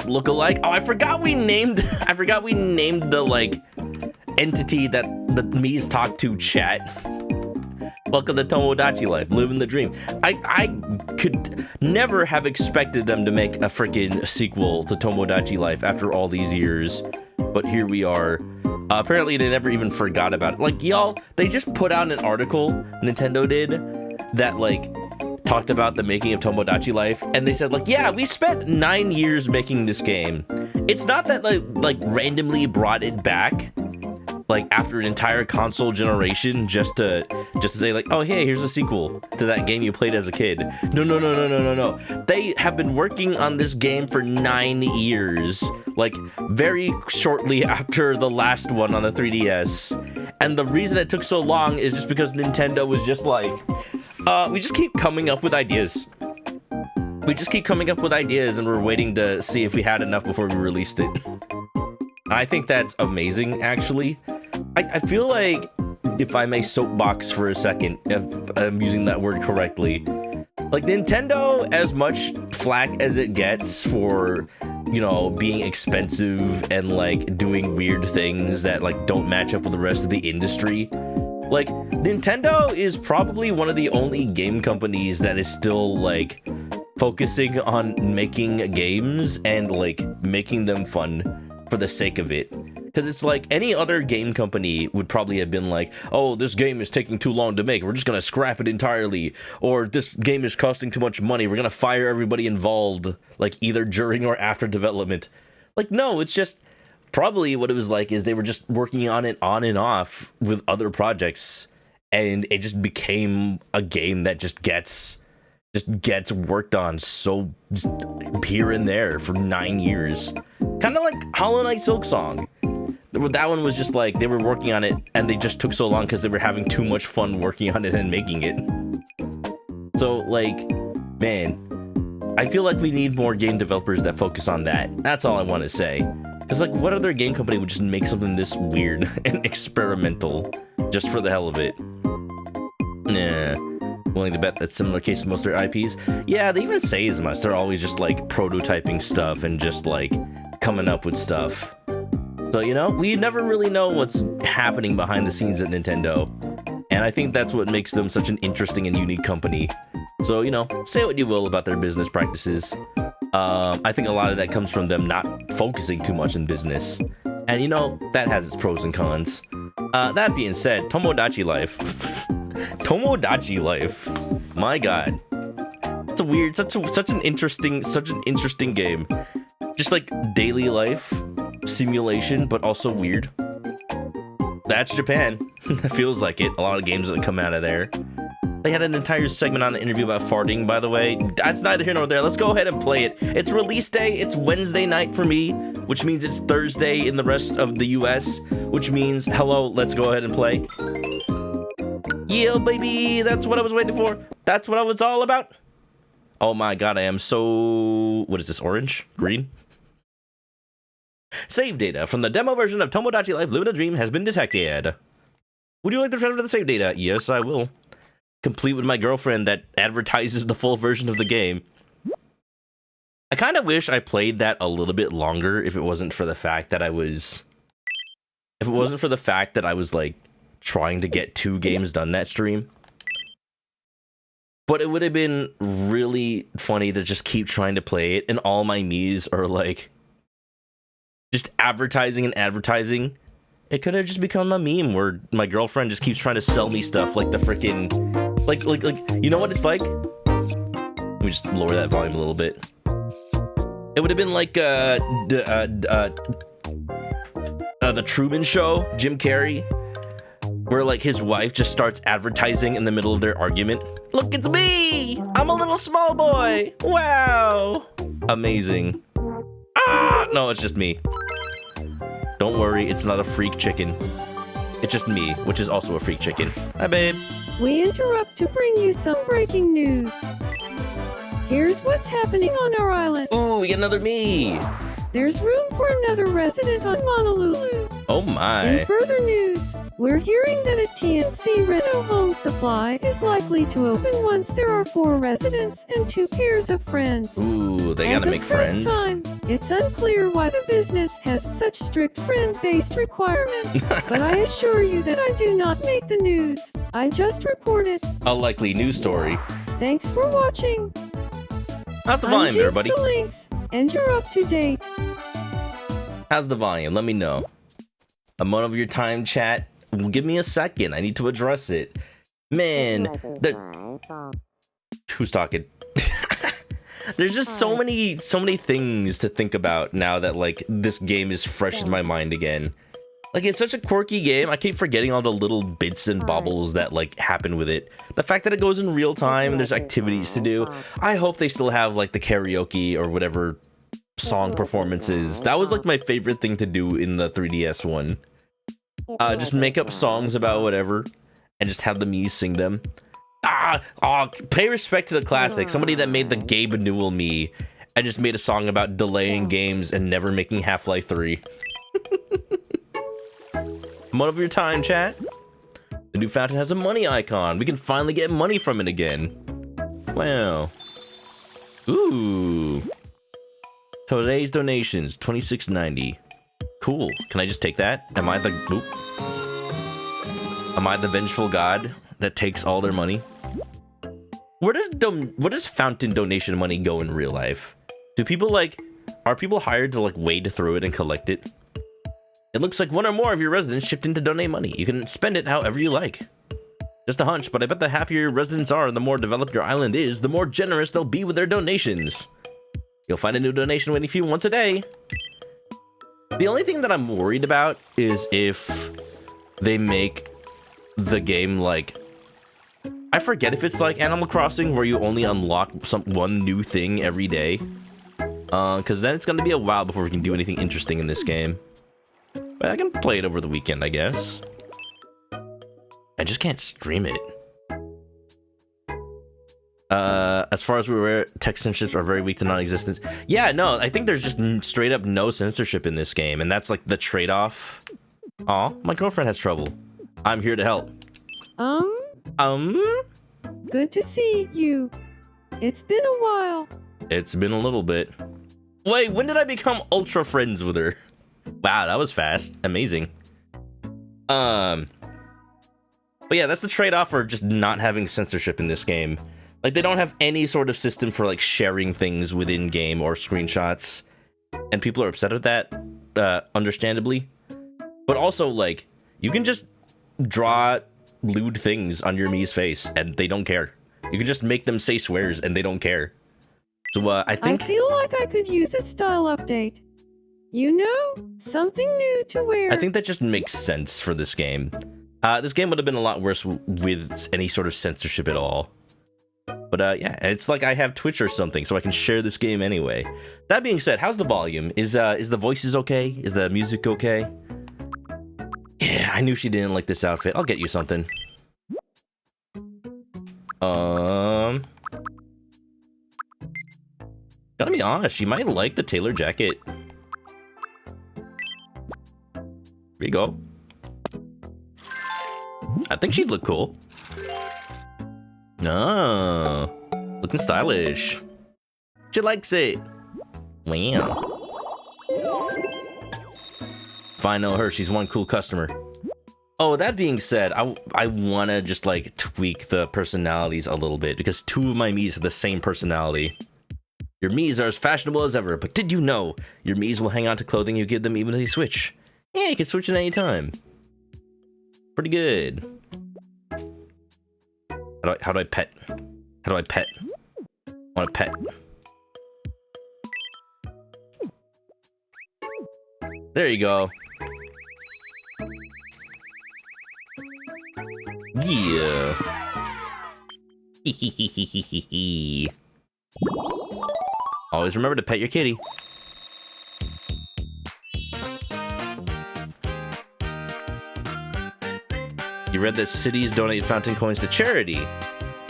lookalike. Oh, I forgot we named the like entity that the Mii's talk to chat. Welcome to Tomodachi life, living the dream. I could never have expected them to make a freaking sequel to Tomodachi life after all these years, but here we are. Apparently they never even forgot about it. Like, y'all, they just put out an article, Nintendo did, that like talked about the making of Tomodachi life, and they said like, yeah, we spent 9 years making this game. It's not that like randomly brought it back like after an entire console generation just to say like, oh hey, here's a sequel to that game you played as a kid. No. They have been working on this game for 9 years, like very shortly after the last one on the 3DS. And the reason it took so long is just because Nintendo was just like, we just keep coming up with ideas. We just keep coming up with ideas and we're waiting to see if we had enough before we released it. I think that's amazing, actually. I feel like, if I may soapbox for a second, if I'm using that word correctly, like Nintendo, as much flack as it gets for, you know, being expensive and like doing weird things that like don't match up with the rest of the industry, like Nintendo is probably one of the only game companies that is still like focusing on making games and like making them fun for the sake of it. Because it's like any other game company would probably have been like, oh, this game is taking too long to make, we're just gonna scrap it entirely, or this game is costing too much money, we're gonna fire everybody involved, like either during or after development. Like, no, it's just probably what it was like is they were just working on it on and off with other projects, and it just became a game that just gets worked on so just here and there for 9 years. Kind of like Hollow Knight Silksong. That one was just like, they were working on it and they just took so long because they were having too much fun working on it and making it. So like, man, I feel like we need more game developers that focus on that. That's all I want to say. Because like, what other game company would just make something this weird and experimental just for the hell of it? Nah. Willing to bet that's similar case with most of their IPs. Yeah, they even say as much. They're always just like prototyping stuff and just like coming up with stuff. So, you know, we never really know what's happening behind the scenes at Nintendo. And I think that's what makes them such an interesting and unique company. So, you know, say what you will about their business practices. I think a lot of that comes from them not focusing too much in business. And, you know, that has its pros and cons. That being said, Tomodachi life. Tomodachi life. My God. It's a weird, such an interesting game. Just like daily life simulation, but also weird. That's Japan. It feels like it. A lot of games that come out of there. They had an entire segment on the interview about farting, by the way. That's neither here nor there. Let's go ahead and play it. It's release day. It's Wednesday night for me, which means it's Thursday in the rest of the US, which means, hello, let's go ahead and play. Yeah, baby, that's what I was waiting for. That's what I was all about. Oh my God, I am so... What is this, orange? Green? Save data from the demo version of Tomodachi Life Living a Dream has been detected. Would you like to transfer the save data? Yes, I will. Complete with my girlfriend that advertises the full version of the game. I kind of wish I played that a little bit longer if it wasn't for the fact that I was... If it wasn't for the fact that I was, like, trying to get 2 games done that stream. But it would have been really funny to just keep trying to play it, and all my Mii's are, like... just advertising and advertising. It could have just become a meme where my girlfriend just keeps trying to sell me stuff like the freaking, like, you know what it's like? Let me just lower that volume a little bit. It would have been like the Truman Show, Jim Carrey, where like his wife just starts advertising in the middle of their argument. Look, it's me! I'm a little small boy! Wow! Amazing. Ah! No, it's just me. Don't worry, it's not a freak chicken. It's just me, which is also a freak chicken. Hi, babe. We interrupt to bring you some breaking news. Here's what's happening on our island. Ooh, we get another me. There's room for another resident on Honolulu. Oh my. In further news, we're hearing that a TNC Reno home supply is likely to open once there are 4 residents and 2 pairs of friends. Ooh, they gotta make friends. Time, It's unclear why the business has such strict friend-based requirements, but I assure you that I do not make the news. I just report it. A likely news story. Thanks for watching. How's the volume, everybody? The links, and you're up to date. How's the volume? Let me know. I'm over your time, chat. Give me a second. I need to address it. Man, who's talking? There's just so many things to think about now that like this game is fresh in my mind again. Like, it's such a quirky game. I keep forgetting all the little bits and bobbles that like happen with it. The fact that it goes in real time and there's activities to do. I hope they still have like the karaoke or whatever song performances. That was like my favorite thing to do in the 3DS one. Just make up songs about whatever and just have the Mii's sing them. Pay respect to the classic. Somebody that made the Gabe Newell Mii and just made a song about delaying games and never making Half-Life 3. I'm over your time, chat. The new fountain has a money icon. We can finally get money from it again. Wow. Ooh. Today's donations, $26.90. Cool. Can I just take that? Am I the vengeful god that takes all their money? Where does fountain donation money go in real life? Do people are people hired to like wade through it and collect it? It looks like one or more of your residents shipped in to donate money. You can spend it however you like. Just a hunch, but I bet the happier your residents are and the more developed your island is, the more generous they'll be with their donations. You'll find a new donation waiting for you once a day. The only thing that I'm worried about is if they make the game like... I forget if it's like Animal Crossing where you only unlock one new thing every day. Because then it's going to be a while before we can do anything interesting in this game. But I can play it over the weekend, I guess. I just can't stream it. As far as we're aware, tech censorships are very weak to non-existence. Yeah, no, I think there's just straight up no censorship in this game, and that's like the trade-off. Aw, my girlfriend has trouble. I'm here to help. Good to see you. It's been a while. It's been a little bit. Wait, when did I become ultra friends with her? Wow, that was fast. Amazing. But yeah, that's the trade-off for just not having censorship in this game. Like, they don't have any sort of system for, like, sharing things within game or screenshots. And people are upset at that, understandably. But also, like, you can just draw lewd things on your Mii's face, and they don't care. You can just make them say swears, and they don't care. So, I feel like I could use a style update. You know, something new to wear. I think that just makes sense for this game. This game would have been a lot worse with any sort of censorship at all. But yeah, it's like I have Twitch or something, so I can share this game anyway. That being said, how's the volume? Is the voices okay? Is the music okay? Yeah, I knew she didn't like this outfit. I'll get you something. Gotta be honest, she might like the tailor jacket. Here you go. I think she'd look cool. Oh, looking stylish. She likes it. Wow. If I know her, she's one cool customer. Oh, that being said, I want to just like tweak the personalities a little bit because two of my Mii's have the same personality. Your Mii's are as fashionable as ever, but did you know your Mii's will hang on to clothing you give them even if they switch? Yeah, you can switch at any time. Pretty good. How do I pet? How do I pet? I want to pet. There you go. Yeah. Always remember to pet your kitty. You read that cities donate fountain coins to charity.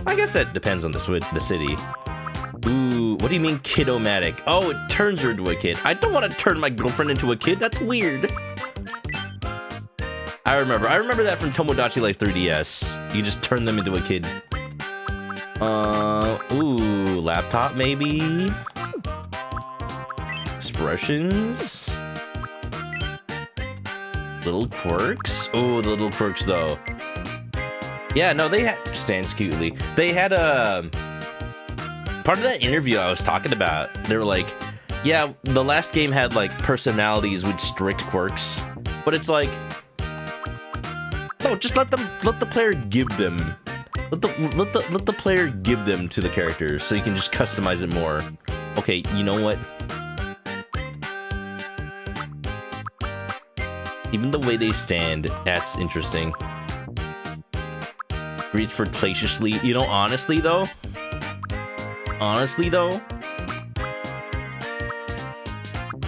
I guess that depends on the city. Ooh, what do you mean kid-o-matic? Oh, it turns her into a kid. I don't want to turn my girlfriend into a kid. That's weird. I remember that from Tomodachi Life 3DS. You just turn them into a kid. Ooh, laptop maybe? expressions. Little quirks. Oh, the little quirks though. Yeah, no, they had stands cutely. They had a part of that interview I was talking about. They were like, yeah, the last game had like personalities with strict quirks, but it's like, no, just let the player give them. Let the player give them to the characters so you can just customize it more. Okay, you know what? Even the way they stand, that's interesting. Breathe flirtatiously. You know, honestly though,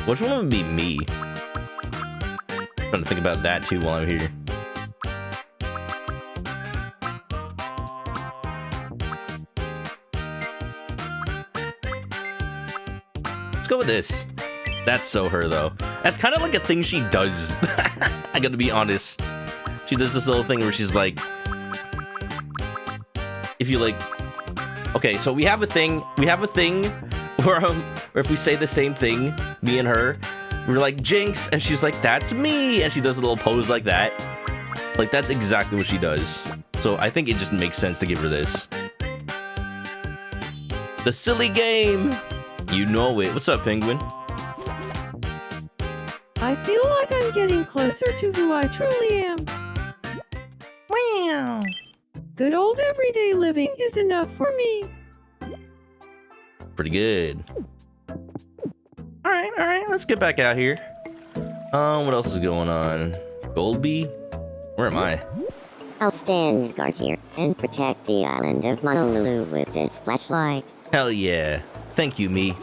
which one would be me? I'm trying to think about that too while I'm here. Let's go with this. That's so her though. That's kind of like a thing she does. I gotta be honest. She does this little thing where she's like, if you like, okay, so we have a thing where if we say the same thing, me and her, we're like, Jinx, and she's like, that's me, and she does a little pose like that. Like, that's exactly what she does. So I think it just makes sense to give her this. The silly game. You know it. What's up, Penguin? I feel like I'm getting closer to who I truly am. Wow. Good old everyday living is enough for me. Pretty good. All right, let's get back out here. What else is going on? Goldby? Where am I? I'll stand guard here and protect the island of Honolulu with this flashlight. Hell yeah. Thank you, me.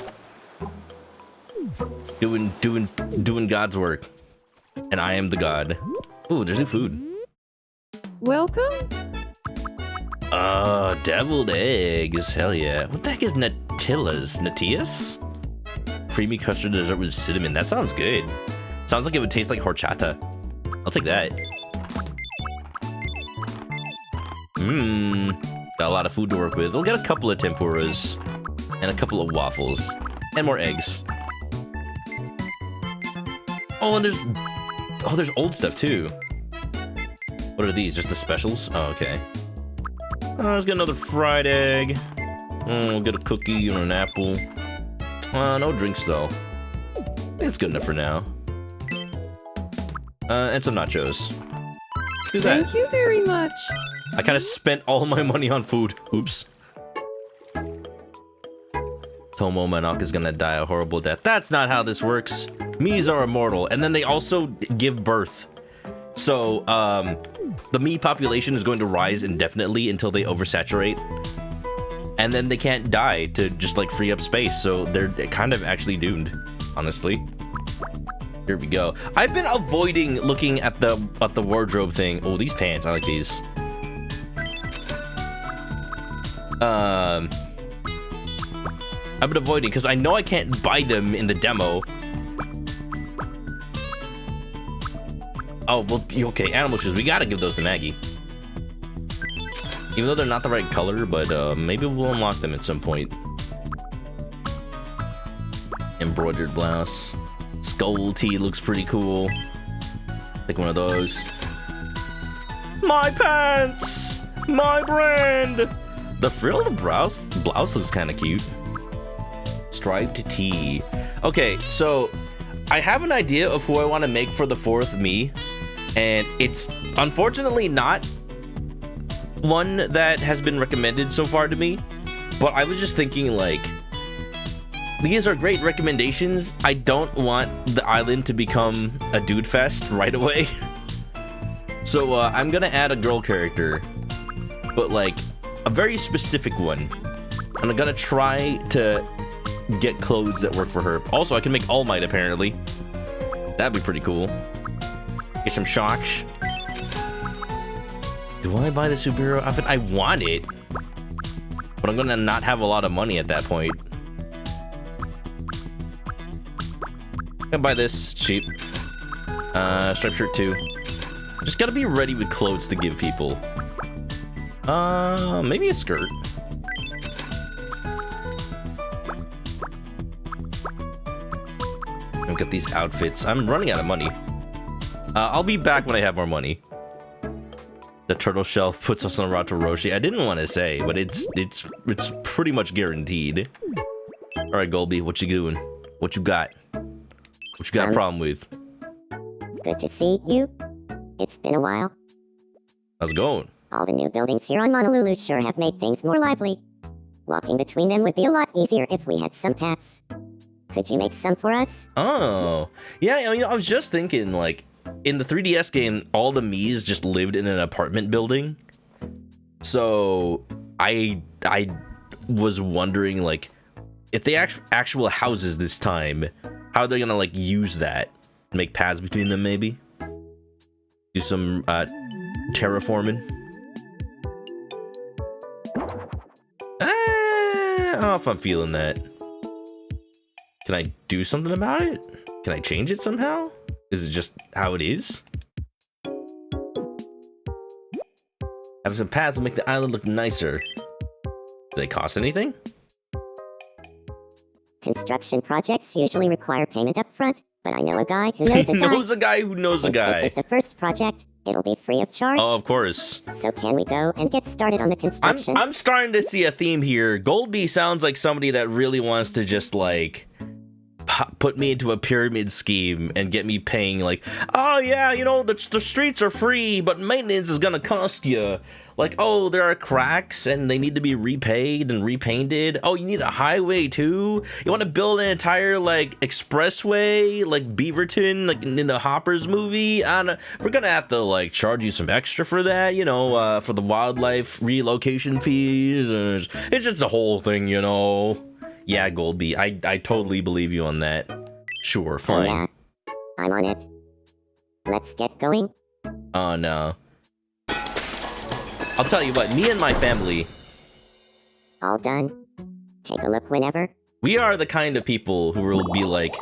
Doing God's work. And I am the God. Ooh, there's new food. Welcome. Deviled eggs. Hell yeah. What the heck is Natillas? Natillas? Creamy custard dessert with cinnamon. That sounds good. Sounds like it would taste like horchata. I'll take that. Got a lot of food to work with. We'll get a couple of tempuras and a couple of waffles and more eggs. Oh, and there's old stuff too. What are these? Just the specials? Oh, okay. Let's get another fried egg. We'll get a cookie and an apple. No drinks though. I think it's good enough for now. And some nachos. Do that. Thank you very much. I kind of spent all my money on food. Oops. Tomo Manok is gonna die a horrible death. That's not how this works. Miis are immortal, and then they also give birth. So, the Mii population is going to rise indefinitely until they oversaturate. And then they can't die to just, like, free up space, so they're kind of actually doomed, honestly. Here we go. I've been avoiding looking at the wardrobe thing. Oh, these pants, I like these. I've been avoiding because I know I can't buy them in the demo. Oh, well, okay, animal shoes. We gotta give those to Maggie. Even though they're not the right color, but maybe we'll unlock them at some point. Embroidered blouse. Skull tee looks pretty cool. Take one of those. My pants! My brand! The frilled blouse looks kind of cute. Striped tee. Okay, so I have an idea of who I want to make for the fourth Mii, and it's unfortunately not one that has been recommended so far to me, but I was just thinking, like, these are great recommendations. I don't want the island to become a dude fest right away. So I'm gonna add a girl character, but like a very specific one. And I'm gonna try to get clothes that work for her. Also, I can make All Might apparently. That'd be pretty cool. Get some shocks. Do I buy the superhero outfit? I want it, but I'm gonna not have a lot of money at that point. I'm gonna buy this. It's cheap. Striped shirt too. Just gotta be ready with clothes to give people. Maybe a skirt. look at these outfits. I'm running out of money. I'll be back when I have more money. The turtle shell puts us on a route to Roshi. I didn't want to say, but it's pretty much guaranteed. All right, Golby, what you doing? What you got? What you got a problem with? Good to see you. It's been a while. How's it going? All the new buildings here on Honolulu sure have made things more lively. Walking between them would be a lot easier if we had some paths. Could you make some for us? Oh, yeah. I mean, I was just thinking, like, in the 3DS game, all the Miis just lived in an apartment building. So I was wondering, like, if they actual houses this time, how are they gonna like use that? Make paths between them, maybe? Do some terraforming? I don't know if I'm feeling that. Can I do something about it? Can I change it somehow? Is it just how it is? Have some paths will make the island look nicer. Do they cost anything? Construction projects usually require payment up front, but I know a guy who knows a guy. Knows a guy who knows a guy. If this is the first project, it'll be free of charge. Oh, of course. So can we go and get started on the construction? I'm starting to see a theme here. Goldby sounds like somebody that really wants to just like put me into a pyramid scheme and get me paying like, oh yeah, you know, the streets are free, but maintenance is gonna cost you. Like, oh, there are cracks and they need to be repaid and repainted. Oh, you need a highway too? You want to build an entire like expressway like Beaverton, like in the Hoppers movie? I don't know. We're gonna have to like charge you some extra for that, you know, for the wildlife relocation fees. It's just a whole thing, you know. Yeah, Goldby, I totally believe you on that. Sure, fine. Oh, yeah. I'm on it. Let's get going. Oh, no. I'll tell you what, me and my family... All done. Take a look whenever. We are the kind of people who will be like,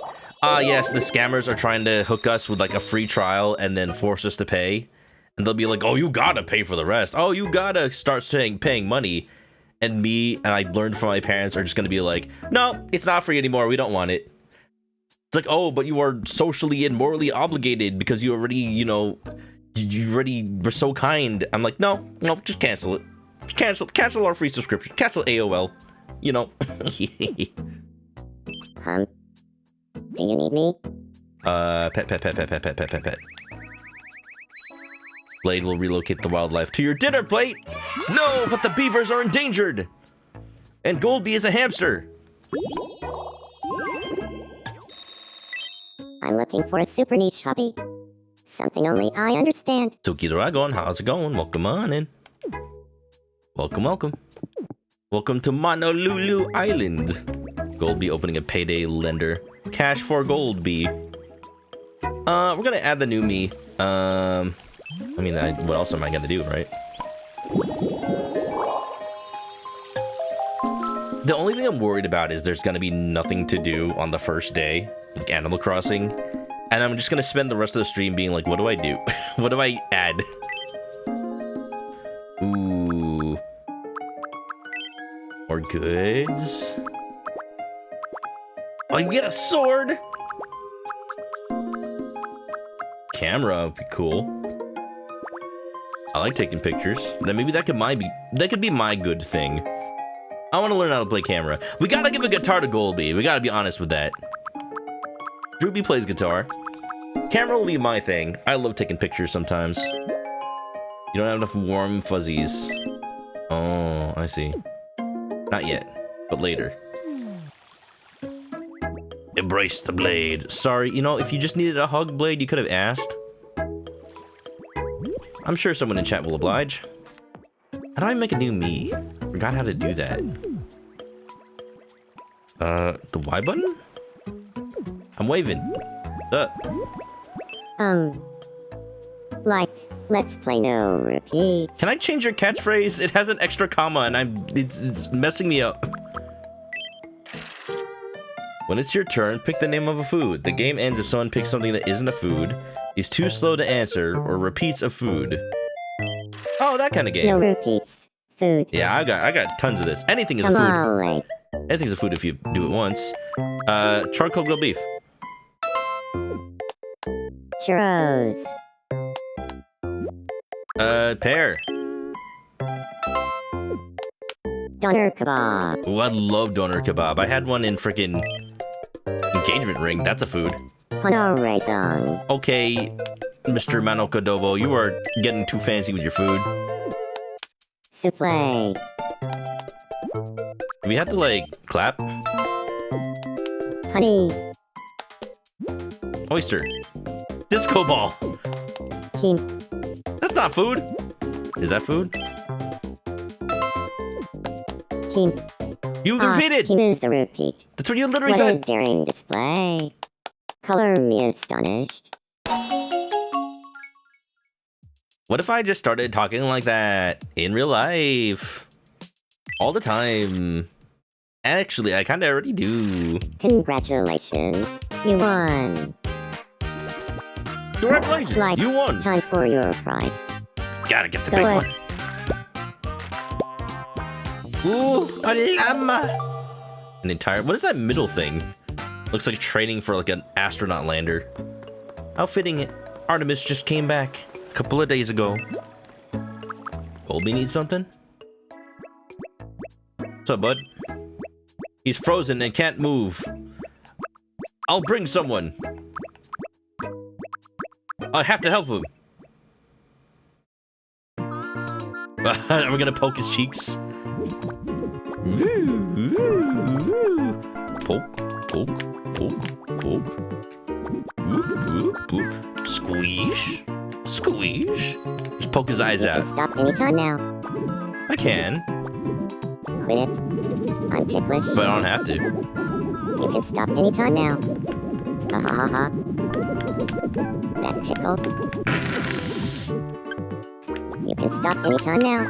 ah, yes, the scammers are trying to hook us with like a free trial and then force us to pay. And they'll be like, oh, you gotta pay for the rest. Oh, you gotta start paying money. And me, and I learned from my parents, are just gonna be like, no, it's not free anymore, we don't want it. It's like, oh, but you are socially and morally obligated because you already, you know, you already were so kind. I'm like, no, just cancel it. Just cancel our free subscription. Cancel AOL. You know. Do you need me? Pet. Blade will relocate the wildlife to your dinner plate. No, but the beavers are endangered. And Goldby is a hamster. I'm looking for a super niche hobby. Something only I understand. Tuki Dragon, how's it going? Welcome on in. Welcome. Welcome to Honolulu Island. Goldby opening a payday lender. Cash for Goldby. We're gonna add the new me. I mean, what else am I gonna do, right? The only thing I'm worried about is there's gonna be nothing to do on the first day, like Animal Crossing, and I'm just gonna spend the rest of the stream being like, what do I do? What do I add? Ooh. More goods. Oh, you get a sword! Camera would be cool. I like taking pictures. Then maybe that could be my good thing. I want to learn how to play camera. We gotta give a guitar to Goldby. We gotta be honest with that. Droopy plays guitar. Camera will be my thing. I love taking pictures sometimes. You don't have enough warm fuzzies. Oh, I see. Not yet, but later. Embrace the blade. Sorry, you know, if you just needed a hug, Blade, you could have asked. I'm sure someone in chat will oblige. How do I make a new me? Forgot how to do that. The Y button? I'm waving. Like, let's play no repeat. Can I change your catchphrase? It has an extra comma and it's messing me up. When it's your turn, pick the name of a food. The game ends if someone picks something that isn't a food, is too slow to answer, or repeats a food. Oh, that kind of game. No repeats. Food. Yeah, I got tons of this. Anything is a Come food. on, like. Anything's a food if you do it once. Charcoal grilled beef. Churros. Pear. Doner kebab. Oh, I love doner kebab. I had one in freaking engagement ring. That's a food. Honorathon. Okay, Mr. ManokAdobo, you are getting too fancy with your food. Souffle. Do we have to, like, clap? Honey. Oyster. Disco ball. Kim. That's not food. Is that food? Kim. You repeated. Kim is the repeat. That's what you literally What a said. daring display. Color me astonished. What if I just started talking like that in real life? All the time. Actually, I kind of already do. Congratulations. You won. Congratulations, Like, you won. Time for your prize. Gotta get the Go big ahead. one. Ooh, a llama. An entire, what is that middle thing? Looks like training for like an astronaut lander. How fitting, Artemis just came back a couple of days ago. Colby needs something? What's up, bud? He's frozen and can't move. I'll bring someone. I have to help him. Are we gonna poke his cheeks? Poke, poke, poke, poke. Whoop, whoop, whoop. Squeeze, squeeze. Just poke his eyes You can out. stop anytime now. I can, Quit it. I'm ticklish. but I don't have to. You can stop anytime now. Ha ha ha ha. That tickles. You can stop anytime now.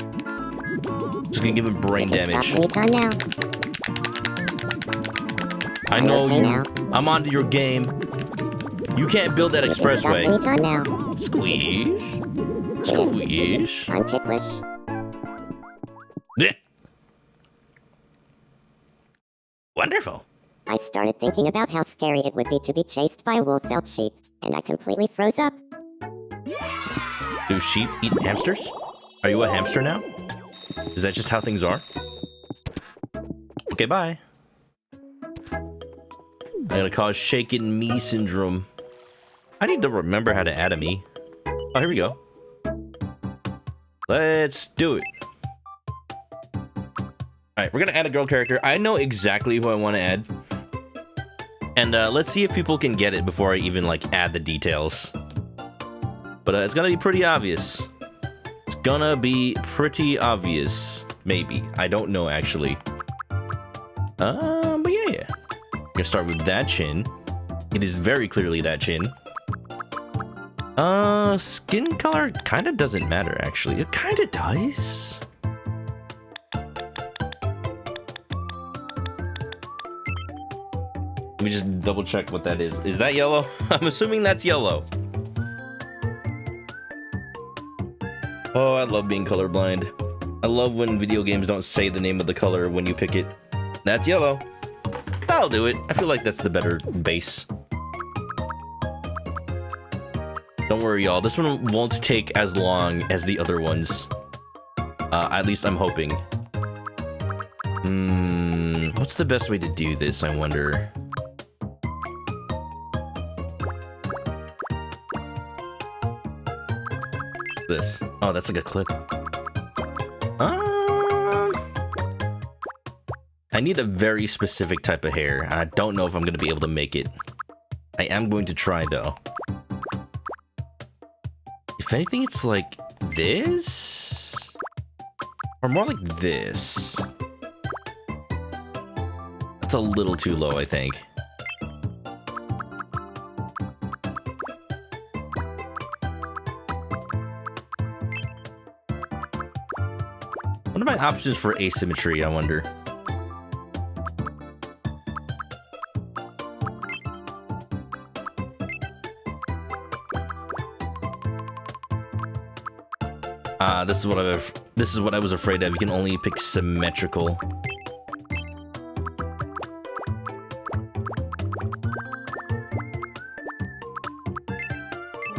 Just gonna give him brain You can damage. stop anytime now. I know Okay you. now. I'm onto your game. You can't build that You can stop expressway. anytime now. Squeeze, squeeze. I'm ticklish. Blech. Wonderful. I started thinking about how scary it would be to be chased by a wolf-felt sheep, and I completely froze up. Do sheep eat hamsters? Are you a hamster now? Is that just how things are? Okay, bye. I'm gonna cause shaken me syndrome. I need to remember how to add a me. Oh, here we go. Let's do it. Alright, we're gonna add a girl character. I know exactly who I want to add. And let's see if people can get it before I even like add the details. But it's gonna be pretty obvious. It's gonna be pretty obvious. Maybe. I don't know actually. But yeah. I'm gonna start with that chin. It is very clearly that chin. Skin color kind of doesn't matter actually. It kind of does. Let me just double check what that is. Is that yellow? I'm assuming that's yellow. Oh, I love being colorblind. I love when video games don't say the name of the color when you pick it. That's yellow. That'll do it. I feel like that's the better base. Don't worry, y'all. This one won't take as long as the other ones. At least I'm hoping. What's the best way to do this, I wonder? This. Oh, that's like a clip. I need a very specific type of hair. I don't know if I'm going to be able to make it. I am going to try, though. If anything, it's like this? Or more like this. That's a little too low, I think. What are my options for asymmetry, I wonder? This is what I was afraid of. You can only pick symmetrical.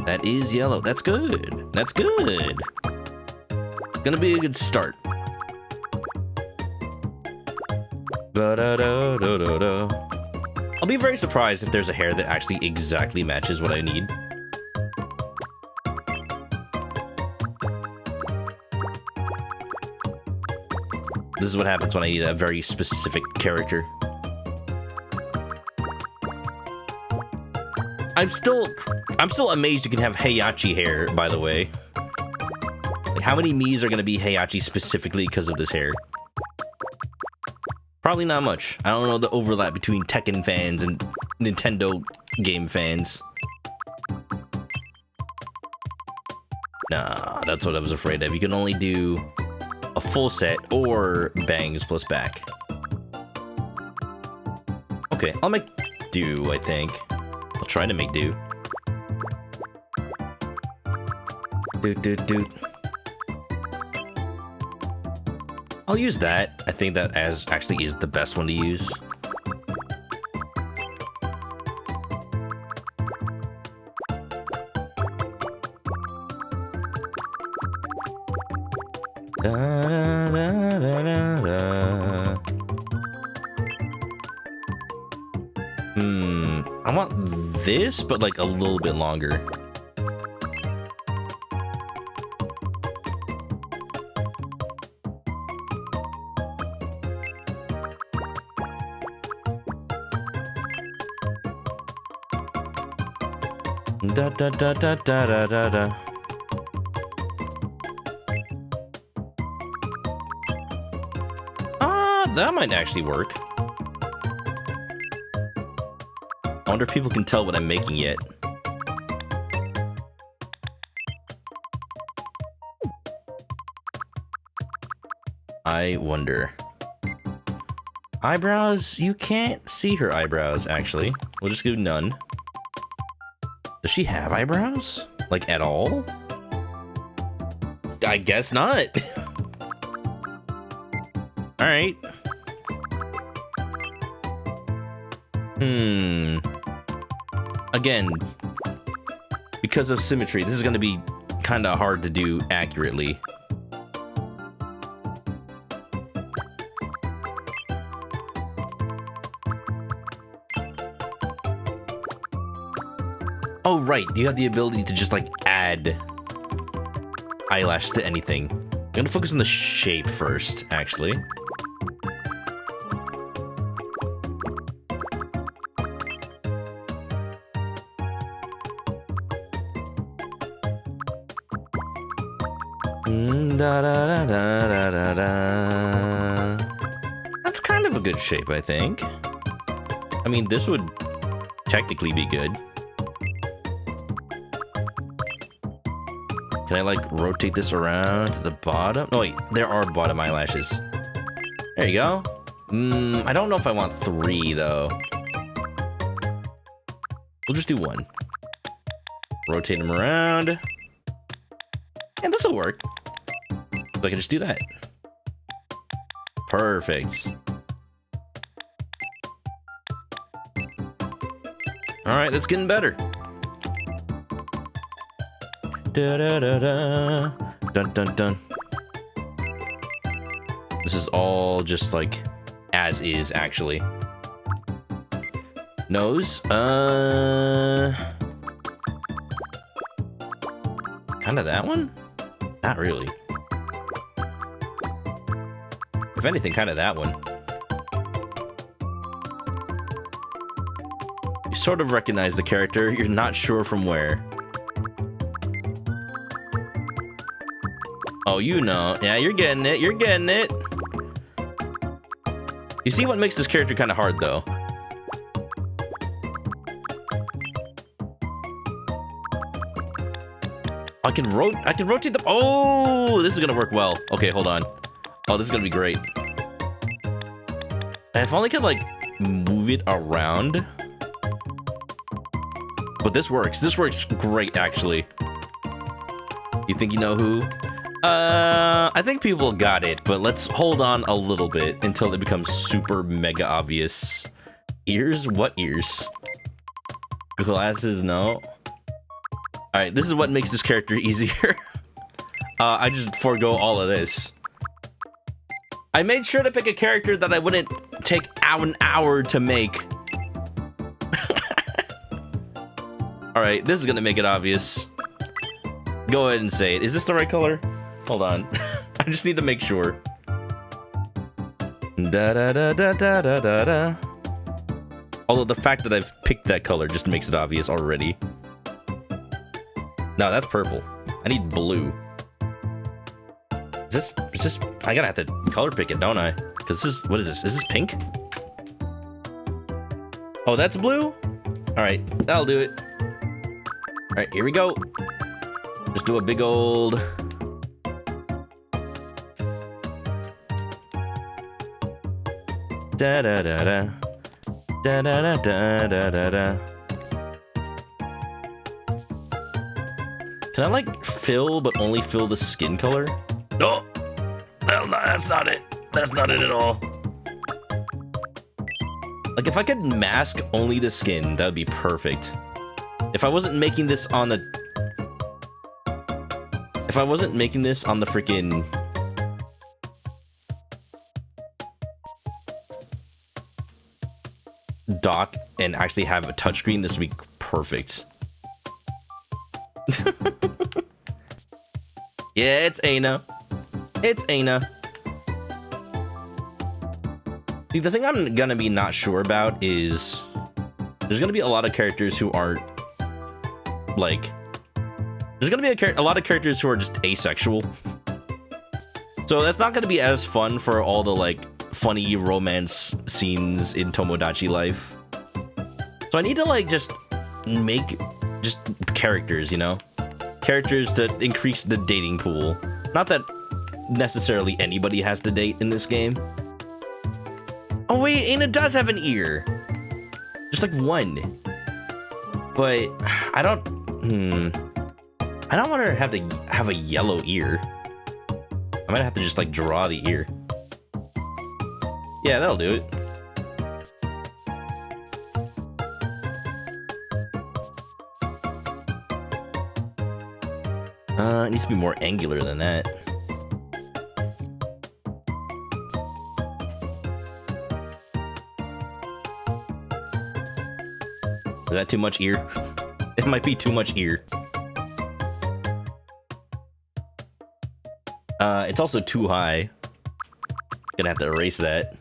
That is yellow. That's good. That's good. Gonna be a good start. Da-da-da-da-da-da. I'll be very surprised if there's a hair that actually exactly matches what I need. This is what happens when I need a very specific character. I'm still amazed you can have Heihachi hair, by the way. Like, how many Miis are gonna be Heihachi specifically because of this hair? Probably not much. I don't know the overlap between Tekken fans and Nintendo game fans. Nah, that's what I was afraid of. You can only do a full set or bangs plus back. Okay, I'll make do, I think. I'll try to make do. Doot. I'll use that. I think that actually is the best one to use. I want this, but like a little bit longer. Da da da da da da da da. That might actually work. I wonder if people can tell what I'm making yet. I wonder. Eyebrows? You can't see her eyebrows, actually. We'll just do none. Does she have eyebrows? Like, at all? I guess not. Alright. Again, because of symmetry, this is going to be kind of hard to do accurately. Oh, right. You have the ability to just, like, add eyelashes to anything. I'm going to focus on the shape first, actually. That's kind of a good shape, I think. I mean, this would technically be good. Can I, like, rotate this around to the bottom? Oh, wait, there are bottom eyelashes. There you go. I don't know if I want 3, though. We'll just do 1. Rotate them around. And this will work. So I can just do that. Perfect. Alright, that's getting better. Da-da-da-da. Dun dun dun. This is all just like as is, actually. Nose. Kind of that one? Not really. If anything, kind of that one. You sort of recognize the character, you're not sure from where. Oh, you know. Yeah, you're getting it. You're getting it. You see what makes this character kind of hard, though? I can rotate the... Oh, this is gonna work well. Okay, hold on. Oh, this is gonna be great. And if only I could, like, move it around. But this works. This works great, actually. You think you know who? I think people got it, but let's hold on a little bit until it becomes super mega obvious. Ears? What ears? Glasses? No. Alright, this is what makes this character easier. I just forego all of this. I made sure to pick a character that I wouldn't take an hour to make. Alright, this is gonna make it obvious. Go ahead and say it. Is this the right color? Hold on. I just need to make sure. Da da da da da da da da. Although the fact that I've picked that color just makes it obvious already. No, that's purple. I need blue. Is this, I gotta have to color pick it, don't I? Because this is, what is this? Is this pink? Oh, that's blue? Alright, that'll do it. Alright, here we go. Just do a big old... Da da da da. Da da da da da da da. Can I like fill, but only fill the skin color? No! Well, no, that's not it. That's not it at all. Like if I could mask only the skin, that would be perfect. If I wasn't making this on the... If I wasn't making this on the freaking... dock and actually have a touchscreen, this would be perfect. Yeah, it's Ana. It's Ana. See, the thing I'm gonna be not sure about is there's gonna be a lot of characters who aren't like. There's gonna be a lot of characters who are just asexual. So that's not gonna be as fun for all the like funny romance scenes in Tomodachi life. So I need to like just make just characters, you know? Characters to increase the dating pool. Not that necessarily anybody has to date in this game. Oh wait, Ana does have an ear. Just like one. But I don't want her to have a yellow ear. I might have to just like draw the ear. Yeah, that'll do it. It needs to be more angular than that. Is that too much ear? It might be too much ear. It's also too high. Gonna have to erase that.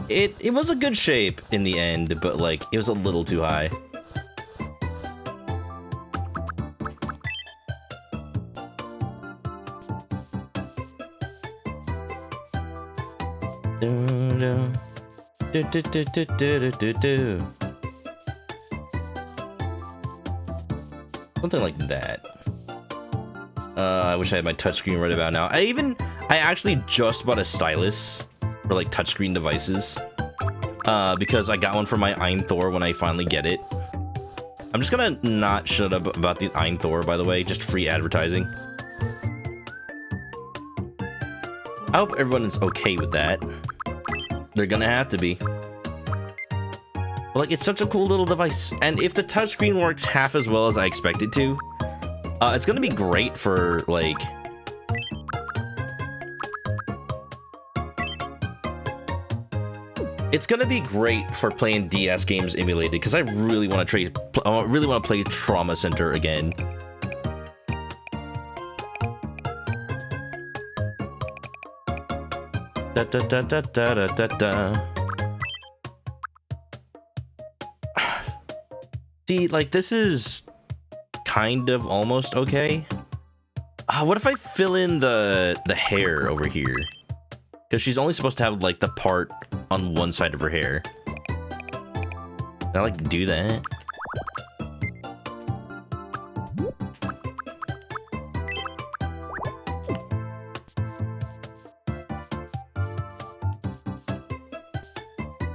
It was a good shape in the end, but like it was a little too high. Something like that. I wish I had my touchscreen right about now. I actually just bought a stylus for like touchscreen devices. Because I got one for my Einthor when I finally get it. I'm just gonna not shut up about the Einthor, by the way, just free advertising. I hope everyone is okay with that. They're gonna have to be. But, like, it's such a cool little device. And if the touchscreen works half as well as I expect it to, it's gonna be great for, like... It's gonna be great for playing DS games emulated, because I really want to play Trauma Center again. Da da da da da da da da. See, like, this is kind of almost okay. What if I fill in the hair over here? Because she's only supposed to have, like, the part on one side of her hair. Can I, like, do that?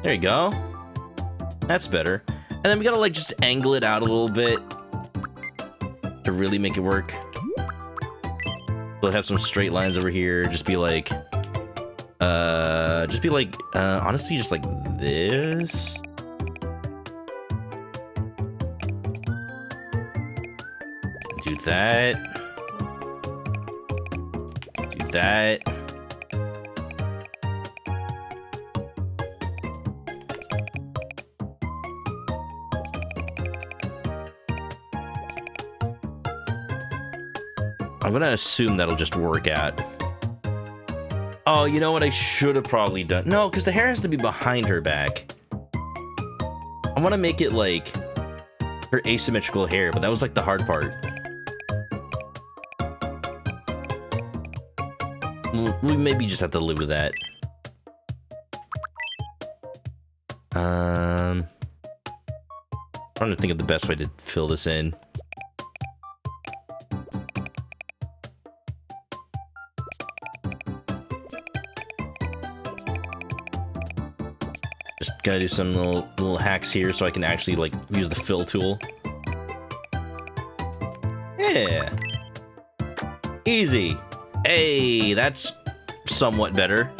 There you go. That's better. And then we gotta, like, just angle it out a little bit to really make it work. We'll have some straight lines over here. Just be like, honestly, just like this. Do that. Do that. I'm gonna assume that'll just work out. Oh, you know what I should have probably done? No, because the hair has to be behind her back. I want to make it like her asymmetrical hair, but that was like the hard part. We maybe just have to live with that. Trying to think of the best way to fill this in. Just gotta do some little hacks here so I can actually like use the fill tool. Yeah. Easy. Hey, that's somewhat better.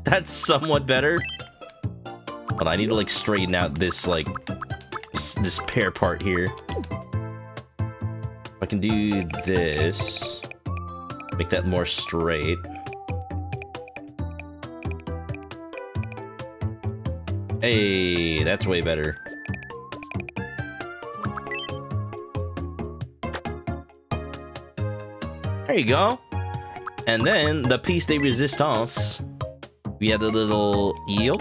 That's somewhat better. But I need to like straighten out this like this pear part here. I can do this. Make that more straight. Hey, that's way better. There you go. And then the piece de resistance. We have the little eel.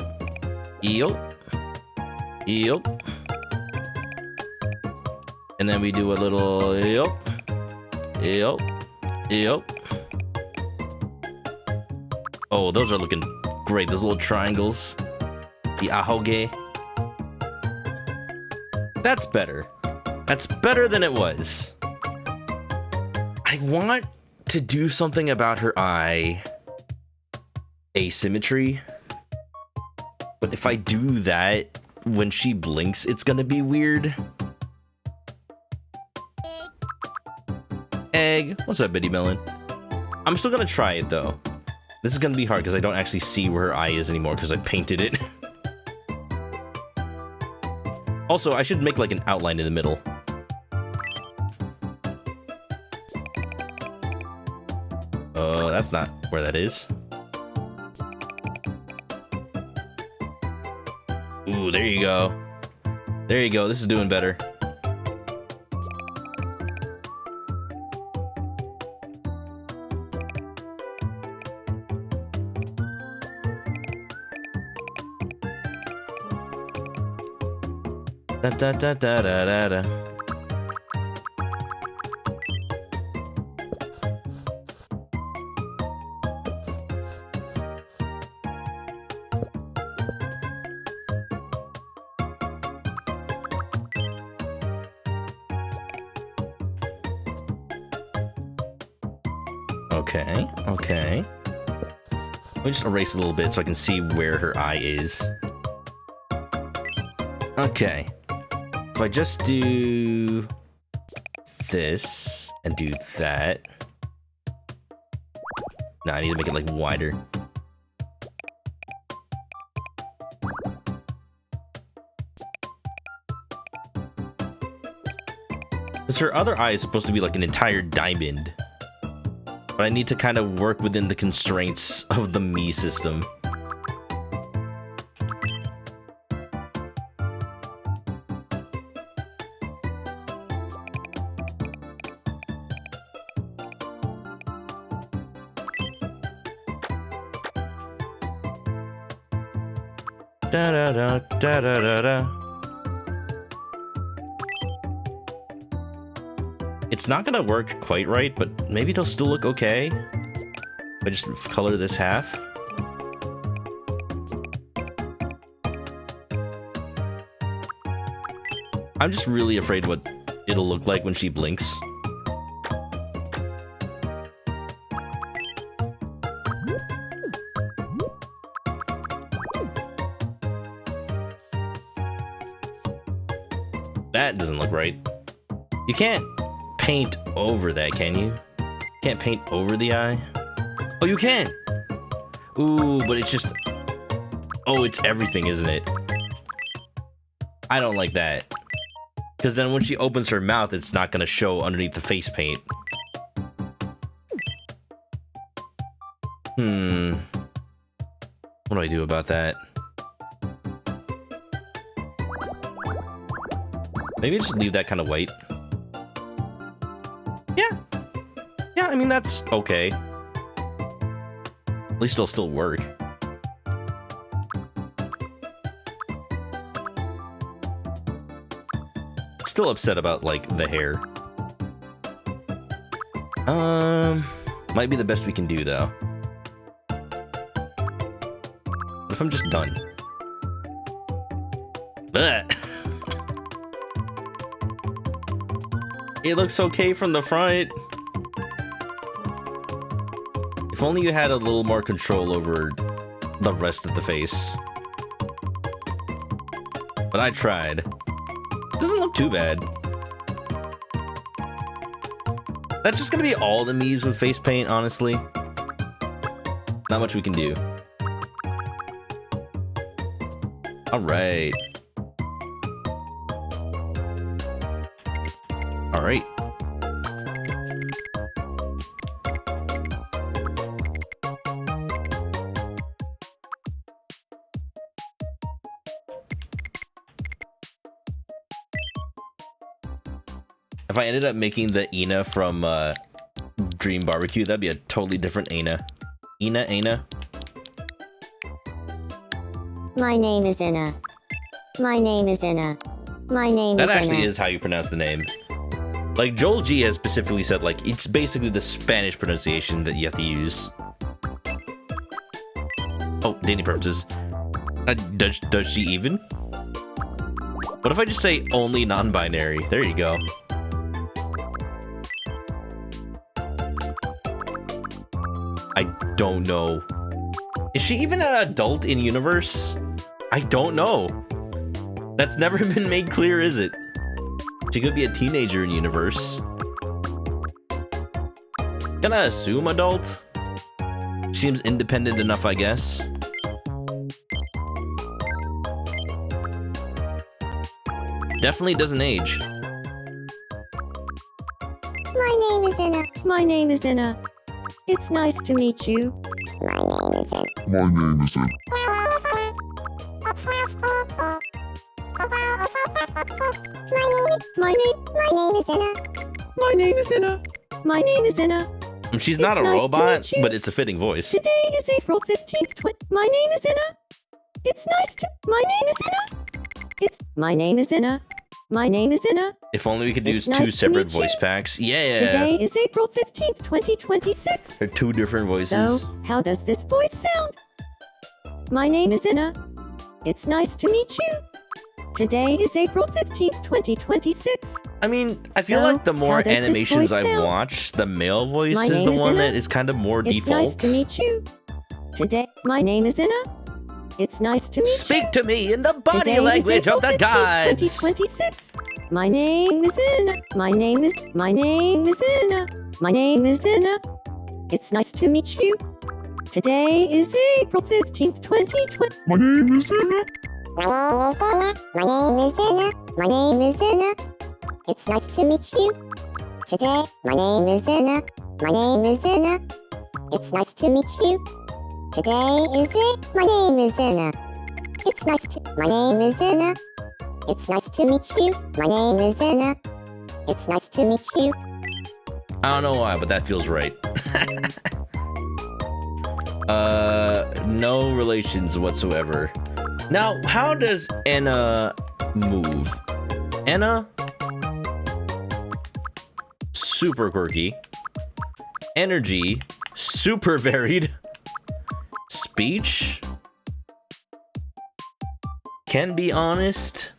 And then we do a little eel. Oh, those are looking great. Those little triangles. The ahoge. That's better. That's better than it was. I want to do something about her eye asymmetry. But if I do that, when she blinks, it's gonna be weird. Egg. What's up, Bitty Melon? I'm still gonna try it, though. This is gonna be hard because I don't actually see where her eye is anymore because I painted it. Also, I should make like an outline in the middle. Oh, that's not where that is. Ooh, there you go. There you go. This is doing better. Da da da da da da. Okay, okay. Let me just erase a little bit so I can see where her eye is. Okay. If I just do this and do that. No, I need to make it like wider. Because her other eye is supposed to be like an entire diamond. But I need to kind of work within the constraints of the Me system. Da da da da da da da. It's not gonna work quite right, but maybe it'll still look okay. If I just color this half. I'm just really afraid what it'll look like when she blinks. That doesn't look right. You can't paint over that, can you? Can't paint over the eye? Oh, you can! Ooh, but it's just... Oh, it's everything, isn't it? I don't like that. Because then when she opens her mouth, it's not going to show underneath the face paint. What do I do about that? Maybe just leave that kind of white. Yeah. Yeah, I mean, that's okay. At least it'll still work. Still upset about, like, the hair. Might be the best we can do, though. What if I'm just done? Blech. It looks okay from the front. If only you had a little more control over the rest of the face. But I tried. Doesn't look too bad. That's just gonna be all the Mii's with face paint, honestly. Not much we can do. Alright. Alright. If I ended up making the Ina from Dream Barbecue, that'd be a totally different Ina. Ina? My name is Ina. My name is Ina. My name is Ina. That actually is how you pronounce the name. Like, Joel G has specifically said, like, it's basically the Spanish pronunciation that you have to use. Oh, dating purposes. Does she even? What if I just say only non-binary? There you go. I don't know. Is she even an adult in universe? I don't know. That's never been made clear, is it? She could be a teenager in universe. Gonna assume adult? Seems independent enough, I guess. Definitely doesn't age. My name is Ina. My name is Ina. It's nice to meet you. My name is Ina. My name is Ina. My name is Ina. My name is Ina. My name is Ina. She's not a nice to robot, meet you. but it's a fitting voice. Today is April 15th. My name is Ina. It's nice to. My name is Ina. My name is Ina. My name is Ina. If only we could use It's nice two to separate meet you. voice packs. Yeah. Today is April 15th, 2026. They're two different voices. So, how does this voice sound? My name is Ina. It's nice to meet you. Today is April 15th, 2026. I mean, I feel So, like the more how does this animations voice I've sound? watched, the male voice My is name the is one Ina. that is kind of more It's default. nice to meet you. Today, my name is Ina. It's nice to meet you. Speak to me in the body Today language is of the April 15th, gods. 2026. My name is Ina. My name is Ina. My name is Ina. It's nice to meet you. Today is April 15th, 2020. My name is Ina. My name is Ina. My name is Ina. It's nice to meet you. Today, my name is Ina. My name is Ina. It's nice to meet you. Today is it. My name is Ina. It's nice to. My name is Ina. It's nice to meet you. My name is Ina. It's nice to meet you. I don't know why, but that feels right. No relations whatsoever. Now, how does Anna move? Anna? Super quirky. Energy? Super varied. Speech? Can be honest,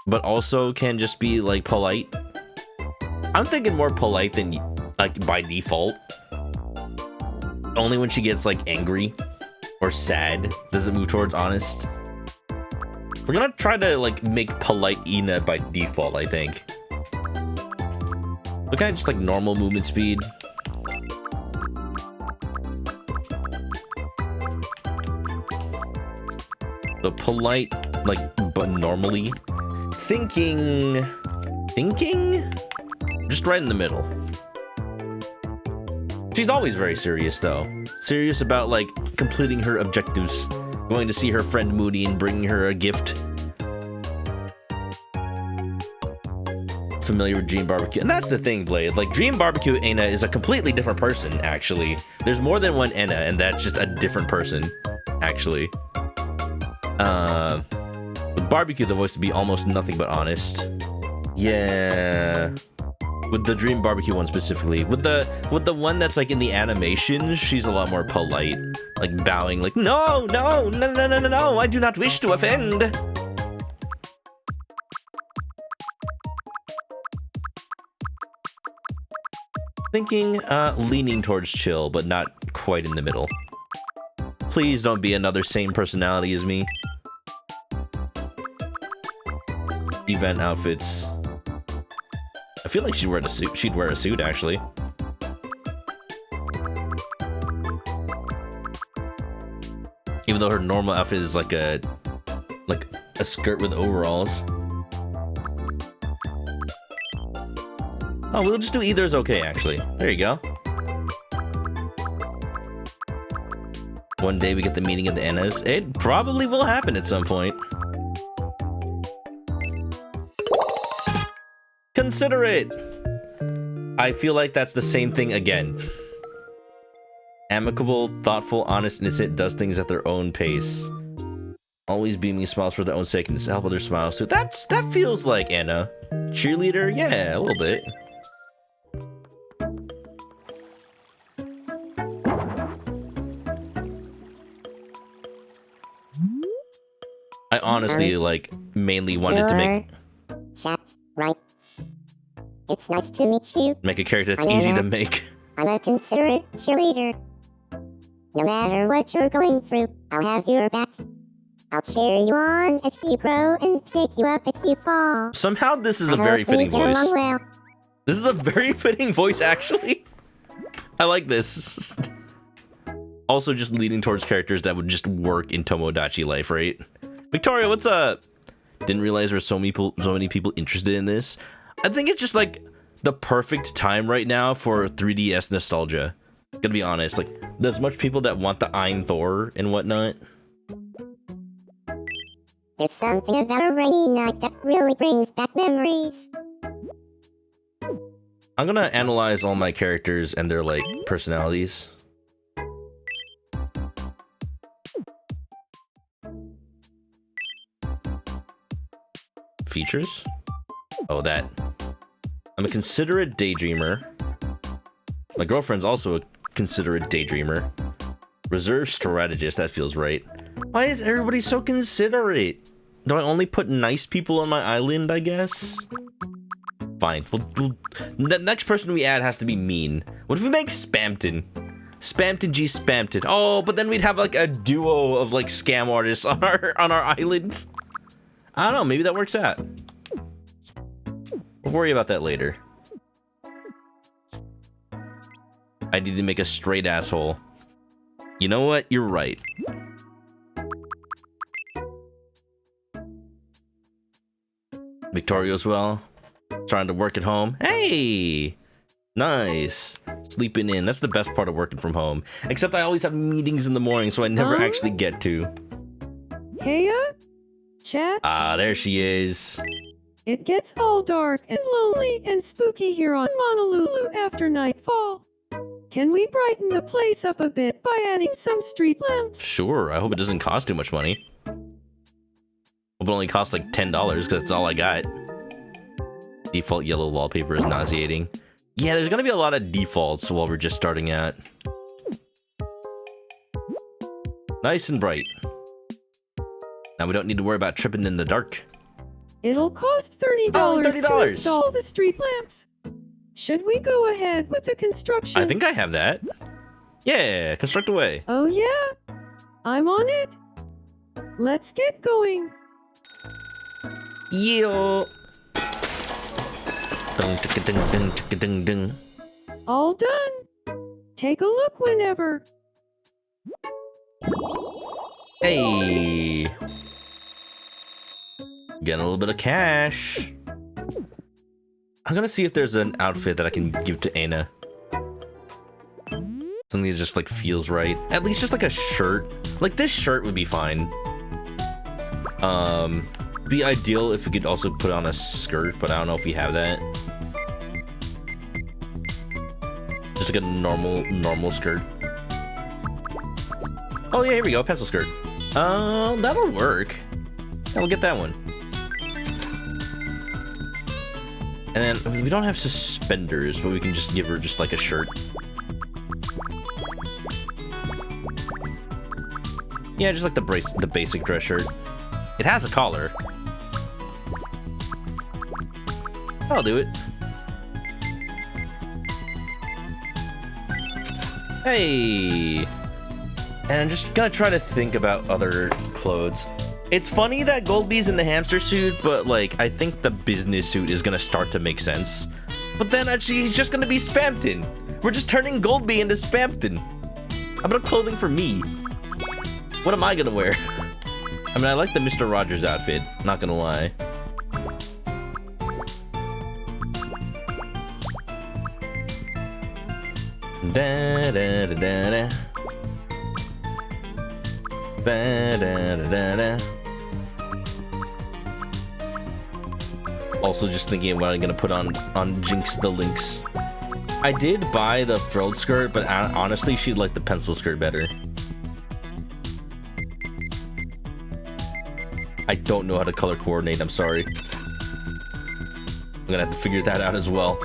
but also can just be, like, polite. I'm thinking more polite than, like, by default. Only when she gets, like, angry or sad does it move towards honest. We're gonna try to, like, make polite Ina by default, I think. Look at just, like, normal movement speed. The polite, like, but normally thinking... Just right in the middle. She's always very serious, though. Serious about, like, completing her objectives. Going to see her friend Moody and bringing her a gift. Familiar with Dream Barbecue. And that's the thing, Blade. Like, Dream Barbecue Anna is a completely different person, actually. There's more than one Anna, and that's just a different person, actually. With Barbecue, the voice would be almost nothing but honest. Yeah. With the Dream Barbecue one specifically. With the one that's like in the animations, she's a lot more polite. Like bowing like, no, no, no, no, no, no, no, I do not wish to offend. Thinking, leaning towards chill, but not quite in the middle. Please don't be another same personality as me. Event outfits. I feel like she'd wear a suit. She'd wear a suit, actually. Even though her normal outfit is like a skirt with overalls. Oh, we'll just do either is okay, actually. There you go. One day we get the meeting of the Annas. It probably will happen at some point. Consider it! I feel like that's the same thing again. Amicable, thoughtful, honest, innocent, does things at their own pace. Always beaming smiles for their own sake and to help others smile too. That feels like Anna. Cheerleader? Yeah, a little bit. I honestly, like, mainly wanted to make... Chat, right? It's nice to meet you. Make a character that's easy to make. I'm a considerate cheerleader. No matter what you're going through, I'll have your back. I'll cheer you on as you grow and pick you up if you fall. Somehow this is a very fitting voice. This is a very fitting voice, actually. I like this. Also just leaning towards characters that would just work in Tomodachi life, right? Victoria, what's up? Didn't realize there were so many people interested in this. I think it's just like the perfect time right now for 3DS nostalgia. Gonna be honest, like there's much people that want the Ein Thor and whatnot. There's something about a rainy night that really brings back memories. I'm gonna analyze all my characters and their like personalities. Features? Oh, that. I'm a considerate daydreamer. My girlfriend's also a considerate daydreamer. Reserved strategist, that feels right. Why is everybody so considerate? Do I only put nice people on my island, I guess? Fine. The next person we add has to be mean. What if we make Spamton? Spamton G Spamton. Oh, but then we'd have like a duo of like scam artists on our island. I don't know, maybe that works out. We'll worry about that later. I need to make a straight asshole. You know what? You're right. Victoria as well. Trying to work at home. Hey! Nice. Sleeping in. That's the best part of working from home. Except I always have meetings in the morning, so I never actually get to. Heya? Chat? Ah, there she is. It gets all dark and lonely and spooky here on Honolulu after nightfall. Can we brighten the place up a bit by adding some street lamps? Sure, I hope it doesn't cost too much money. Hope it only costs like $10 because that's all I got. Default yellow wallpaper is nauseating. Yeah, there's gonna be a lot of defaults while we're just starting out. Nice and bright. Now we don't need to worry about tripping in the dark. It'll cost $30, to install the street lamps. Should we go ahead with the construction? I think I have that. Yeah, construct away. Oh yeah? I'm on it. Let's get going. Yo. Dun, ticka, dun, dun, ticka, dun, dun. All done. Take a look whenever. Hey. Getting a little bit of cash. I'm gonna see if there's an outfit that I can give to Anna. Something that just like feels right. At least just like a shirt. Like this shirt would be fine. Be ideal if we could also put on a skirt, but I don't know if we have that. Just like a normal skirt. Oh yeah, here we go, pencil skirt. That'll work. Yeah, we'll get that one. And then we don't have suspenders, but we can just give her just like a shirt. Yeah, just like the basic dress shirt. It has a collar. I'll do it. Hey! And I'm just gonna try to think about other clothes. It's funny that Goldbee's in the hamster suit, but like, I think the business suit is gonna start to make sense. But then actually, he's just gonna be Spampton. We're just turning Goldbee into Spampton. How about clothing for me? What am I gonna wear? I mean, I like the Mr. Rogers outfit, not gonna lie. Da da da da da. Ba, da, da, da, da. Also just thinking of what I'm gonna put on Jinx the Lynx. I did buy the frilled skirt, but honestly, she'd like the pencil skirt better. I don't know how to color coordinate, I'm sorry. I'm gonna have to figure that out as well.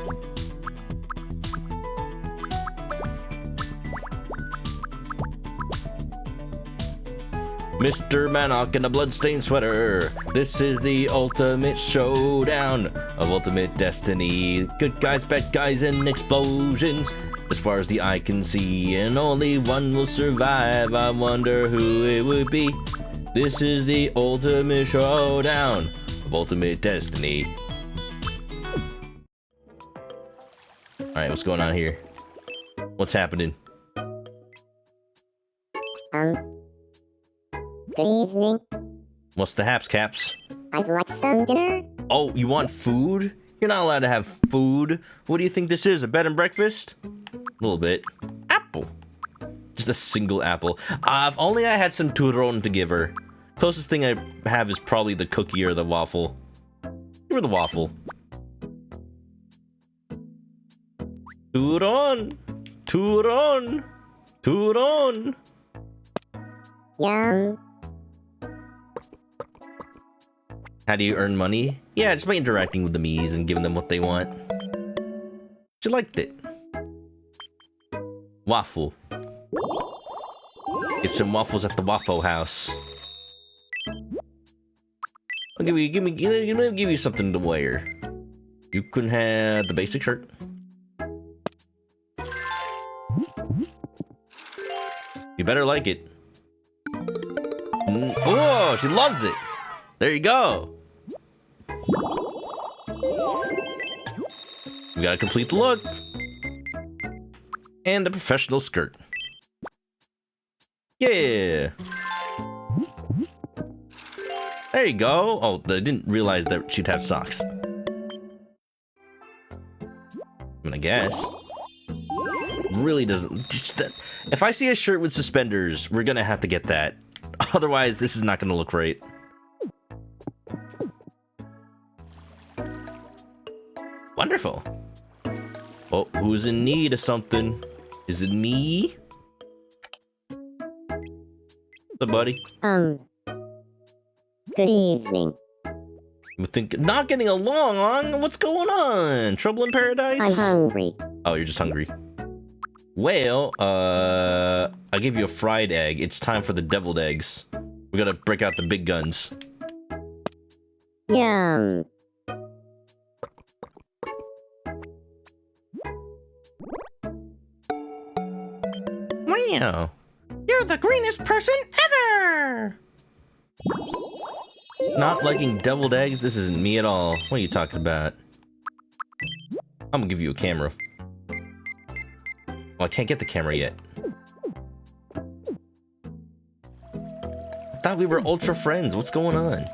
Mr. Manok in a bloodstained sweater. This is the ultimate showdown of ultimate destiny. Good guys, bad guys, and explosions. As far as the eye can see, and only one will survive. I wonder who it would be. This is the ultimate showdown of ultimate destiny. Alright, what's going on here? What's happening? Good evening. What's the haps, Caps? I'd like some dinner. Oh, you want food? You're not allowed to have food. What do you think this is, a bed and breakfast? A little bit. Apple. Just a single apple. If only I had some turron to give her. Closest thing I have is probably the cookie or the waffle. Give her the waffle. Turron! Turron! Turron! Yum. How do you earn money? Yeah, just by interacting with the Miis and giving them what they want. She liked it. Waffle. Get some waffles at the Waffle House. I'll give you something to wear. You can have the basic shirt. You better like it. Oh, she loves it. There you go. We got a complete look. And the professional skirt. Yeah. There you go. Oh, they didn't realize that she'd have socks. I mean, I guess. Really doesn't. Just that, if I see a shirt with suspenders, we're gonna have to get that. Otherwise, this is not gonna look right. Wonderful. Oh, who's in need of something? Is it me? What's up, buddy? Good evening. You think not getting along? What's going on? Trouble in paradise? I'm hungry. Oh, you're just hungry. Well, I'll give you a fried egg. It's time for the deviled eggs. We gotta break out the big guns. Yum. Wow! You're the greenest person ever! Not liking deviled eggs? This isn't me at all. What are you talking about? I'm gonna give you a camera. Oh, I can't get the camera yet. I thought we were ultra friends. What's going on?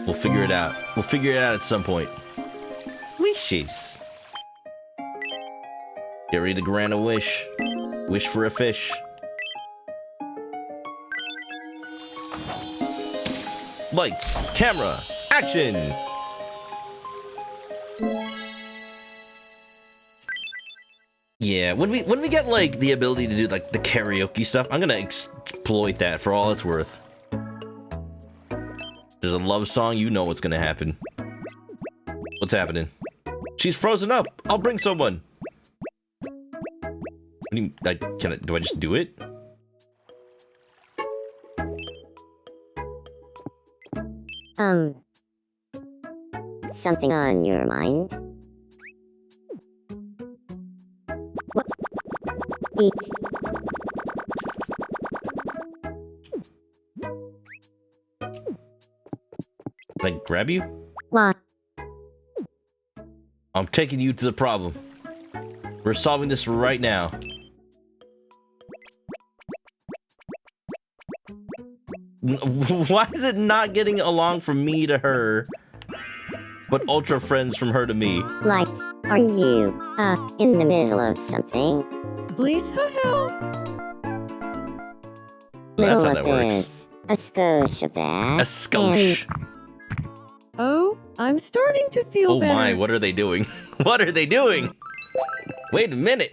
We'll figure it out. We'll figure it out at some point. Wishes. Get ready to grant a wish. Wish for a fish. Lights, camera, action! Yeah, when we get like the ability to do like the karaoke stuff, I'm gonna exploit that for all it's worth. There's a love song, you know what's gonna happen. What's happening? She's frozen up. I'll bring someone. What do you, do I just do it? Something on your mind? What? Eek. Can I grab you? What? I'm taking you to the problem. We're solving this right now. Why is it not getting along from me to her, but ultra friends from her to me? Like, are you, in the middle of something? Please help. That's how Middle that of works. this, a skosh of that. A skosh. Oh, I'm starting to feel Oh better. my, what are they doing? What are they doing? Wait a minute.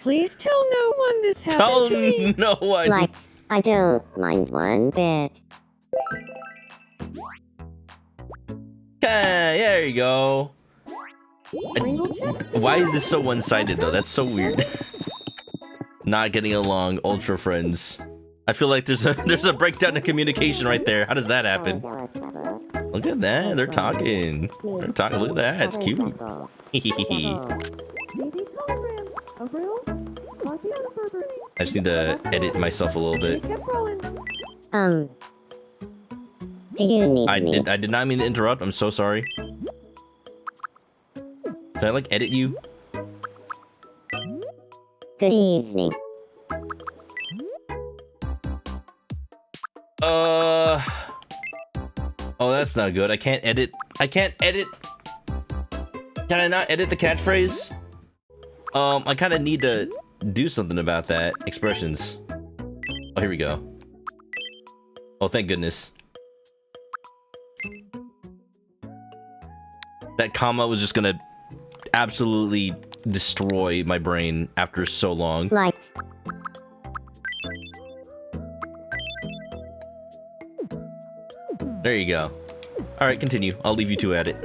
Please tell no one this happened Tell to me. no one. Like, I don't mind one bit. Okay, there you go. Single check? Why is this so one-sided though? That's so weird. Not getting along, ultra friends. I feel like there's a breakdown in communication right there. How does that happen? Look at that, they're talking. They're talking. Look at that, it's cute. I just need to edit myself a little bit. Do you need I me? did not mean to interrupt. I'm so sorry. Can I like edit you? Good evening. Oh, that's not good. I can't edit. Can I not edit the catchphrase? I kind of need to do something about that. Expressions. Oh, here we go. Oh, thank goodness. That comma was just gonna absolutely destroy my brain after so long. Like, There you go. Alright, continue. I'll leave you two at it.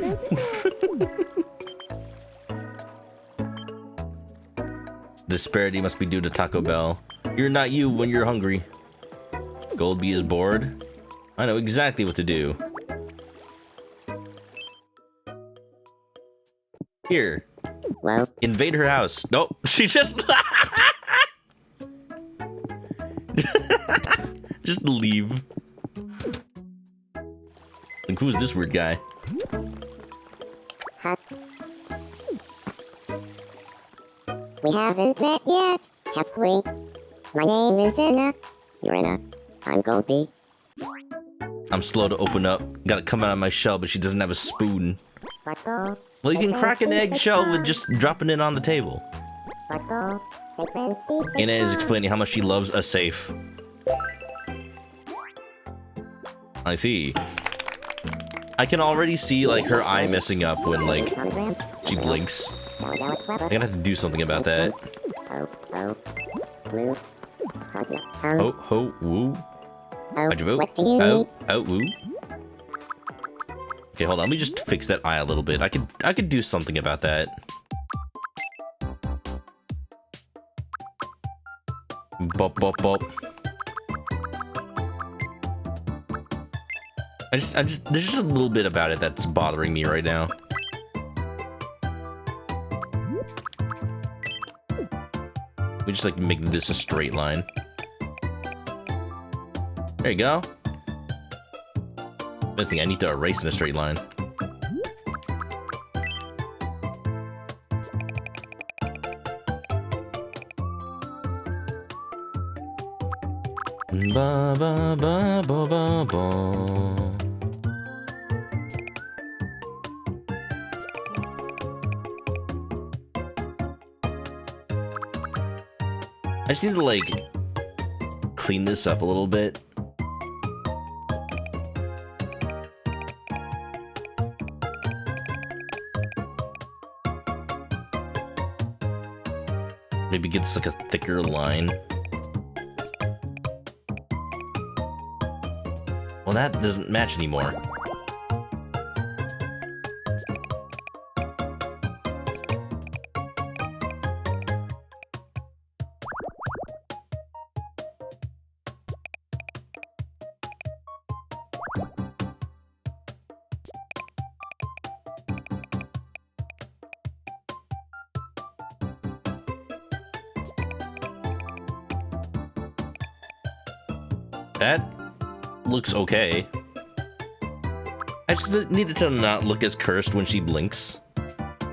Disparity must be due to Taco Bell. You're not you when you're hungry. Goldbee is bored. I know exactly what to do. Here. well, Invade her house. Nope. She just... just leave. Like, who's this weird guy? huh? We haven't met yet, have we? My name is Inna. You're Inna. I'm Goldbee. I'm slow to open up. Gotta come out of my shell, but she doesn't have a spoon. Well, you can crack an egg shell with just dropping it on the table. Inna is explaining how much she loves a safe. I see. I can already see, like, her eye messing up when, like, she blinks. I'm gonna have to do something about that. Ho, ho, woo. How'd you vote? What do you need? Oh, woo. Okay, hold on. Let me just fix that eye a little bit. I could do something about that. Bop, bop, bop. there's just a little bit about it that's bothering me right now. We just like make this a straight line. There you go. I think I need to erase in a straight line. Ba ba ba ba ba ba. I just need to, like, clean this up a little bit. Maybe get this, like, a thicker line. Well, that doesn't match anymore. That looks okay. I just needed to not look as cursed when she blinks.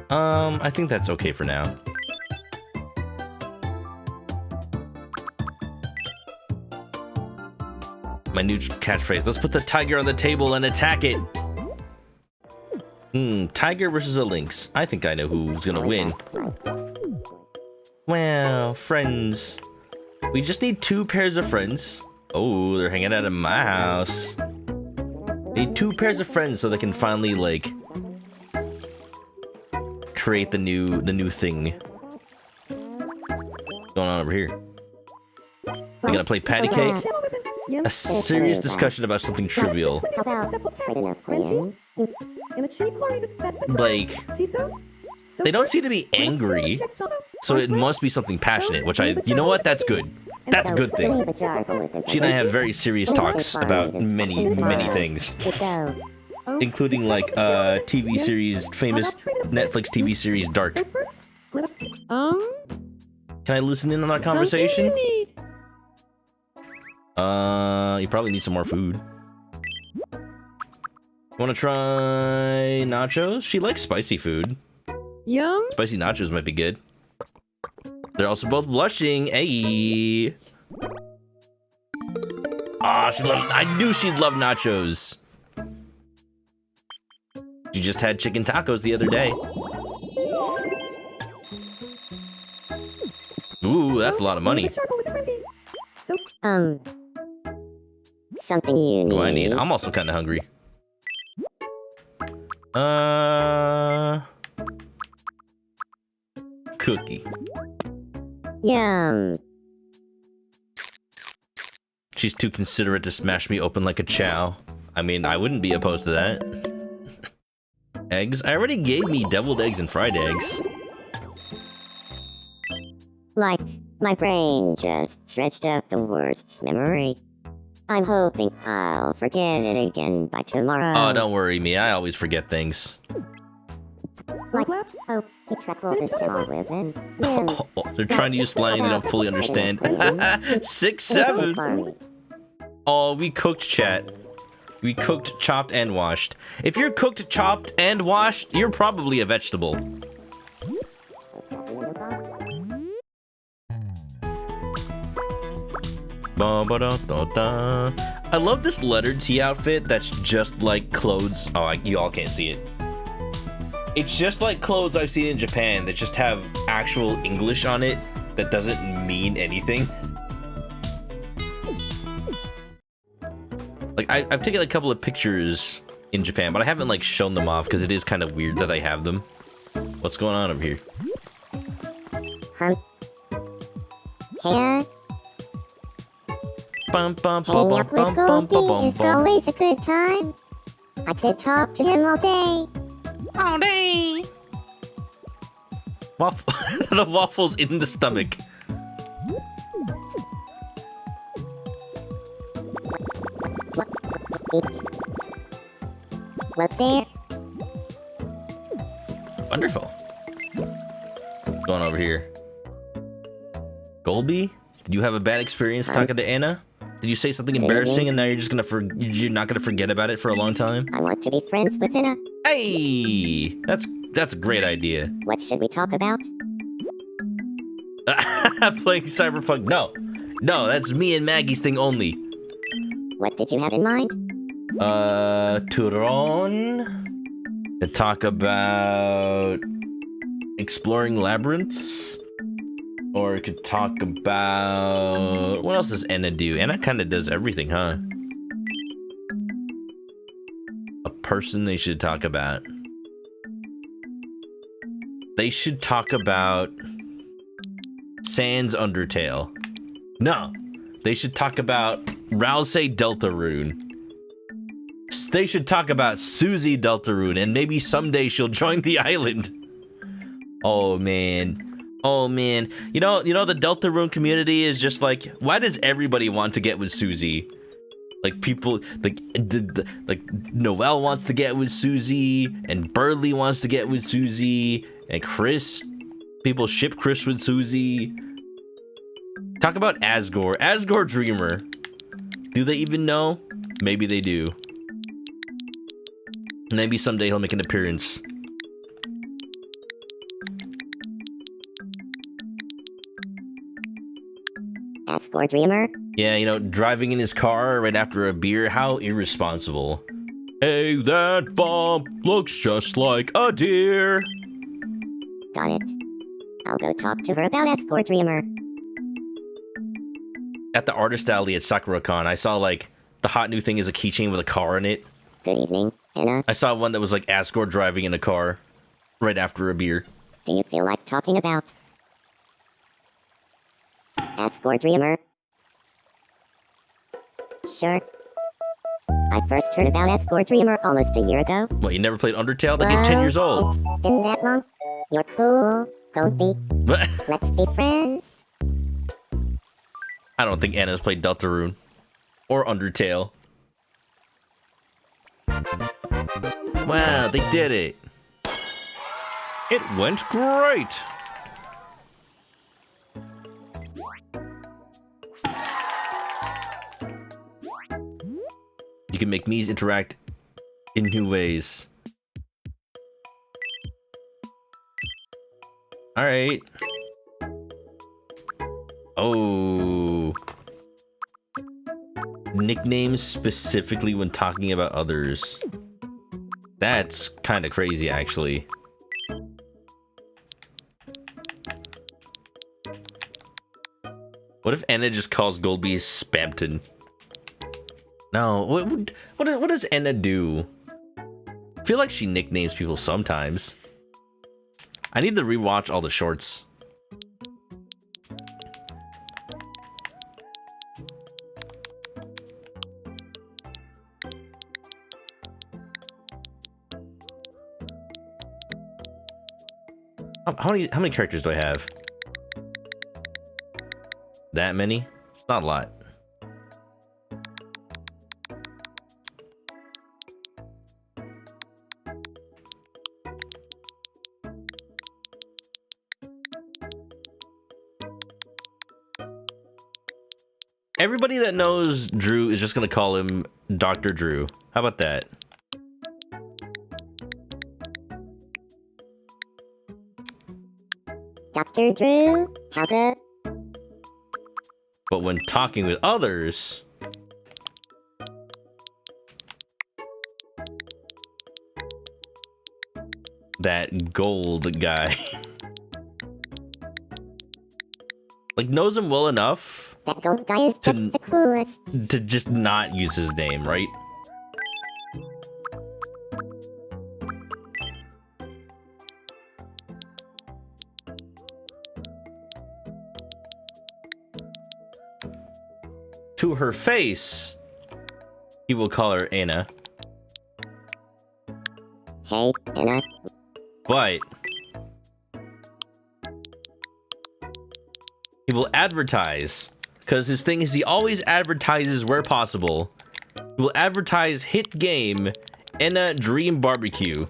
I think that's okay for now. My new catchphrase. Let's put the tiger on the table and attack it. Tiger versus a lynx. I think I know who's gonna win. Well, friends. We just need 2 pairs of friends. Oh, they're hanging out in my house. Need 2 pairs of friends so they can finally, like, create the new thing. What's going on over here? We're gonna play patty cake? A serious discussion about something trivial. Like, they don't seem to be angry, so it must be something passionate, which you know what? That's good. That's a good thing. She and I have very serious talks about many things. Including, like, TV series, famous Netflix TV series, Dark. Can I listen in on our conversation? You probably need some more food. Wanna try nachos? She likes spicy food. Yum. Spicy nachos might be good. They're also both blushing. Hey. Ah, she loves. I knew she'd love nachos. She just had chicken tacos the other day. Ooh, that's a lot of money. Something you need. What do I need? I'm also kind of hungry. Cookie. Yum. She's too considerate to smash me open like a chow. I mean, I wouldn't be opposed to that. Eggs? I already gave me deviled eggs and fried eggs. Like, my brain just dredged up the worst memory. I'm hoping I'll forget it again by tomorrow. Oh, don't worry me. I always forget things. Like, oh, he truffled his jaw with him. Oh, they're trying to use slang they don't fully understand. 6, 7. Oh, we cooked, chat. We cooked, chopped, and washed. If you're cooked, chopped, and washed, you're probably a vegetable. I love this letter T outfit that's just like clothes. Oh, you all can't see it. It's just like clothes I've seen in Japan that just have actual English on it that doesn't mean anything. Like, I've taken a couple of pictures in Japan, but I haven't, like, shown them off because it is kind of weird that I have them. What's going on over here? Here. Bum, bum, Hanging bum, up with bum, bum, Goldie bum, is bum. always a good time. I could talk to him all day. All day. The waffles in the stomach. What's there? Wonderful. What's going on over here? Golby? Did you have a bad experience talking to Anna? Did you say something embarrassing and now you're just gonna you're not gonna forget about it for a long time? I want to be friends with Anna. Hey! That's a great idea. What should we talk about? Playing Cyberpunk. No, that's me and Maggie's thing only. What did you have in mind? Turon. To talk about exploring labyrinths. Or it could talk about... What else does Anna do? Anna kind of does everything, huh? A person they should talk about. They should talk about Sans Undertale. No, they should talk about Rousey Deltarune. They should talk about Susie Deltarune, and maybe someday she'll join the island. Oh man, oh man. You know the Deltarune community is just like, why does everybody want to get with Susie? Like people, like Noelle wants to get with Susie, and Burley wants to get with Susie, and Chris. People ship Chris with Susie. Talk about Asgore Dreamer. Do they even know? Maybe they do. Maybe someday he'll make an appearance. Asgore Dreamer? Yeah, you know, driving in his car right after a beer. How irresponsible. Hey, that bump looks just like a deer. Got it. I'll go talk to her about Asgore Dreamer. At the artist alley at SakuraCon, I saw like the hot new thing is a keychain with a car in it. Good evening, Anna. I saw one that was like Asgore driving in a car right after a beer. Do you feel like talking about Asgore Dreamer? Sure. I first heard about Asgore Dreamer almost a year ago. What, you never played Undertale? That game's 10 years old. It's been that long. You're cool. Don't be. Let's be friends. I don't think Anna's played Deltarune or Undertale. Wow, they did it. It went great. You can make Mii's interact in new ways. All right. Oh. Nicknames specifically when talking about others. That's kind of crazy, actually. What if Anna just calls Goldby Spamton? No, what does Anna do? I feel like she nicknames people sometimes. I need to rewatch all the shorts. How many characters do I have? That many? It's not a lot. Everybody that knows Drew is just gonna call him Dr. Drew. How about that? Dr. Drew, how's it? But when talking with others, that gold guy like knows him well enough That gold guy is just the coolest. to just not use his name, right? To her face, he will call her Anna. Hey, Anna. But he will advertise, because his thing is he always advertises where possible. He will advertise hit game Anna Dream Barbecue.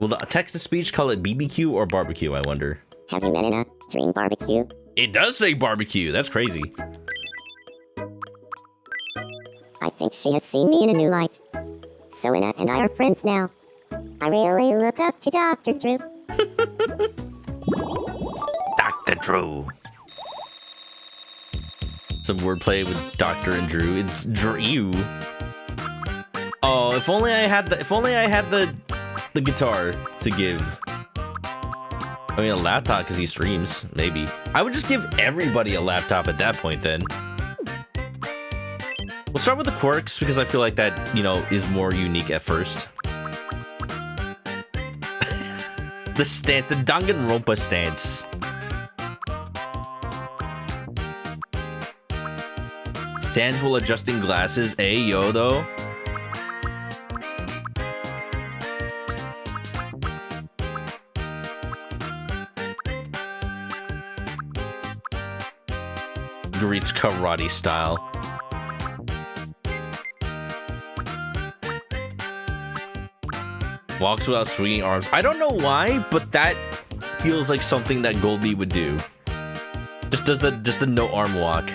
Will the text-to-speech call it BBQ or barbecue, I wonder? Have you met Anna Dream Barbecue? It does say barbecue. That's crazy. I think she has seen me in a new light. So Anna and I are friends now. I really look up to Dr. Drew. Dr. Drew. Some wordplay with Doctor and Drew. It's Drew. Oh, if only I had the the guitar to give. I mean, a laptop because he streams, maybe. I would just give everybody a laptop at that point then. We'll start with the quirks because I feel like that, you know, is more unique at first. The stance, the Danganronpa stance. Stands while adjusting glasses. Ayo, though. Greets karate style. Walks without swinging arms. I don't know why, but that feels like something that Goldie would do. Just does the no arm walk.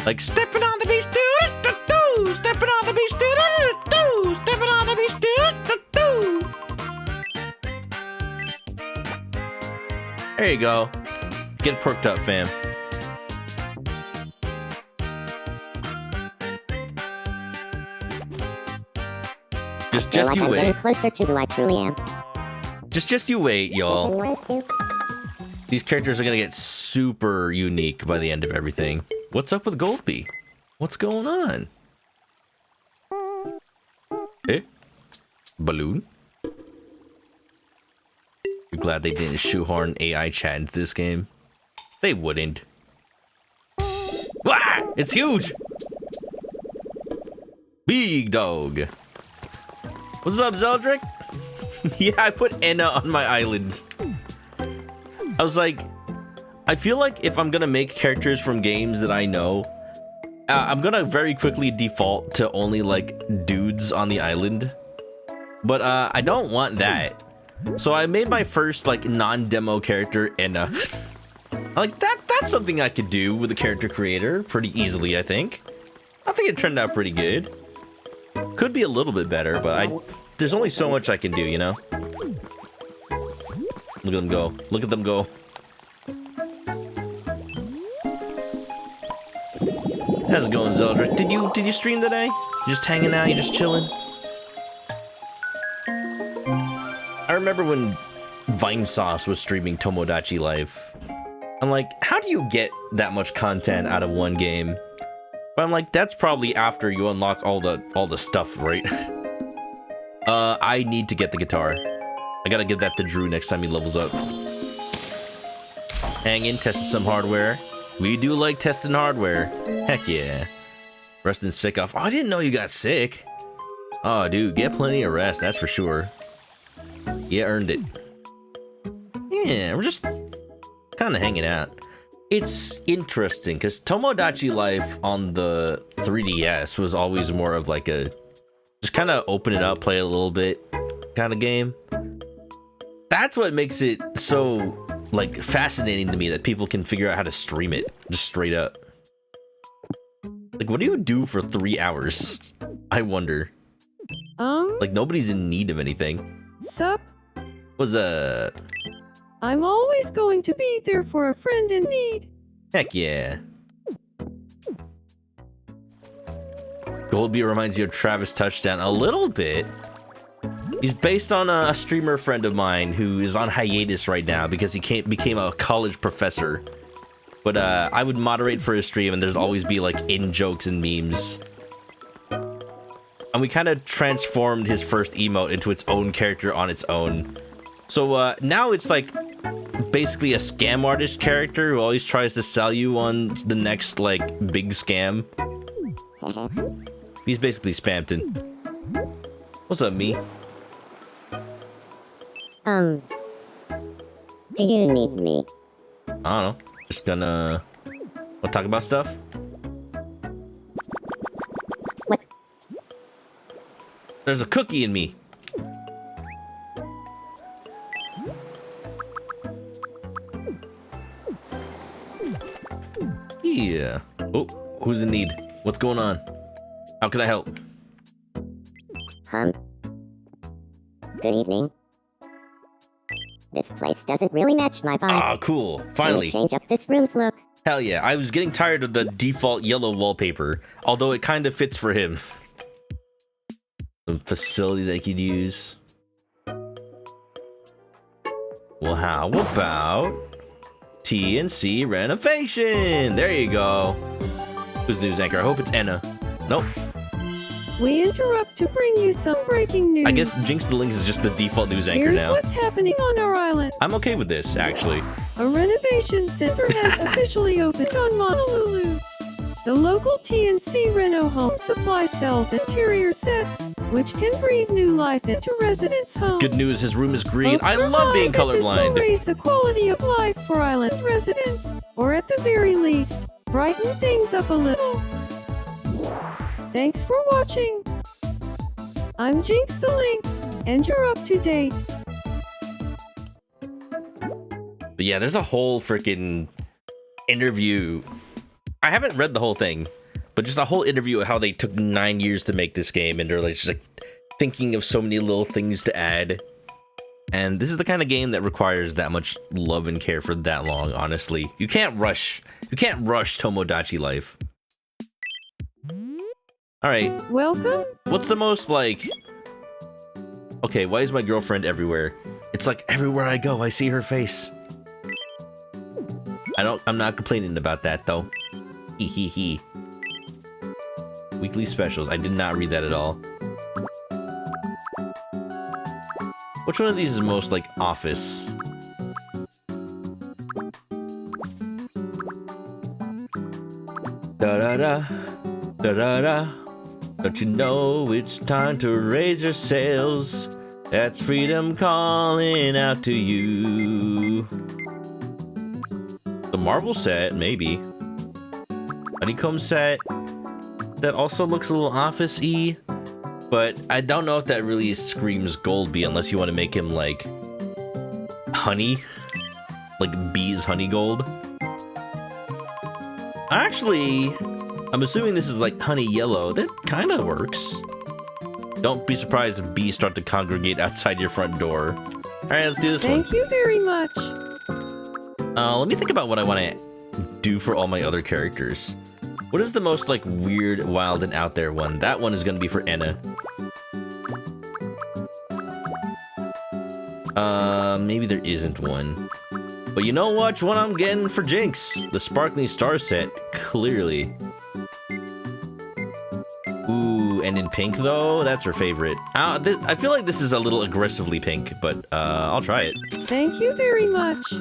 Like stepping on the beach, do stepping on the beach, do stepping on the beach, do. There you go. Get perked up, fam. Just you I'm wait. getting closer to who I truly am. Just you wait, y'all. These characters are gonna get super unique by the end of everything. What's up with Goldby? What's going on? Eh? Balloon? You're glad they didn't shoehorn AI chat into this game? They wouldn't. Wah! It's huge! Big dog. What's up, Zeldrick? Yeah, I put Enna on my island. I was like, I feel like if I'm gonna make characters from games that I know, I'm gonna very quickly default to only like dudes on the island. But I don't want that. So I made my first like non-demo character, Enna. Like that's something I could do with a character creator pretty easily, I think. I think it turned out pretty good. Could be a little bit better, but there's only so much I can do, you know? Look at them go. Look at them go. How's it going, Zeldrick? Did you stream today? You just hanging out? You just chilling? I remember when Vinesauce was streaming Tomodachi Life. I'm like, how do you get that much content out of one game? But I'm like, that's probably after you unlock all the stuff, right? I need to get the guitar. I gotta give that to Drew next time he levels up. Hang in, testing some hardware. We do like testing hardware. Heck yeah. Resting sick off. Oh, I didn't know you got sick. Oh, dude, get plenty of rest, that's for sure. You earned it. Yeah, we're just kind of hanging out. It's interesting because Tomodachi Life on the 3DS was always more of like a just kind of open it up, play it a little bit kind of game. That's what makes it so like fascinating to me that people can figure out how to stream it just straight up. Like, what do you do for 3 hours? I wonder. Like, nobody's in need of anything. Sup? Was I'm always going to be there for a friend in need. Heck yeah. Goldby reminds you of Travis Touchdown a little bit. He's based on a streamer friend of mine who is on hiatus right now because he became a college professor. But I would moderate for his stream and there'd always be like in-jokes and memes. And we kind of transformed his first emote into its own character on its own. So now it's like basically a scam artist character who always tries to sell you on the next like big scam. He's basically Spamton. What's up, me? Do you need me? I don't know. Just gonna... Wanna talk about stuff? What? There's a cookie in me. Yeah. Oh, who's in need? What's going on? How can I help? Good evening. This place doesn't really match my vibe. Ah, cool. Finally. Can you change up this room's look? Hell yeah. I was getting tired of the default yellow wallpaper, although it kind of fits for him. Some facility that he could use. Well, how about TNC renovation? There you go. Who's news anchor? I hope it's Enna. Nope. We interrupt to bring you some breaking news. I guess Jinx the Lynx is just the default news anchor Here's now. what's happening on our island. I'm okay with this, actually. A renovation center has officially opened on Honolulu. The local TNC Reno Home Supply sells interior sets, which can breathe new life into residents' homes. Good news, his room is green. Hopes I are love high being that this will colorblind. raise the quality of life for island residents, or at the very least, brighten things up a little. Thanks for watching. I'm Jinx the Lynx, and you're up to date. But yeah, there's a whole freaking interview. I haven't read the whole thing, but just a whole interview of how they took 9 years to make this game, and they're like just like thinking of so many little things to add. And this is the kind of game that requires that much love and care for that long, honestly. You can't rush Tomodachi life. Alright, Welcome. what's the most like... Okay, why is my girlfriend everywhere? It's like everywhere I go, I see her face. I'm not complaining about that though. Hee hee hee. Weekly specials. I did not read that at all. Which one of these is most like Office? Da da da. Da da da. Don't you know it's time to raise your sails? That's freedom calling out to you. The marble set, maybe. Honeycomb set. That also looks a little office-y. But I don't know if that really screams Goldbee unless you want to make him like honey. Like bees honey gold. Actually, I'm assuming this is like honey yellow. That kind of works. Don't be surprised if bees start to congregate outside your front door. Alright, let's do this one. Thank you very much. Let me think about what I want to do for all my other characters. What is the most like weird, wild, and out there one? That one is going to be for Enna. Maybe there isn't one. But you know which one I'm getting for Jinx? The Sparkling Star set, clearly. Ooh, and in pink though? That's her favorite. I feel like this is a little aggressively pink, but I'll try it. Thank you very much.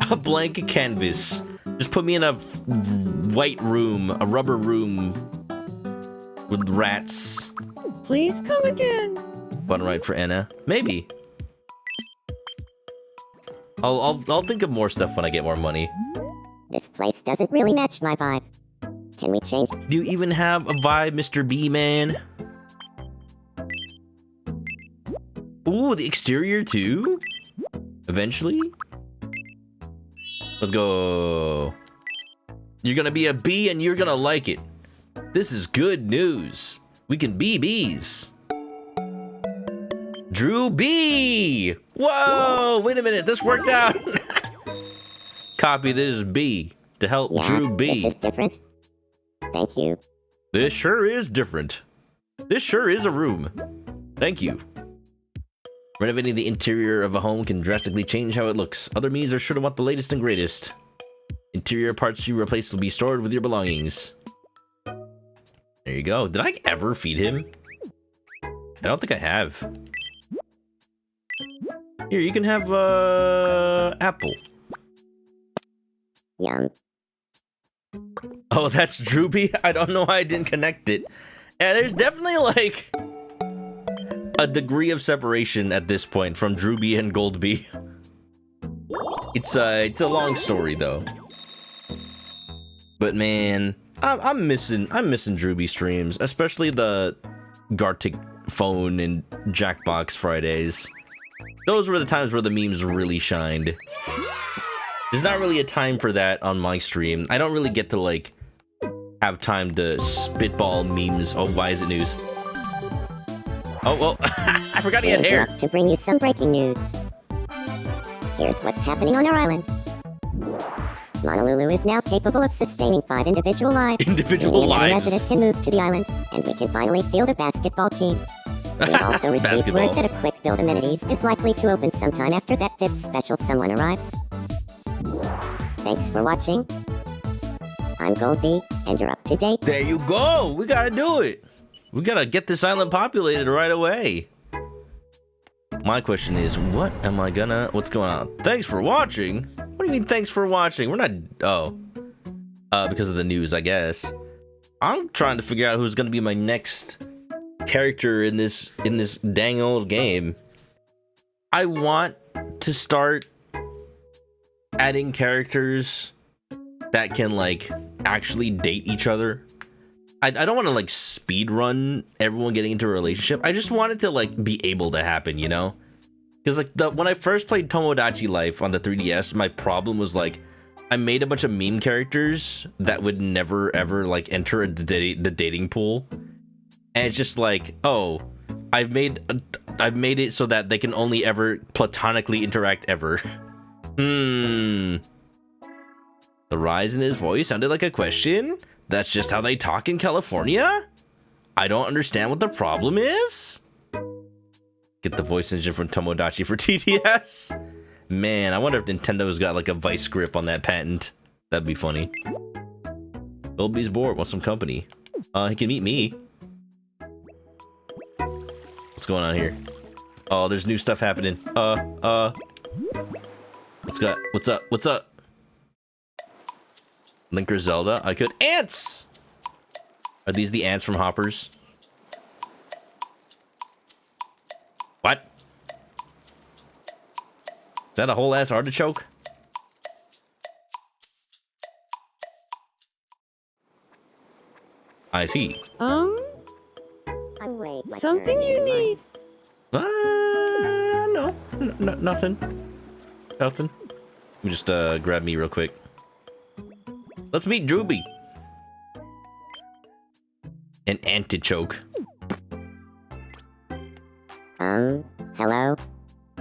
A blank canvas. Just put me in a white room, a rubber room with rats. Please come again. Fun ride for Enna. Maybe. I'll think of more stuff when I get more money. This place doesn't really match my vibe. Can we change? Do you even have a vibe, Mr. B Man? Ooh, the exterior too? Eventually? Let's go. You're gonna be a bee and you're gonna like it. This is good news. We can be bees. Drew B! Whoa! Wait a minute, this worked out! Copy this B to help Yeah, Drew B. this is different. Thank you. This sure is different. This sure is a room. Thank you. Renovating the interior of a home can drastically change how it looks. Other means are sure to want the latest and greatest. Interior parts you replace will be stored with your belongings. There you go. Did I ever feed him? I don't think I have. Here, you can have, apple. Yum. Oh, that's Droopy? I don't know why I didn't connect it. Yeah, there's definitely, like, a degree of separation at this point from Droopy and Goldbee. It's a long story, though. But, man, I'm missing Droopy streams, especially the Gartic phone and Jackbox Fridays. Those were the times where the memes really shined. There's not really a time for that on my stream. I don't really get to, like, have time to spitball memes. Oh, why is it news? Oh, well, I forgot he had We hair. interrupt to bring you some breaking news. Here's what's happening on our island. Honolulu is now capable of sustaining 5 individual lives. Individual meaning that a lives. resident can move to the island, and we can finally field a basketball team. We have also received Basketball. word that a quick build amenities is likely to open sometime after that fifth special someone arrives. Thanks for watching. I'm Goldbee, and you're up to date. There you go. We gotta do it. We gotta get this island populated right away. My question is, what's going on? Thanks for watching? What do you mean thanks for watching? We're not, because of the news, I guess. I'm trying to figure out who's gonna be my next character in this dang old game. I want to start adding characters that can like actually date each other. I don't want to like speed run everyone getting into a relationship. I just want it to like be able to happen, you know? Because like when I first played Tomodachi Life on the 3DS, my problem was like I made a bunch of meme characters that would never ever like enter the dating pool, and it's just like, oh, I've made it so that they can only ever platonically interact ever. The rise in his voice sounded like a question. That's just how they talk in California? I don't understand what the problem is. Get the voice engine from Tomodachi for TDS. Man, I wonder if Nintendo's got like a vice grip on that patent. That'd be funny. Goldbee's bored, wants some company. He can meet me. What's going on here? Oh, there's new stuff happening. What's up? Link or Zelda? I could. Ants! Are these the ants from Hoppers? What? Is that a whole ass artichoke? I see. I'm way Something you need. No. Nothing. Nothing. Let me just grab me real quick. Let's meet Drewby. An antichoke. Hello.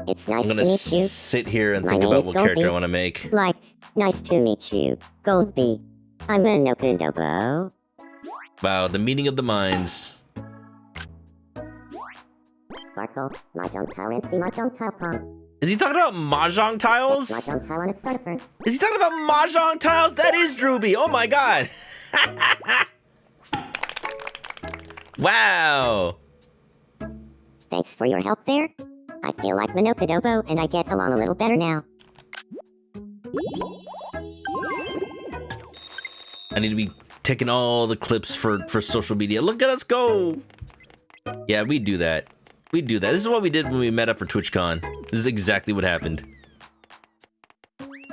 It's nice I'm to gonna meet you. sit here and My think name about is what character I Goldbee. want to make. Like, nice to meet you, Goldbee. I'm ManokAdobo. Wow, the meeting of the minds. Sparkle, Mahjong Tile, and see Mahjong Tile Pong. Is he talking about mahjong tiles? Mahjong Tile on its starter. Is he talking about mahjong tiles? That is Drewby. Oh my god. Wow. Thanks for your help there. I feel like ManokAdobo, and I get along a little better now. I need to be taking all the clips for social media. Look at us go. Yeah, we do that. We do that. This is what we did when we met up for TwitchCon. This is exactly what happened.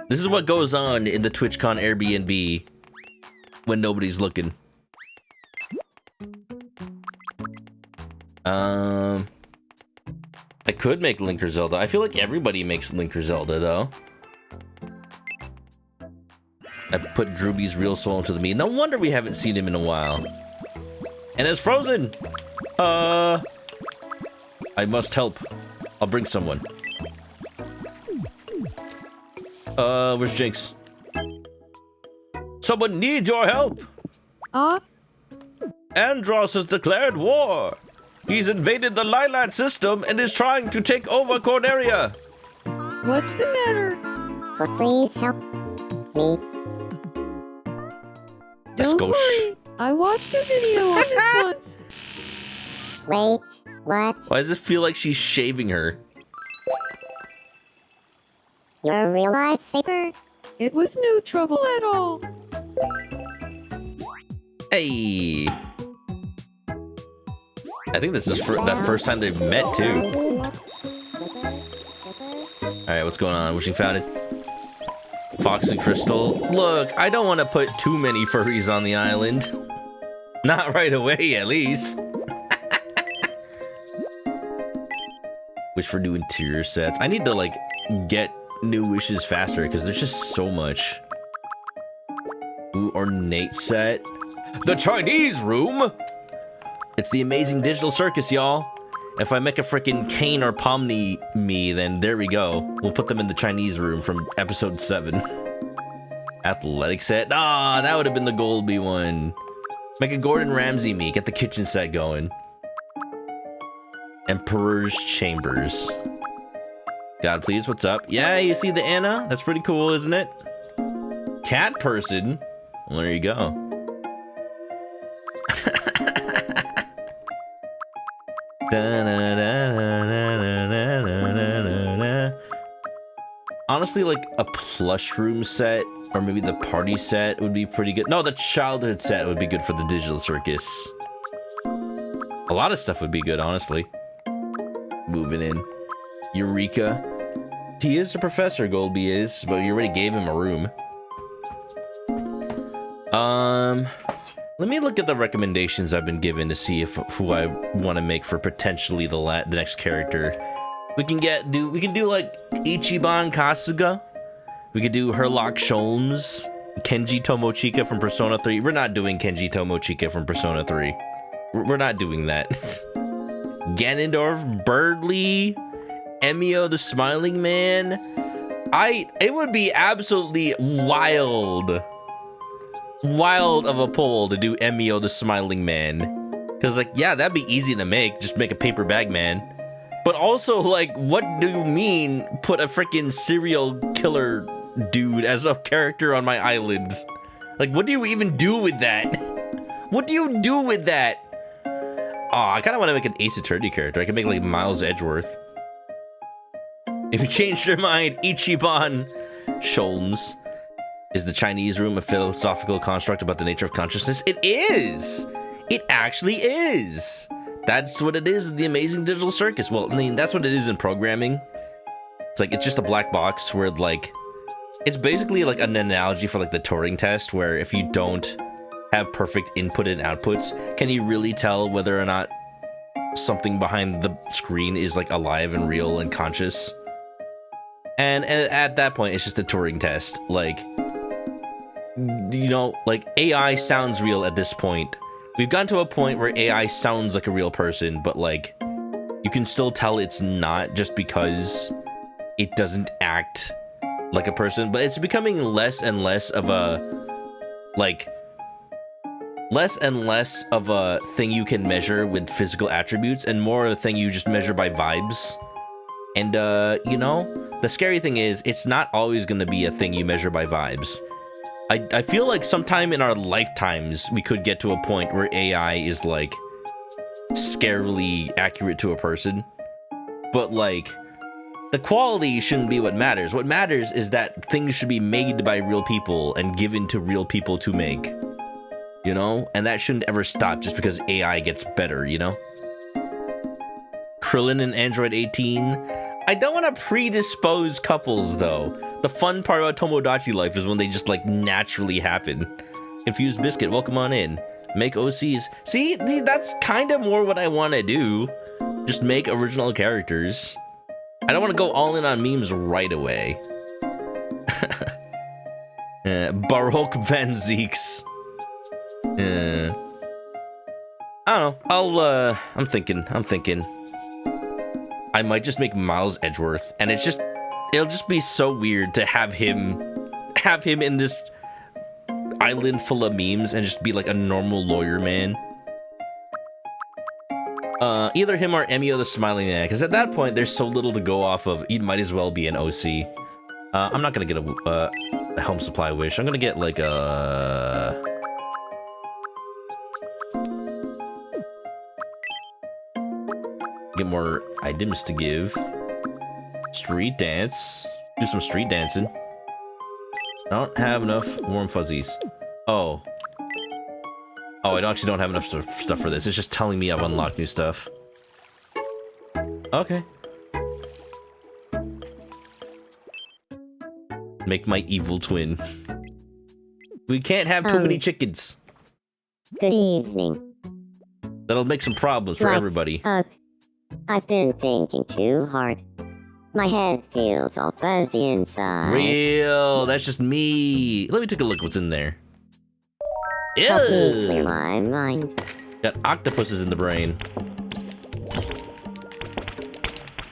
This is what goes on in the TwitchCon Airbnb when nobody's looking. I could make Link or Zelda. I feel like everybody makes Link or Zelda, though. I put Drewby's real soul into the meat. No wonder we haven't seen him in a while. And it's frozen! I must help. I'll bring someone. Where's Jinx? Someone needs your help! Andros has declared war! He's invaded the Lilat system and is trying to take over Corneria! What's the matter? But please help me. Don't Skosh. worry. I watched a video on this once. Wait, what? Why does it feel like she's shaving her? You're a real lifesaver? It was no trouble at all. Hey! I think this is that first time they've met, too. Alright, what's going on? Wishing Fountain? Fox and Crystal? Look, I don't want to put too many furries on the island. Not right away, at least. Wish for new interior sets. I need to, like, get new wishes faster, because there's just so much. Ooh, ornate set. The Chinese room! It's the amazing digital circus, y'all. If I make a frickin' Kane or Pomni me, then there we go. We'll put them in the Chinese room from episode 7. Athletic set. Ah, that would have been the Goldbee one. Make a Gordon Ramsay me. Get the kitchen set going. Emperor's Chambers. God, please, what's up? Yeah, you see the Anna? That's pretty cool, isn't it? Cat person? Well, there you go. Honestly, like a plush room set or maybe the party set would be pretty good. No, the childhood set would be good for the digital circus. A lot of stuff would be good, honestly. Moving in. Eureka. He is a professor, Goldby is, but you already gave him a room. Let me look at the recommendations I've been given to see if who I want to make for potentially the next character. We can do like Ichiban Kasuga. We could do Herlock Sholmes, Kenji Tomochika from Persona 3. We're not doing Kenji Tomochika from Persona 3. We're not doing that. Ganondorf, Birdly, Emio the Smiling Man. It would be absolutely wild of a poll to do Emio the Smiling Man. Cause like, yeah, that'd be easy to make. Just make a paper bag man. But also, like, what do you mean put a freaking serial killer dude as a character on my island? Like, what do you even do with that? What do you do with that? Oh, I kind of want to make an Ace Attorney character. I could make, like, Miles Edgeworth. If you changed your mind, Ichiban Sholmes. Is the Chinese room a philosophical construct about the nature of consciousness? It is! It actually is! That's what it is in the Amazing Digital Circus. Well, I mean, that's what it is in programming. It's like, it's just a black box where, like, it's basically like an analogy for, like, the Turing test, where if you don't have perfect input and outputs, can you really tell whether or not something behind the screen is, like, alive and real and conscious? And at that point, it's just a Turing test. Like, you know, like, AI sounds real at this point. We've gotten to a point where AI sounds like a real person, but, like, you can still tell it's not just because it doesn't act like a person. But it's becoming less and less of a, like, less and less of a thing you can measure with physical attributes and more of a thing you just measure by vibes. And, you know, the scary thing is, it's not always going to be a thing you measure by vibes. I feel like sometime in our lifetimes, we could get to a point where AI is, like, scarily accurate to a person. But, like, the quality shouldn't be what matters. What matters is that things should be made by real people and given to real people to make. You know? And that shouldn't ever stop just because AI gets better, you know? Krillin and Android 18. I don't want to predispose couples, though. The fun part about Tomodachi life is when they just, like, naturally happen. Infused Biscuit, welcome on in. Make OCs. See, that's kind of more what I want to do. Just make original characters. I don't want to go all in on memes right away. Baroque Van Zeeks. I don't know. I'm thinking. I might just make Miles Edgeworth, and it'll just be so weird to have him in this island full of memes and just be like a normal lawyer man. Either him or Emio the Smiling Man, because at that point there's so little to go off of. He might as well be an OC. I'm not gonna get a home supply wish. I'm gonna get like a. Get more items to give. Street dance. Do some street dancing. I don't have enough warm fuzzies. Oh. Oh, I actually don't have enough stuff for this. It's just telling me I've unlocked new stuff. Okay. Make my evil twin. We can't have too many chickens. Good evening. That'll make some problems for everybody. I've been thinking too hard. My head feels all fuzzy inside. Real, that's just me. Let me take a look what's in there. Help me Ew. clear my mind. Got octopuses in the brain.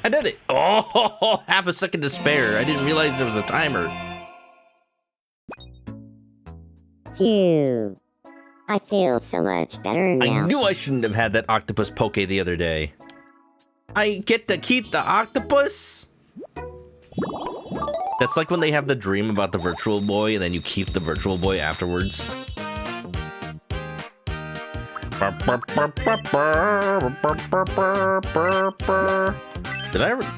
I did it. Oh, half a second to spare. I didn't realize there was a timer. Phew. I feel so much better now. I knew I shouldn't have had that octopus poke the other day. I get to keep the octopus? That's like when they have the dream about the virtual boy and then you keep the virtual boy afterwards.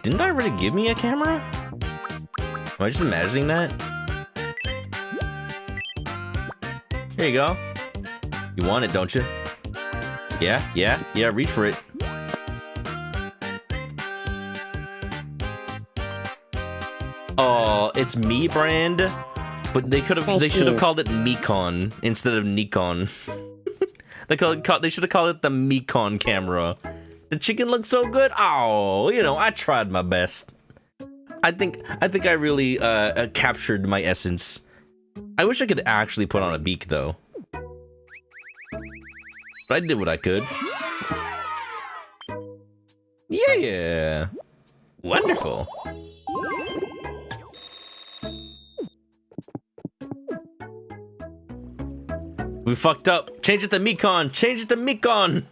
Didn't I already give me a camera? Am I just imagining that? Here you go. You want it, don't you? Yeah, reach for it. Oh, it's Mi brand, but they should have called it Mekon instead of Nikon. They should have called it the Mekon camera. The chicken looks so good. Oh, you know, I tried my best. I think I really captured my essence. I wish I could actually put on a beak though. But I did what I could. Yeah. Wonderful. We fucked up. Change it to Mekon. Change it to Mekon.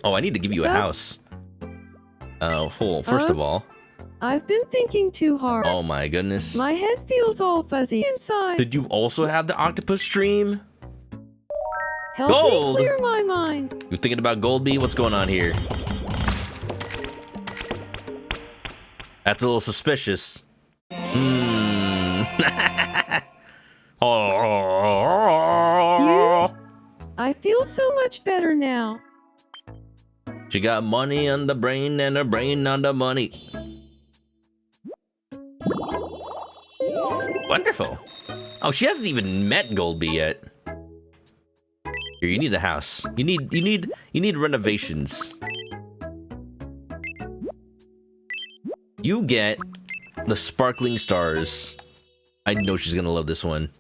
Oh, I need to give you a house. Oh, hold on. First of all. I've been thinking too hard. Oh my goodness. My head feels all fuzzy inside. Did you also have the octopus stream? Help Gold. me clear my mind. You thinking about Gold Bee? What's going on here? That's a little suspicious. Oh. I feel so much better now. She got money on the brain and her brain on the money. Wonderful. Oh, she hasn't even met Goldbee yet. Here, you need a house. You need renovations. You get the sparkling stars. I know she's gonna love this one.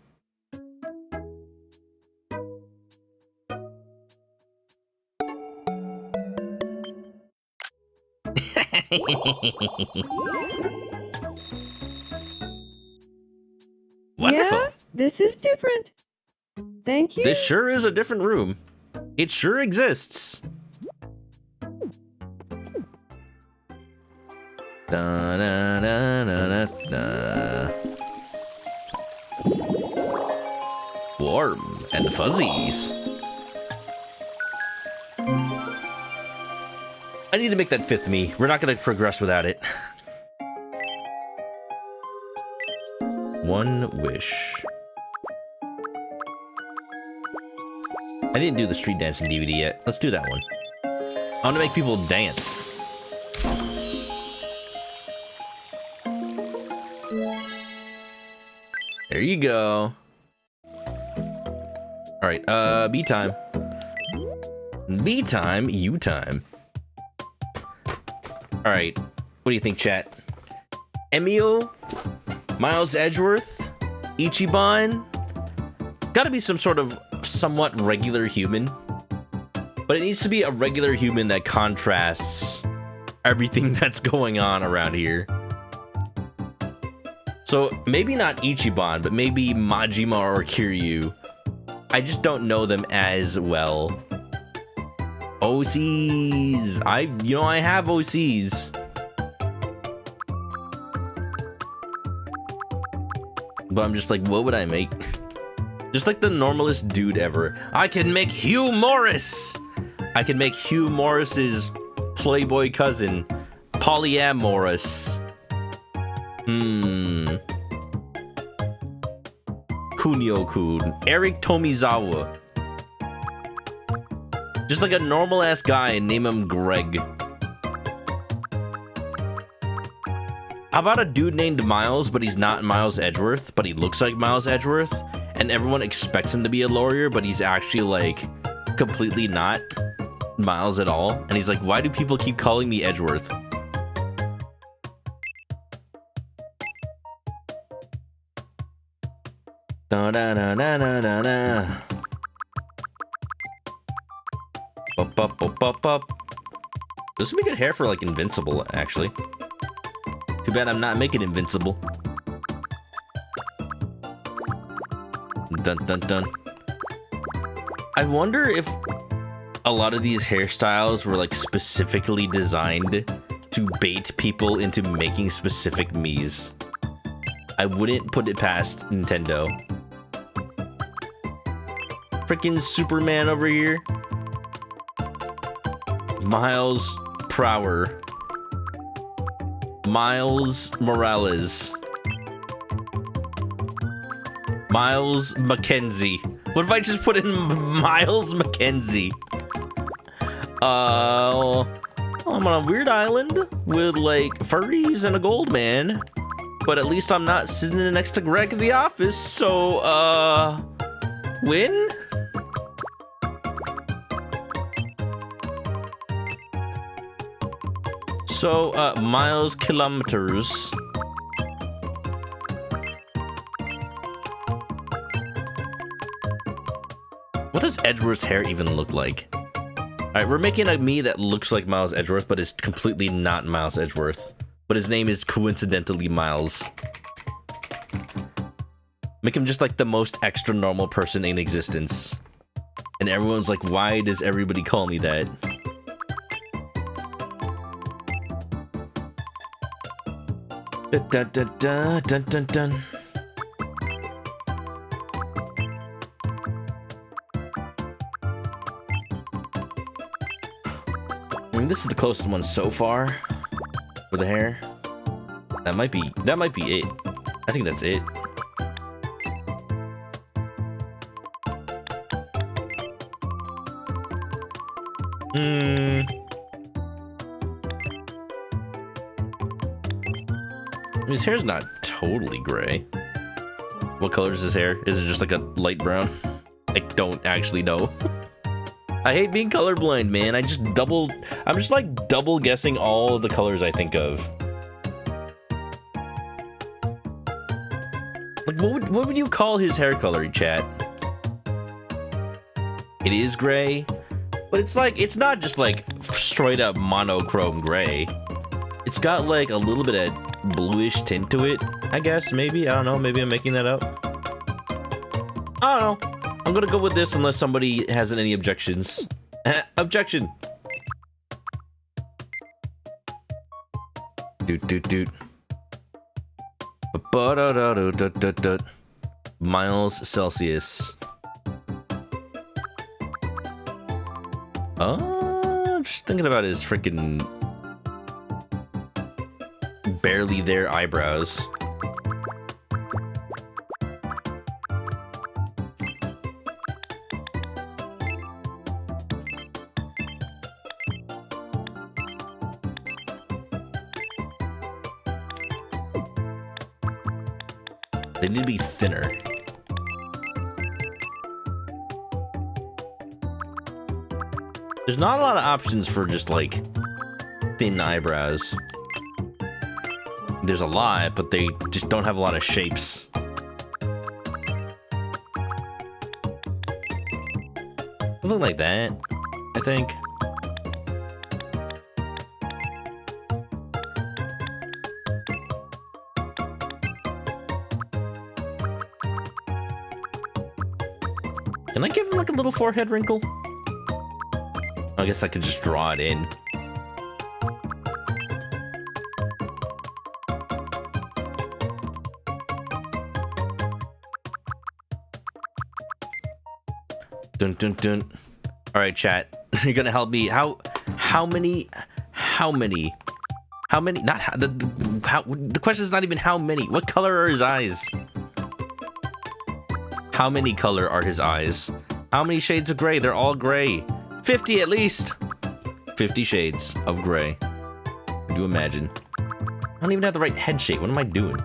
Wonderful. Yeah, this is different. Thank you. This sure is a different room. It sure exists. Da, da, da, da, da, da. Warm and fuzzies. I need to make that fifth me. We're not going to progress without it. One wish. I didn't do the street dancing DVD yet. Let's do that one. I want to make people dance. There you go. All right, B time. B time, you time. All right, what do you think, chat? Emio, Miles Edgeworth, Ichiban. Gotta be some sort of somewhat regular human, but it needs to be a regular human that contrasts everything that's going on around here. So maybe not Ichiban, but maybe Majima or Kiryu. I just don't know them as well. OCs. I have OCs. But I'm just like, what would I make? Just like the normalest dude ever. I can make Hugh Morris. I can make Hugh Morris's Playboy cousin, polyamorous. Kunio-kun, Eric Tomizawa. Just like a normal ass guy and name him Greg. How about a dude named Miles, but he's not Miles Edgeworth, but he looks like Miles Edgeworth, and everyone expects him to be a lawyer, but he's actually like completely not Miles at all. And he's like, why do people keep calling me Edgeworth? Da da da da da da da. Up up up up up. This would be good hair for like Invincible, actually. Too bad I'm not making Invincible. Dun dun dun. I wonder if a lot of these hairstyles were like specifically designed to bait people into making specific Miis. I wouldn't put it past Nintendo. Freaking Superman over here. Miles Prower. Miles Morales. Miles McKenzie. What if I just put in Miles McKenzie? I'm on a weird island with like furries and a gold man, but at least I'm not sitting next to Greg in the office, so win? So miles kilometers. What does Edgeworth's hair even look like? Alright, we're making a me that looks like Miles Edgeworth, but is completely not Miles Edgeworth. But his name is coincidentally Miles. Make him just like the most extra normal person in existence. And everyone's like, why does everybody call me that? Dun dun dun dun dun dun. I mean, this is the closest one so far for the hair. That might be it. I think that's it. His hair's not totally gray. What color is his hair? Is it just like a light brown? I don't actually know. I hate being colorblind, man. I'm just like double guessing all of the colors I think of. Like, what would you call his hair color, chat? It is gray, but it's not just like straight up monochrome gray. It's got like a little bit of bluish tint to it, I guess, maybe. I don't know, maybe I'm making that up. I don't know. I'm gonna go with this unless somebody has any objections. Objection! Doot. Miles Celsius. Just thinking about his freaking barely there eyebrows. They need to be thinner. There's not a lot of options for just like thin eyebrows. There's a lot, but they just don't have a lot of shapes. Something like that, I think. Can I give him like a little forehead wrinkle? I guess I could just draw it in. Dun dun dun. All right, chat. You're gonna help me. How many? Not how. The question is not even how many. What color are his eyes? How many color are his eyes? How many shades of gray? They're all gray. 50 at least. 50 shades of gray. Could you imagine? I don't even have the right head shape. What am I doing?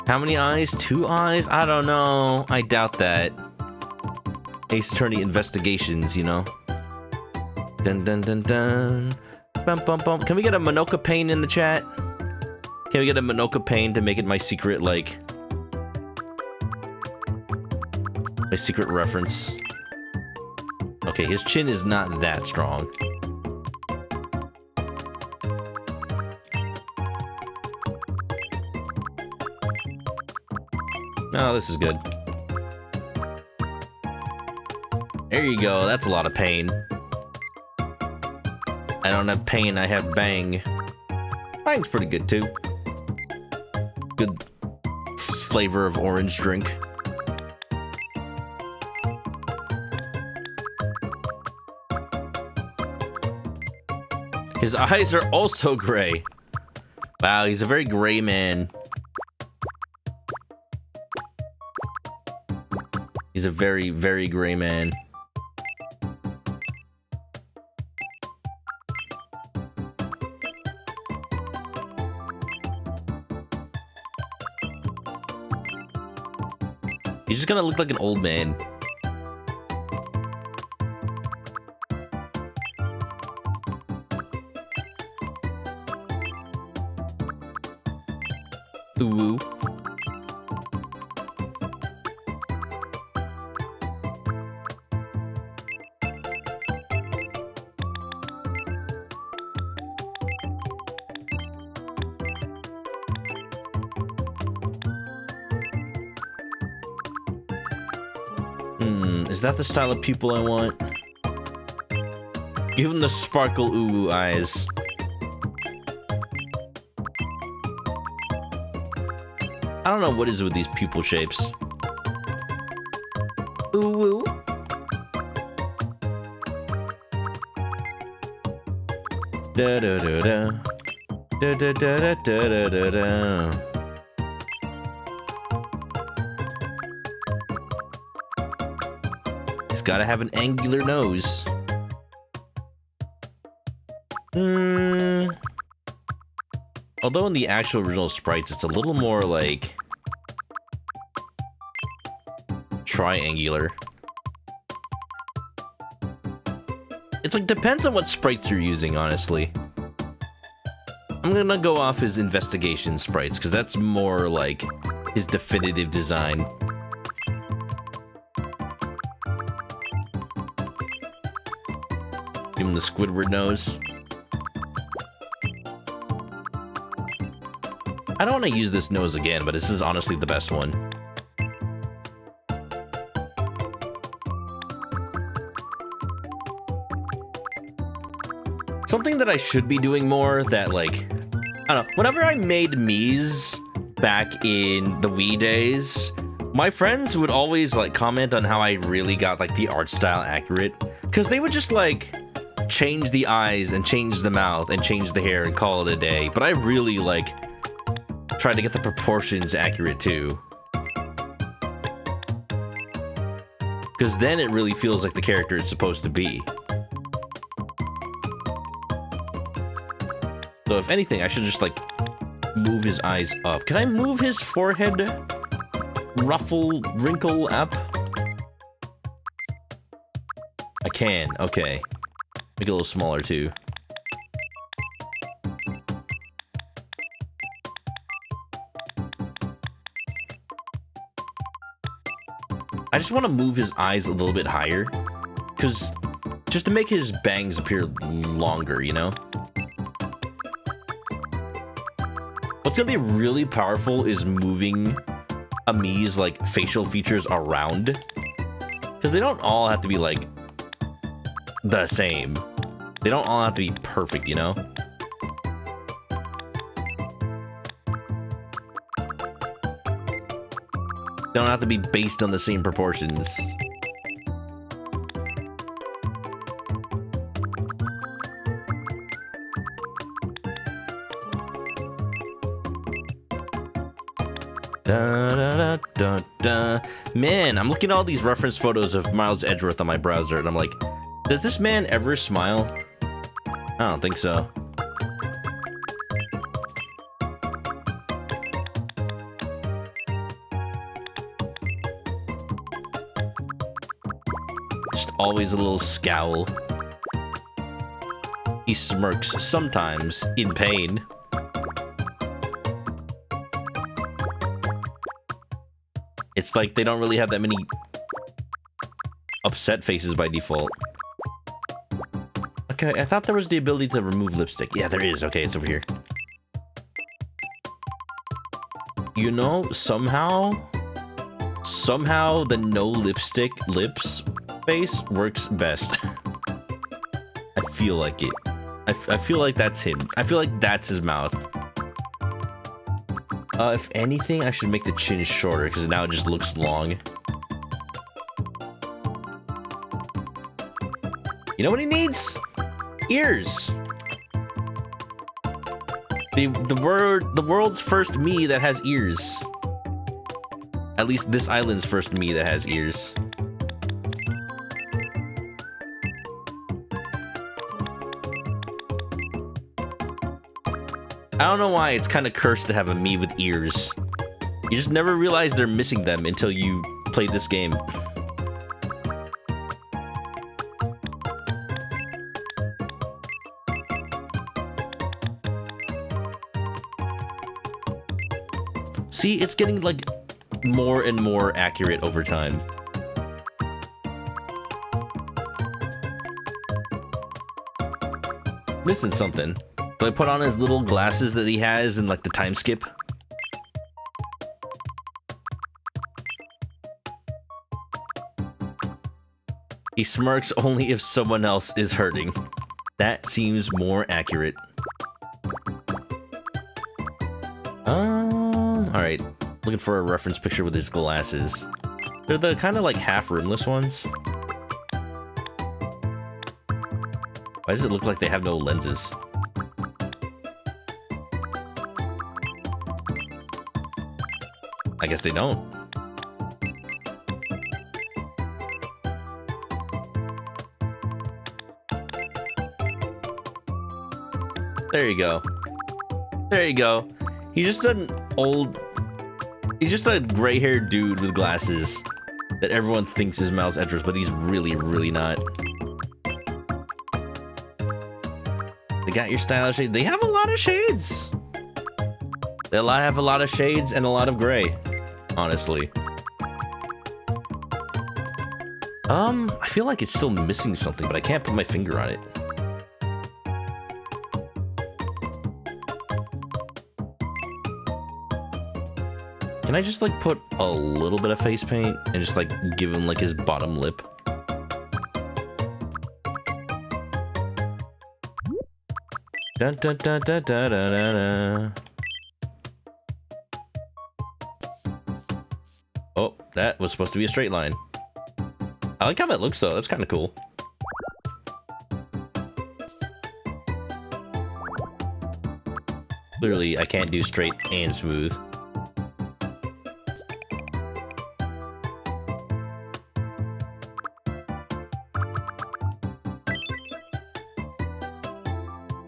How many eyes? 2 eyes? I don't know. I doubt that. Ace Attorney investigations, you know? Dun dun dun dun. Bum bum bum. Can we get a Manoka Pain in the chat? Can we get a Manoka Pain to make it my secret, like... my secret reference? Okay, his chin is not that strong. No, this is good. There you go. That's a lot of pain. I don't have pain, I have bang. Bang's pretty good too. Good flavor of orange drink. His eyes are also gray. Wow, he's a very gray man. He's a very, very gray man. He's just gonna look like an old man. Ooh. Is that the style of people I want? Give him the sparkle ooh eyes. I don't know what is with these pupil shapes. Ooh. Da da da da. Da da da da da da da. He's gotta have an angular nose. Although in the actual original sprites, it's a little more like triangular. It's like depends on what sprites you're using, honestly. I'm gonna go off his investigation sprites because that's more like his definitive design. Give him the Squidward nose. I don't want to use this nose again, but this is honestly the best one. Something that I should be doing more that, like, I don't know, whenever I made Mii's back in the Wii days, my friends would always, like, comment on how I really got, like, the art style accurate. Because they would just, like, change the eyes and change the mouth and change the hair and call it a day. But I really, like, try to get the proportions accurate too, because then it really feels like the character it's supposed to be. So if anything, I should just like move his eyes up. Can I move his forehead ruffle wrinkle up? I can. Okay, make it a little smaller too. I just want to move his eyes a little bit higher, because just to make his bangs appear longer, you know? What's gonna be really powerful is moving Mii's like facial features around, because they don't all have to be like the same. They don't all have to be perfect, you know? They don't have to be based on the same proportions. Da, da, da, da, da. Man, I'm looking at all these reference photos of Miles Edgeworth on my browser, and I'm like, does this man ever smile? I don't think so. Just always a little scowl. He smirks sometimes in pain. It's like they don't really have that many upset faces by default. Okay, I thought there was the ability to remove lipstick. Yeah, there is. Okay, it's over here. You know, somehow the no lipstick lips face works best. I feel like it. I feel like that's him. I feel like that's his mouth. If anything, I should make the chin shorter because now it just looks long. You know what he needs? Ears. The world's first me that has ears. At least this island's first me that has ears. I don't know why it's kind of cursed to have a me with ears. You just never realize they're missing them until you play this game. See, it's getting like more and more accurate over time. Missing something. Do I put on his little glasses that he has in like the time skip? He smirks only if someone else is hurting. That seems more accurate. Alright. Looking for a reference picture with his glasses. They're the kind of like half rimless ones. Why does it look like they have no lenses? I guess they don't. There you go. There you go. He's just he's just a gray-haired dude with glasses that everyone thinks is Miles Edgeworth, but he's really, really not. They got your stylish shades. They have a lot of shades. They have a lot of shades and a lot of gray, honestly. I feel like it's still missing something, but I can't put my finger on it. Can I just like put a little bit of face paint and just like give him like his bottom lip? Dun dun dun dun dun dun dun. Oh, that was supposed to be a straight line. I like how that looks though, that's kind of cool. Clearly, I can't do straight and smooth.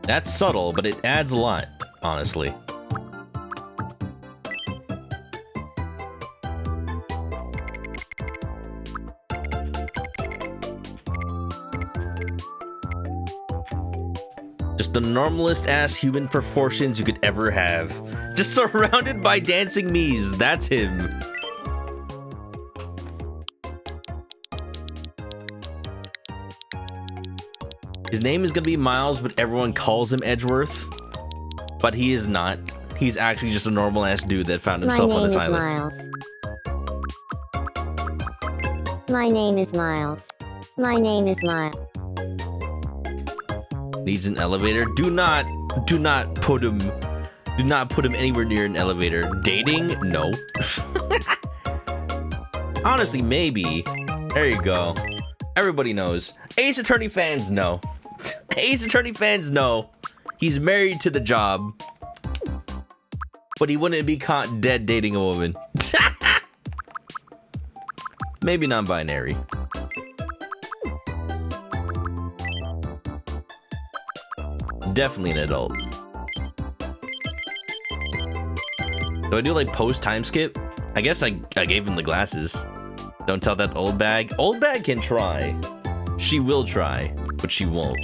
That's subtle, but it adds a lot, honestly. Just the normalest ass human proportions you could ever have. Just surrounded by dancing me's. That's him. His name is gonna be Miles, but everyone calls him Edgeworth. But he is not. He's actually just a normal ass dude that found himself on this island. My name is Miles. My name is Miles. Needs an elevator? Do not put him anywhere near an elevator. Dating? No. Honestly, maybe. There you go. Everybody knows. Ace Attorney fans know. Ace Attorney fans know. He's married to the job. But he wouldn't be caught dead dating a woman. Maybe non-binary. Definitely an adult. Do I do like post time skip? I guess I gave him the glasses. Don't tell that old bag. Old bag can try. She will try, but she won't.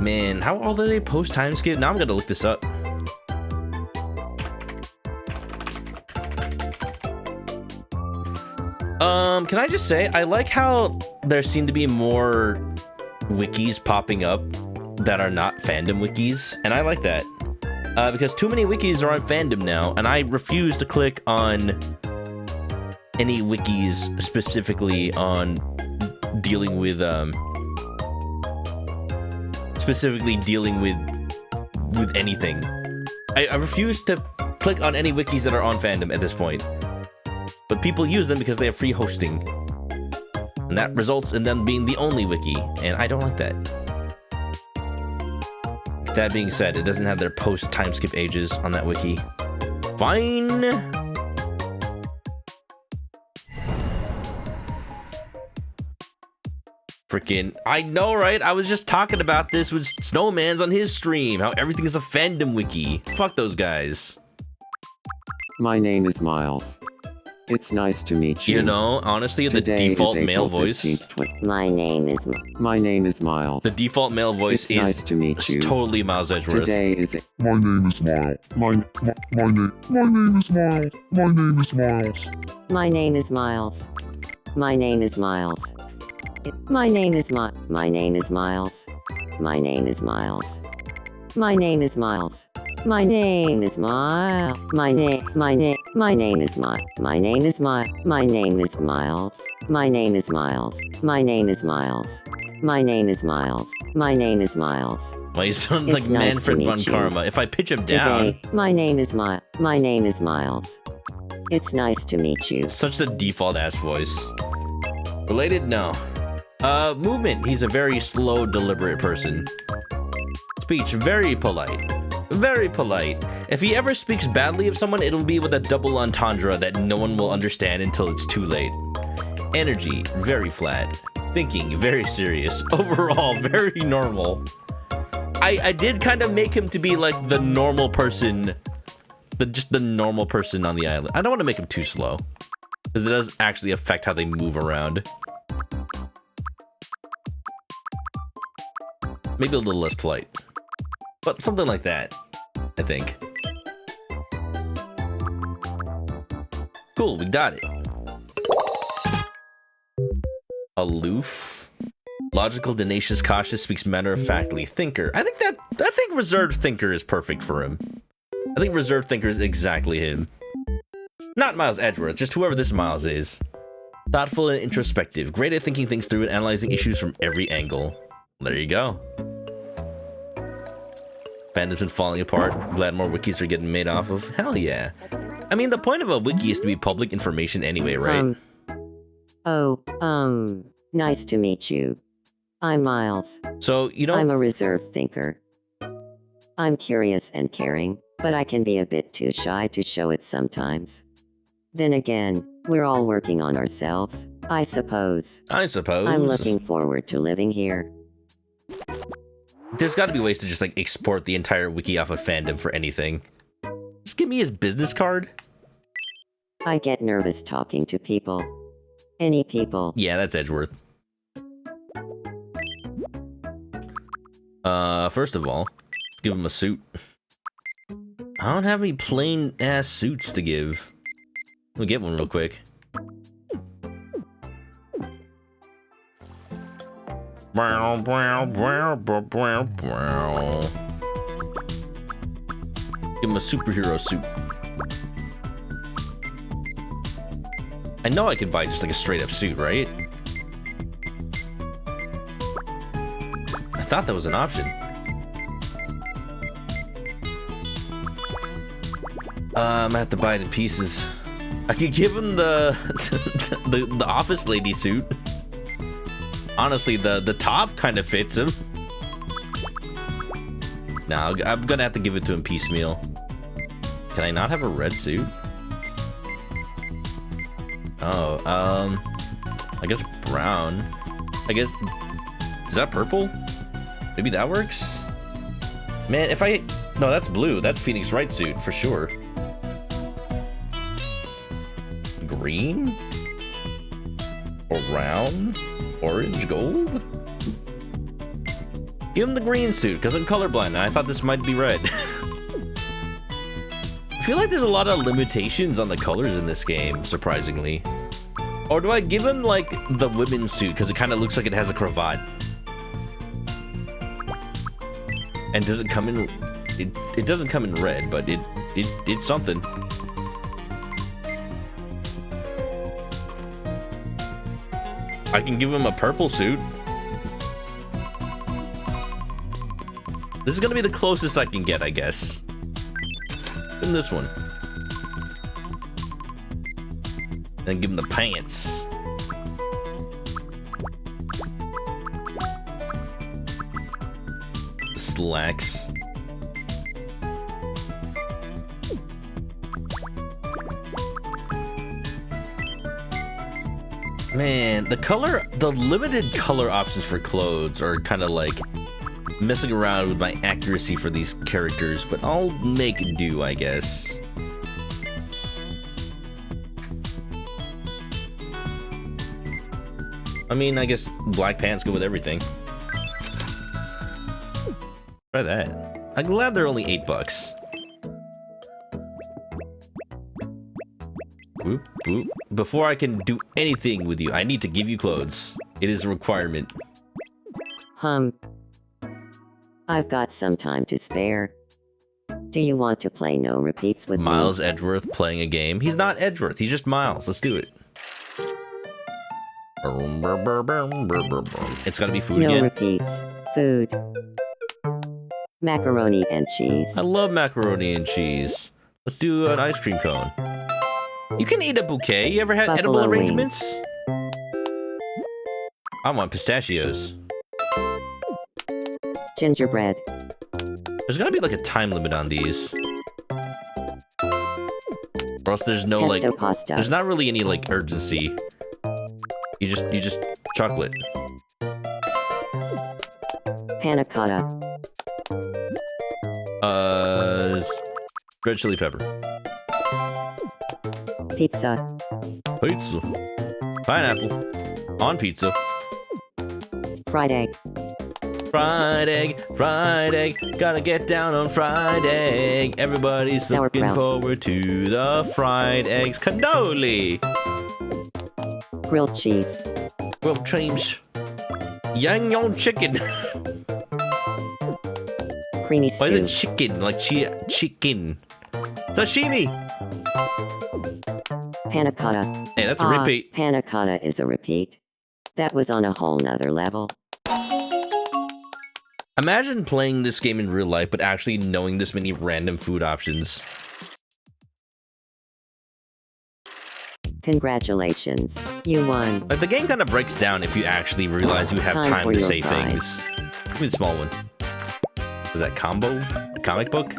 Man, how old are they post time skip? Now I'm gonna look this up. Can I just say, I like how there seem to be more wikis popping up that are not fandom wikis, and I like that. Because too many wikis are on fandom now, and I refuse to click on any wikis specifically on dealing with specifically dealing with anything. I refuse to click on any wikis that are on fandom at this point. But people use them because they have free hosting. And that results in them being the only wiki, and I don't like that. That being said, it doesn't have their post time skip ages on that wiki. Fine. Freaking, I know, right? I was just talking about this with Snowman's on his stream, how everything is a fandom wiki. Fuck those guys. My name is Miles. It's nice to meet you. You know, honestly, the Today default is male April voice. 15th, My name is My name is Miles. The default male voice It's is nice to meet you. totally Miles Edgeworth. Today is My name is Miles. My name is Miles. My name is Miles. My name is Miles. My name is Miles. My name is Miles. My name is Miles. My name is Miles. My name is Miles. My name is Miles. My name is Miles. My name is Miles. My name is Miles. My name is Miles. My name is Miles. My name is Miles. My name is Miles. Well, you sound It's like nice Manfred to von meet you. Karma. If I pitch him down, Today, my name is Miles. My name is Miles. It's nice to meet you. such the default ass voice. Related? No. Movement. He's a very slow, deliberate person. Speech, very polite. Very polite. If he ever speaks badly of someone, it'll be with a double entendre that no one will understand until it's too late. Energy, very flat. Thinking, very serious. Overall, very normal. I did kind of make him to be like the normal person, just the normal person on the island. I don't want to make him too slow, because it does actually affect how they move around. Maybe a little less polite, but something like that, I think. Cool, we got it. Aloof. Logical, tenacious, cautious, speaks matter-of-factly. Thinker. I think reserved thinker is perfect for him. I think reserved thinker is exactly him. Not Miles Edgeworth, just whoever this Miles is. Thoughtful and introspective. Great at thinking things through and analyzing issues from every angle. There you go. Fandom's been falling apart. Glad more wikis are getting made off of. Hell yeah. I mean, the point of a wiki is to be public information anyway, right? Nice to meet you. I'm Miles. So, you know... I'm a reserved thinker. I'm curious and caring, but I can be a bit too shy to show it sometimes. Then again, we're all working on ourselves, I suppose. I'm looking forward to living here. There's got to be ways to just, like, export the entire wiki off of fandom for anything. Just give me his business card. I get nervous talking to people. Any people. Yeah, that's Edgeworth. First of all, let's give him a suit. I don't have any plain ass suits to give. Let me get one real quick. Give him a superhero suit. I know I can buy just like a straight up suit, right? I thought that was an option. I'm gonna have to buy it in pieces. I could give him the the office lady suit. Honestly, the top kind of fits him. Now I'm gonna have to give it to him piecemeal. Can I not have a red suit? Oh, I guess brown. I guess, is that purple? Maybe that works? Man, if I, no, that's blue. That's Phoenix Wright suit for sure. Green? Brown? Orange? Gold? Give him the green suit, because I'm colorblind, and I thought this might be red. I feel like there's a lot of limitations on the colors in this game, surprisingly. Or do I give him, like, the women's suit, because it kind of looks like it has a cravat? And does it come in... It doesn't come in red, but it's something. I can give him a purple suit. This is gonna be the closest I can get, I guess. Give him this one. Then give him the pants. The slacks. Man, the limited color options for clothes are kind of like messing around with my accuracy for these characters, but I'll make do, I guess. I mean, I guess black pants go with everything. Try that. I'm glad they're only $8. Boop, boop. Before I can do anything with you, I need to give you clothes. It is a requirement. I've got some time to spare. Do you want to play no repeats with Miles me? Edgeworth playing a game. He's not Edgeworth, he's just Miles. Let's do it. It's gotta be food No again. repeats. Food. Macaroni and cheese. I love macaroni and cheese. Let's do an ice cream cone. You can eat a bouquet. You ever had edible Buffalo arrangements? I want pistachios. Gingerbread. There's gotta be like a time limit on these. Or else there's no Pesto like, pasta. there's not really any like urgency. You just chocolate. Panna cotta. Red chili pepper. Pizza. Pizza. Pineapple. On pizza. Fried egg. Fried egg, fried egg. Gotta get down on fried egg. Everybody's looking Sauerkraut. forward to the fried eggs. Cannoli. Grilled cheese. Grilled creams. Yang Yong chicken. Creamy Why is it stew. chicken? Like chicken. Sashimi. Panna cotta. Hey, that's a repeat. Panna cotta is a repeat. That was on a whole nother level. Imagine playing this game in real life, but actually knowing this many random food options. Congratulations. You won. Like, the game kind of breaks down if you actually realize you have Time time for to your say prize. things. Give me the small one. Was that combo? A comic book?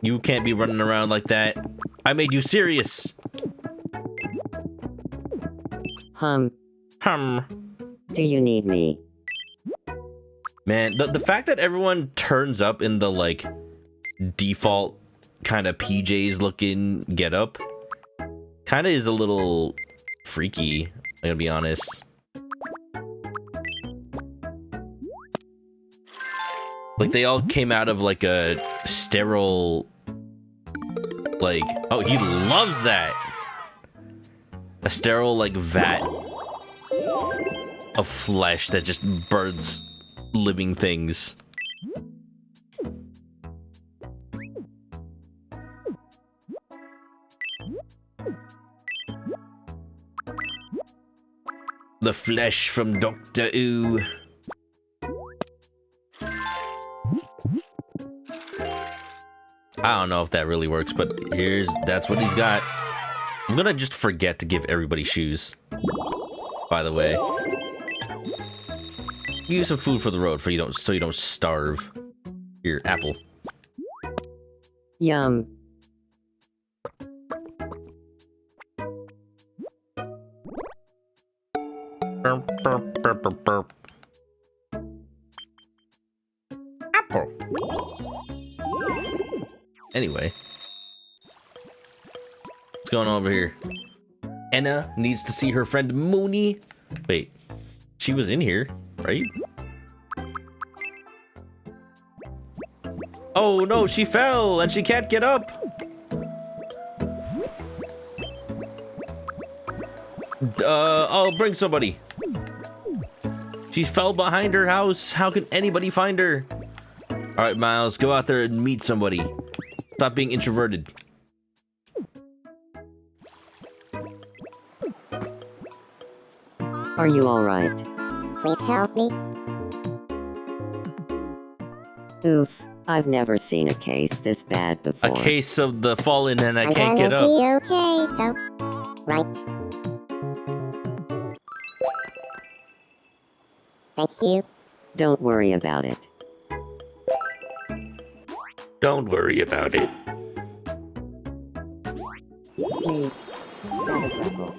You can't be running around like that. I made you serious. Hum. Hum. Do you need me? Man, the fact that everyone turns up in the, like, default kind of PJs looking getup kind of is a little freaky, I'm gonna be honest. Like, they all came out of, like, a sterile, like, oh, he loves that! A sterile, like, vat of flesh that just births living things. The flesh from Dr. Ooh. I don't know if that really works, but that's what he's got. I'm gonna just forget to give everybody shoes, by the way. Use some food for the road so you don't starve. Here, apple. Yum. Burp, burp, burp, burp, burp. Apple. Anyway. What's going on over here? Enna needs to see her friend Mooney. Wait, she was in here, right? Oh no, she fell and she can't get up. I'll bring somebody. She fell behind her house. How can anybody find her? All right, Miles, go out there and meet somebody. Stop being introverted. Are you alright? Please help me. Oof, I've never seen a case this bad A before. case of the fallen and I I'm can't gonna get up. be okay, though. Right. Thank you. Don't worry about it. Don't worry about it. Please. Status level.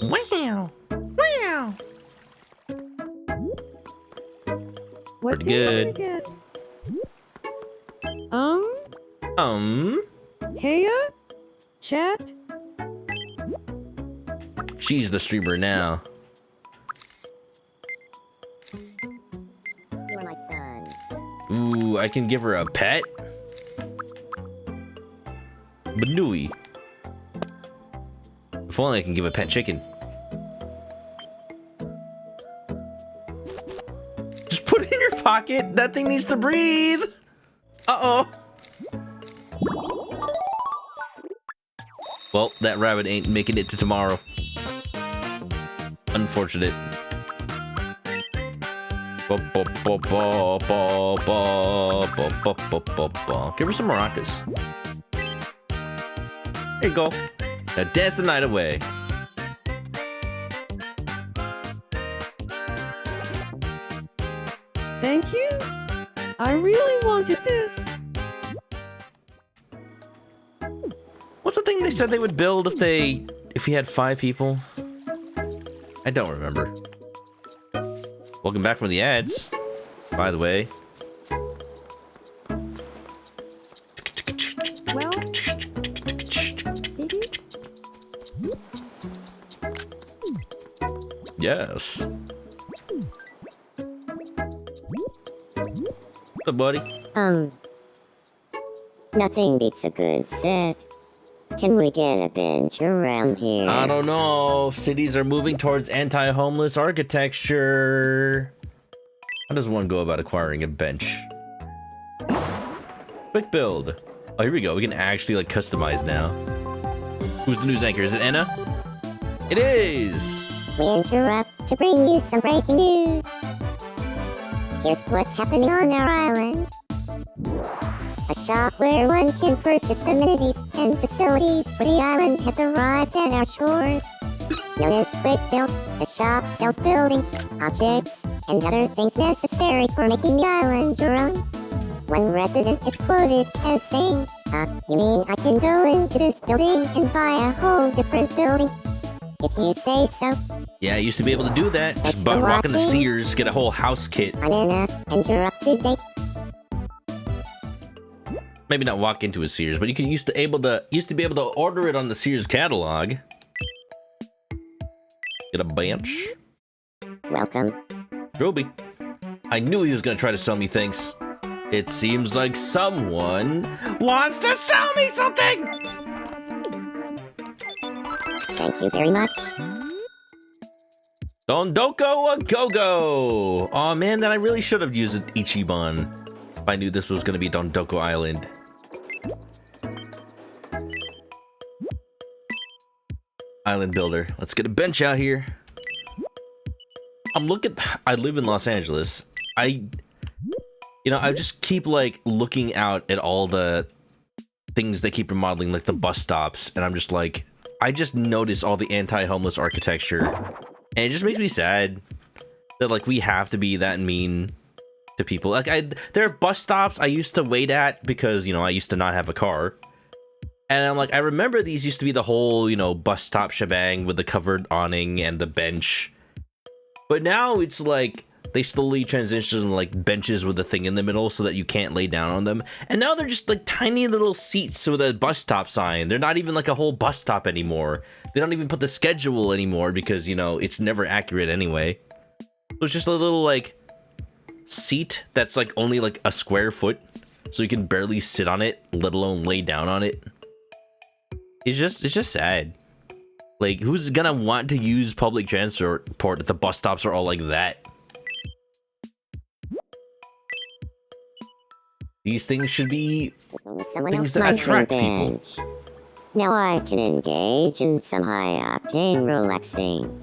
Wow. Wow. What Pretty can I good. get? Heya? Chat? She's the streamer now. You're my son. Ooh, I can give her a pet? Banui. If only I can give a pet chicken. Just put it in your pocket. That thing needs to breathe. Uh-oh. Well, that rabbit ain't making it to tomorrow. Unfortunate. Give her some maracas. There you go. Now dance the night away. Thank you. I really wanted this. What's the thing they said they would build if you had 5 people? I don't remember. Welcome back from the ads, by the way. Well, Yes. What's up, buddy? Nothing beats a good set. Can we get a bench around here? I don't know. Cities are moving towards anti-homeless architecture. How does one go about acquiring a bench? Quick build. Oh, here we go. We can actually like customize now. Who's the news anchor? Is it Anna? It is. We interrupt to bring you some breaking news. Here's what's happening on our island. A shop where one can purchase amenities and facilities for the island has arrived at our shores. Known as Quick Build, the shop sells buildings, objects, and other things necessary for making the island your own. One resident is quoted as saying, you mean I can go into this building and buy a whole different building? If you say so. Yeah, I used to be able to do that. Just Thanks for walk into watching. Sears, get a whole house kit. I'm Anna, and you're up to date. Maybe not walk into a Sears, but you used to be able to order it on the Sears catalog. Get a bench. Welcome. Droby. I knew he was gonna try to sell me things. It seems like someone wants to sell me something! Thank you very much. Dondoko a go-go! Aw man, then I really should have used Ichiban if I knew this was gonna be Dondoko Island. Island builder. Let's get a bench out here. I live in Los Angeles. I just keep like looking out at all the things they keep remodeling, like the bus stops, and I'm just like, I just notice all the anti-homeless architecture, and it just makes me sad that like we have to be that mean to people. Like there are bus stops I used to wait at because, I used to not have a car. And I'm like, I remember these used to be the whole, bus stop shebang with the covered awning and the bench. But now it's like they slowly transition to like benches with the thing in the middle so that you can't lay down on them. And now they're just like tiny little seats with a bus stop sign. They're not even like a whole bus stop anymore. They don't even put the schedule anymore because, it's never accurate anyway. So it's just a little like seat that's like only like a square foot. So you can barely sit on it, let alone lay down on it. It's just sad. Like, who's gonna want to use public transport if the bus stops are all like that? These things should be Someone things else that might attract bring people. bench. Now I can engage in some high-octane relaxing.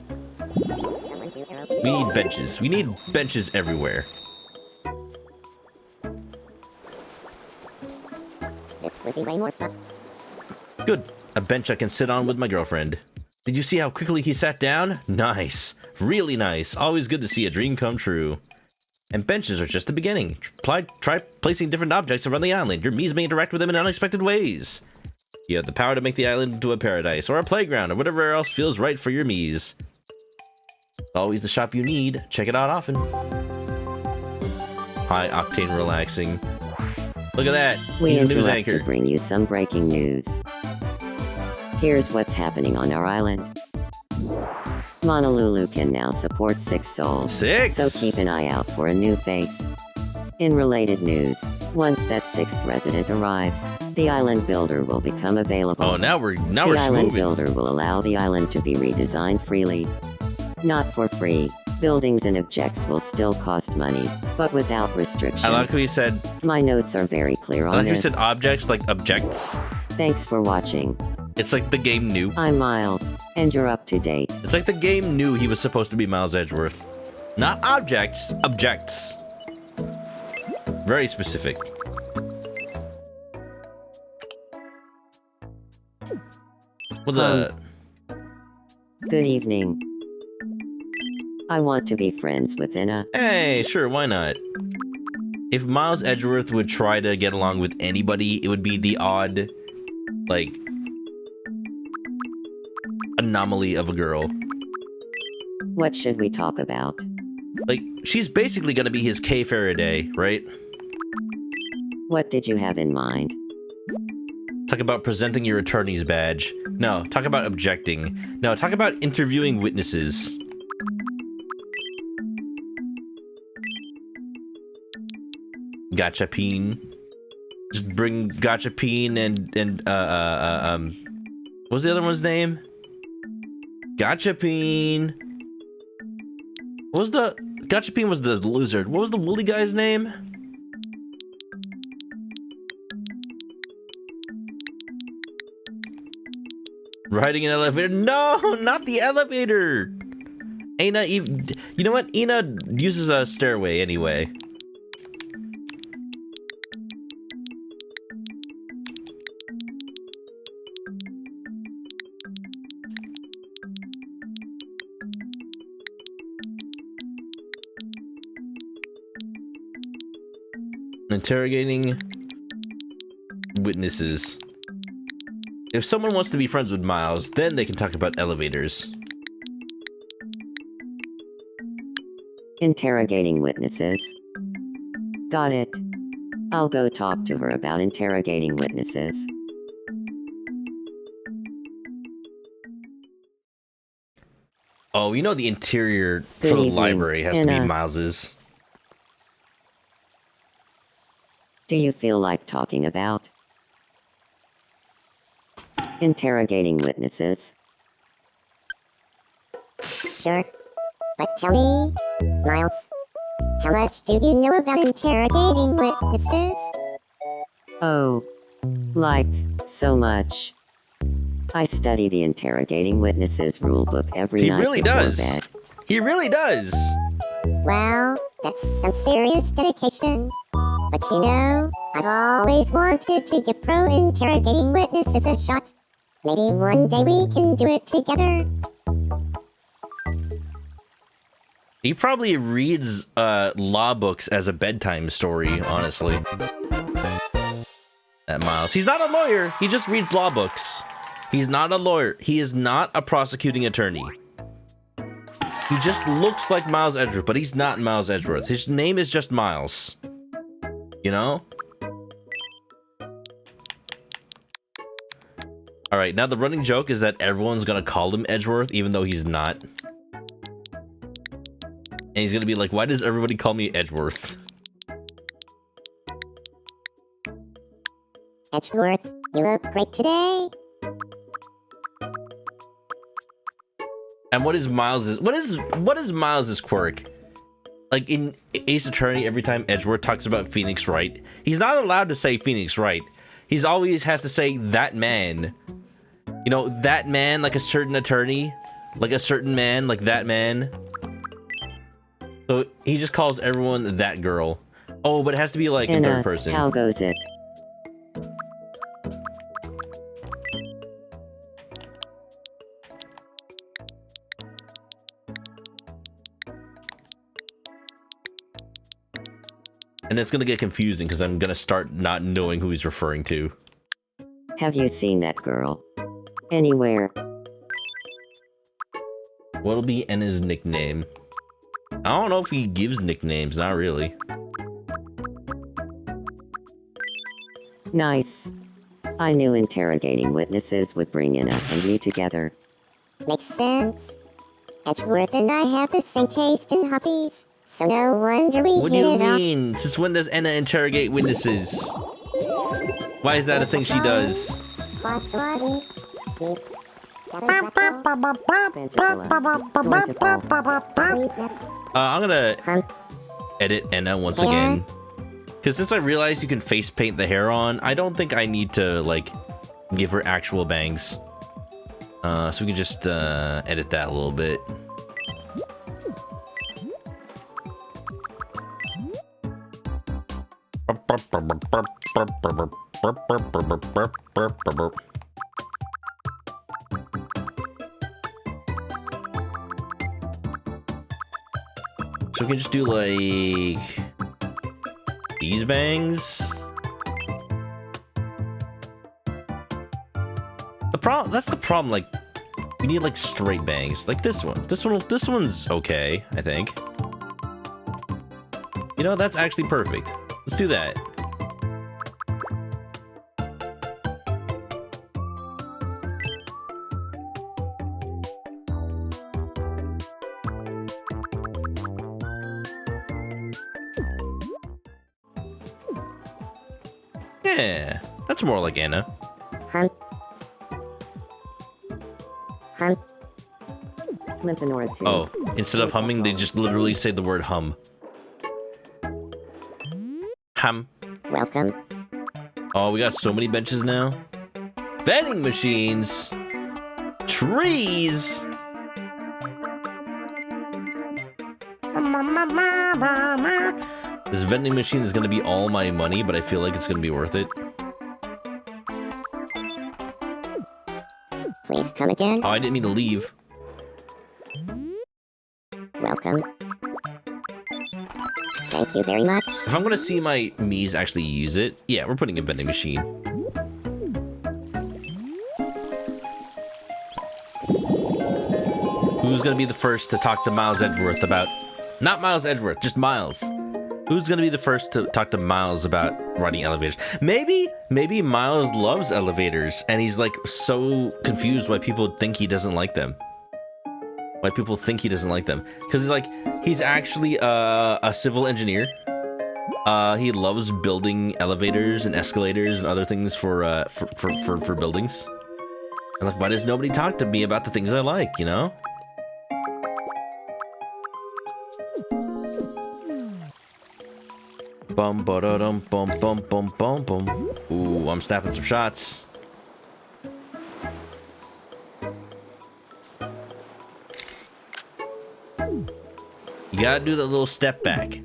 We need benches. We need benches everywhere. This would be way more fun. Good. A bench I can sit on with my girlfriend. Did you see how quickly he sat down? Nice. Really nice. Always good to see a dream come true. And benches are just the beginning. Try placing different objects around the island. Your Mii's may interact with them in unexpected ways. You have the power to make the island into a paradise, or a playground, or whatever else feels right for your Mii's. Always the shop you need. Check it out often. High octane relaxing. Look at that. We He's a news interrupt anchor. to bring you some breaking news. Here's what's happening on our island. Honolulu can now support 6 souls. 6? So keep an eye out for a new face. In related news, once that 6th resident arrives, the island builder will become available. Oh, now we're The island moving. builder will allow the island to be redesigned freely. Not for free. Buildings and objects will still cost money, but without restriction. I like how he said. My notes are very clear I on like how he this. said objects like objects. Thanks for watching. It's like the game knew. I'm Miles, and you're up to date. It's like the game knew he was supposed to be Miles Edgeworth. Not objects, objects. Very specific. What's up? Good evening. I want to be friends with Inna. Hey, sure, why not? If Miles Edgeworth would try to get along with anybody, it would be the odd, like, anomaly of a girl. What should we talk about? Like, she's basically gonna be his Kay Faraday, right? What did you have in mind? Talk about presenting your attorney's badge. No, talk about objecting. No, talk about interviewing witnesses. Gachapin. Just bring Gachapin and what was the other one's name? Gachapin. What was the Gachapin was the lizard. What was the woolly guy's name? Riding an elevator? No, not the elevator. Ina even. You know what? Ina uses a stairway anyway. Interrogating witnesses. If someone wants to be friends with Miles, then they can talk about elevators. Interrogating witnesses. Got it. I'll go talk to her about interrogating witnesses. Oh, you know the interior Good for the evening, library has to be Anna. Miles's. Do you feel like talking about interrogating witnesses? Sure. But tell me, Miles, how much do you know about interrogating witnesses? Oh, like, so much. I study the interrogating witnesses rulebook every He night really before does. bed. He really does. Well, that's some serious dedication. But you know, I've always wanted to give pro interrogating witnesses a shot. Maybe one day we can do it together. He probably reads law books as a bedtime story, honestly. That Miles. He's not a lawyer. He just reads law books. He's not a lawyer. He is not a prosecuting attorney. He just looks like Miles Edgeworth, but he's not Miles Edgeworth. His name is just Miles. You know? Alright, now the running joke is that everyone's gonna call him Edgeworth, even though he's not. And he's gonna be like, why does everybody call me Edgeworth? Edgeworth, you look great today. And what is Miles's what is Miles's quirk? Like in Ace Attorney, every time Edgeworth talks about Phoenix Wright, he's not allowed to say Phoenix Wright. He's always has to say that man. You know, that man, like a certain attorney. Like a certain man, like that man. So he just calls everyone that girl. Oh, but it has to be like in third person. How goes it? And it's gonna get confusing because I'm gonna start not knowing who he's referring to. Have you seen that girl? Anywhere? What'll be Enna's nickname? I don't know if he gives nicknames, not really. Nice. I knew interrogating witnesses would bring Anna and me together. Makes sense. Edgeworth and I have the same taste in hobbies, so no wonder we What do hit you it off. mean? Since when does Enna interrogate witnesses? Why is that a thing she does? I'm gonna edit Enna once again. Because since I realized you can face paint the hair on, I don't think I need to, like, give her actual bangs. So we can just edit that a little bit. So we can just do, like, these bangs. That's the problem, like, we need, like, straight bangs. Like this one. This one's okay, I think. You know, that's actually perfect. Let's do that. Yeah, that's more like Anna. Hum. Limping or two. Oh, instead of humming, they just literally say the word hum. Hum. Welcome. Oh, we got so many benches now. Vending machines. Trees. This vending machine is going to be all my money, but I feel like it's going to be worth it. Please come again. Oh, I didn't mean to leave. Welcome. Thank you very much. If I'm going to see my Mii's actually use it, yeah, we're putting a vending machine. Who's going to be the first to talk to Miles Edgeworth about... Not Miles Edgeworth, just Miles. Who's going to be the first to talk to Miles about riding elevators? Maybe Miles loves elevators, and he's, like, so confused why people think he doesn't like them. Why people think he doesn't like them. Because, like, he's actually a civil engineer. He loves building elevators and escalators and other things for buildings. And, like, why does nobody talk to me about the things I like, you know? Bum ba da dum bum bum bum bum bum. Ooh, I'm snapping some shots. You gotta do that little step back.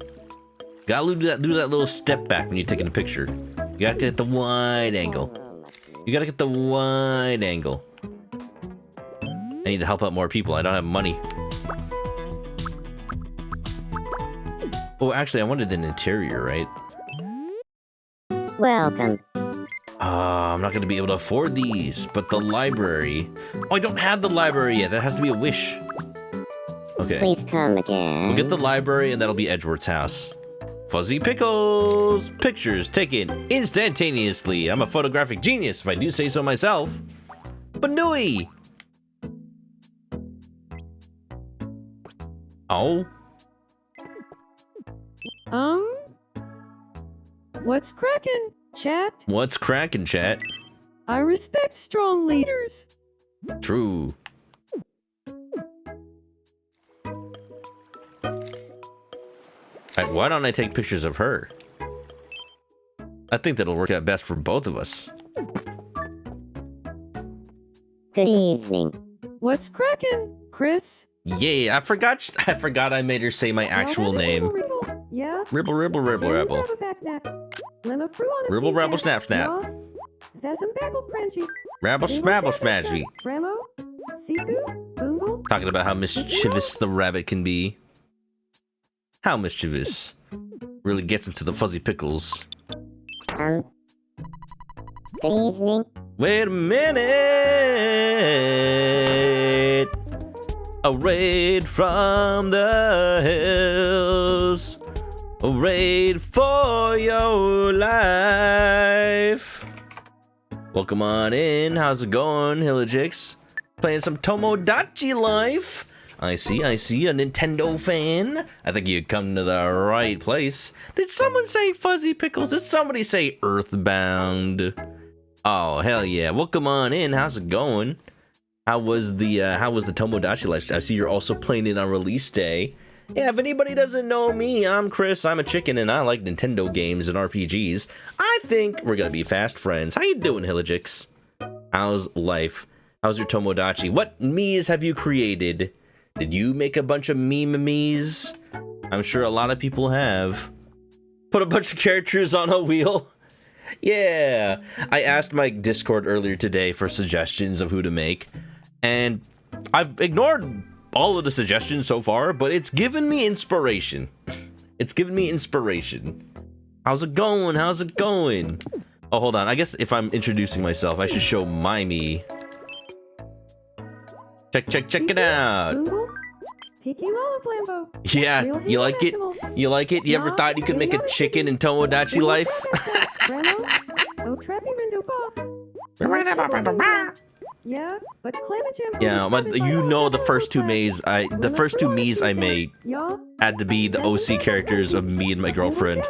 Gotta do that little step back when you're taking a picture. You gotta get the wide angle. You gotta get the wide angle. I need to help out more people. I don't have money. Oh, actually, I wanted an interior, right? Welcome. I'm not gonna be able to afford these, but the library... Oh, I don't have the library yet. That has to be a wish. Okay. Please come again. We'll get the library, and that'll be Edgeworth's house. Fuzzy Pickles! Pictures taken instantaneously. I'm a photographic genius, if I do say so myself. Banooey! Oh? What's crackin', chat? What's crackin', chat? I respect strong leaders. True. Alright, why don't I take pictures of her? I think that'll work out best for both of us. Good evening. What's crackin', Chris? Yeah, I forgot I made her say my actual name. Ribble. Yeah? Ribble, ribble, ribble, Jerry ribble. Rabbit back nap. Lemma Prue on a Ribble, feed rabble, nap. snap, snap. Yeah? Zazam Babble Crunchy. Rabble, smabble, smashy. Ramo? Sifu? Boongle? Talking about how mischievous the rabbit can be. How mischievous. Really gets into the fuzzy pickles. Good evening. Wait a minute. A raid from the hills. A raid for your life. Welcome on in. How's it going, Hillajix? Playing some Tomodachi Life. I see, a Nintendo fan. I think you come to the right place. Did someone say Fuzzy Pickles? Did somebody say Earthbound? Oh, hell yeah. Welcome on in. How's it going? How was the Tomodachi Life? I see you're also playing it on release day. Yeah, if anybody doesn't know me, I'm Chris. I'm a chicken and I like Nintendo games and RPGs. I think we're gonna be fast friends. How you doing, Hillajix? How's life? How's your Tomodachi? What me's have you created? Did you make a bunch of memes? I'm sure a lot of people have. Put a bunch of characters on a wheel. Yeah. I asked my Discord earlier today for suggestions of who to make. And I've ignored all of the suggestions so far, but it's given me inspiration. It's given me inspiration. How's it going? How's it going? Oh, hold on. I guess if I'm introducing myself, I should show my me. Check it out. Boongle? Peaky Lollaplambo. Yeah, you like it? You like it? You ever thought you could make a chicken in Tomodachi Life? Ramo? Oh, Trappy Rindo Pop. Yeah, but Clamajam. Yeah, but you know the first two me's I made Yeah? had to be the OC characters of me and my girlfriend.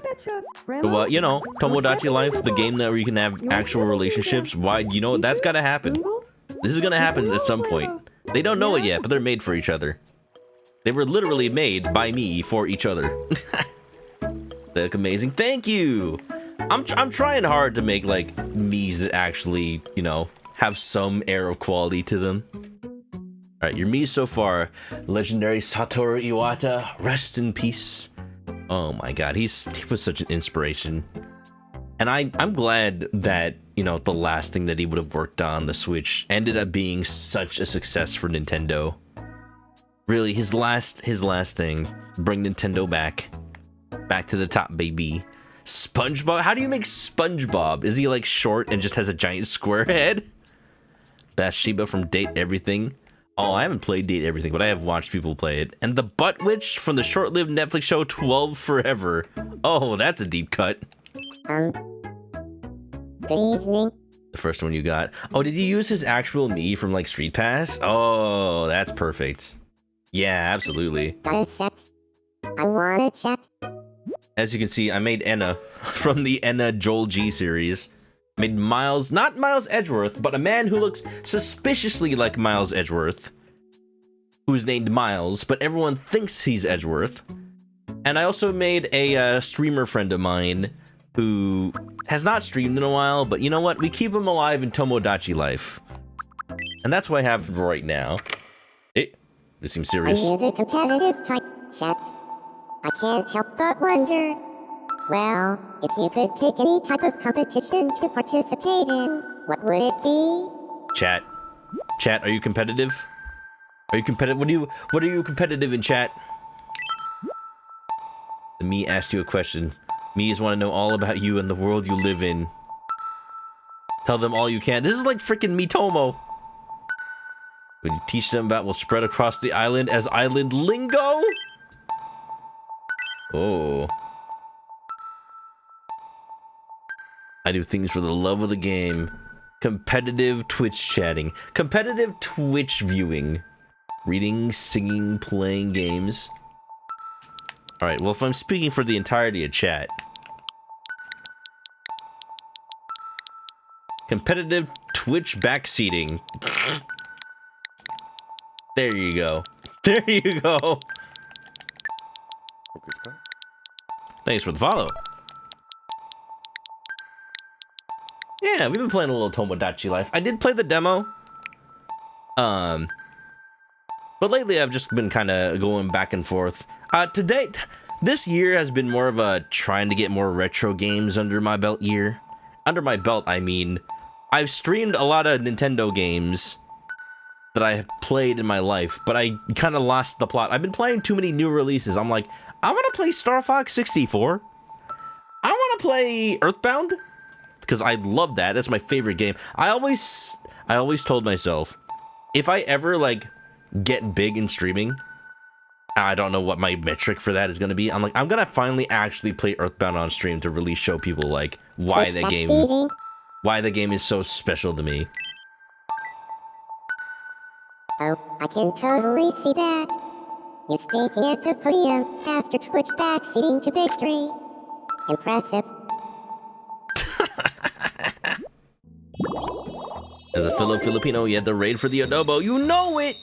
But you know, Tomodachi Life, the game that where you can have actual relationships. Why? You know, that's gotta happen. This is gonna happen at some point. They don't know it yet, but they're made for each other. They were literally made by me for each other. They look amazing. Thank you. I'm trying hard to make like me's that actually, you know, have some air of quality to them. All right, your me so far, legendary Satoru Iwata, rest in peace. Oh my God, he was such an inspiration, and I'm glad that, you know, the last thing that he would have worked on, the Switch, ended up being such a success for Nintendo. Really, his last thing, bring Nintendo back to the top, baby. SpongeBob, how do you make SpongeBob? Is he like short and just has a giant square head? Bathsheba from Date Everything. Oh, I haven't played Date Everything, but I have watched people play it. And the Butt Witch from the short-lived Netflix show 12 Forever. Oh, that's a deep cut. Good evening. The first one you got. Oh, did you use his actual me from like Street Pass? Oh, that's perfect. Yeah, absolutely. Got a sec? I wanna check. As you can see, I made Enna from the Enna Joel G series. Made Miles, not Miles Edgeworth, but a man who looks suspiciously like Miles Edgeworth, who's named Miles, but everyone thinks he's Edgeworth. And I also made a streamer friend of mine who has not streamed in a while, but you know what? We keep him alive in Tomodachi Life. And that's what I have right now. This seems serious. Are you the competitive type, chat? I can't help but wonder. Well, if you could pick any type of competition to participate in, what would it be? Chat, are you competitive? Are you competitive? What are you competitive in, chat? The me asked you a question. Me's want to know all about you and the world you live in. Tell them all you can. This is like freaking Mitomo. What you teach them about will spread across the island as island lingo? Oh. I do things for the love of the game. Competitive Twitch chatting. Competitive Twitch viewing. Reading, singing, playing games. Alright, well, if I'm speaking for the entirety of chat. Competitive Twitch backseating. There you go. There you go. Thanks for the follow. Yeah, we've been playing a little Tomodachi Life. I did play the demo. But lately, I've just been kind of going back and forth. To date, this year has been more of a trying to get more retro games under my belt year. Under my belt, I mean, I've streamed a lot of Nintendo games that I have played in my life, but I kind of lost the plot. I've been playing too many new releases. I'm like, I want to play Star Fox 64. I want to play Earthbound, because I love that. That's my favorite game. I always told myself, if I ever, like, get big in streaming, I don't know what my metric for that is going to be. I'm like, I'm going to finally actually play Earthbound on stream to really show people, like, why the game is so special to me. Oh, I can totally see that. You speaking at the podium after Twitch backseating to victory. Impressive. As a fellow Filipino, you had to raid for the adobo. You know it!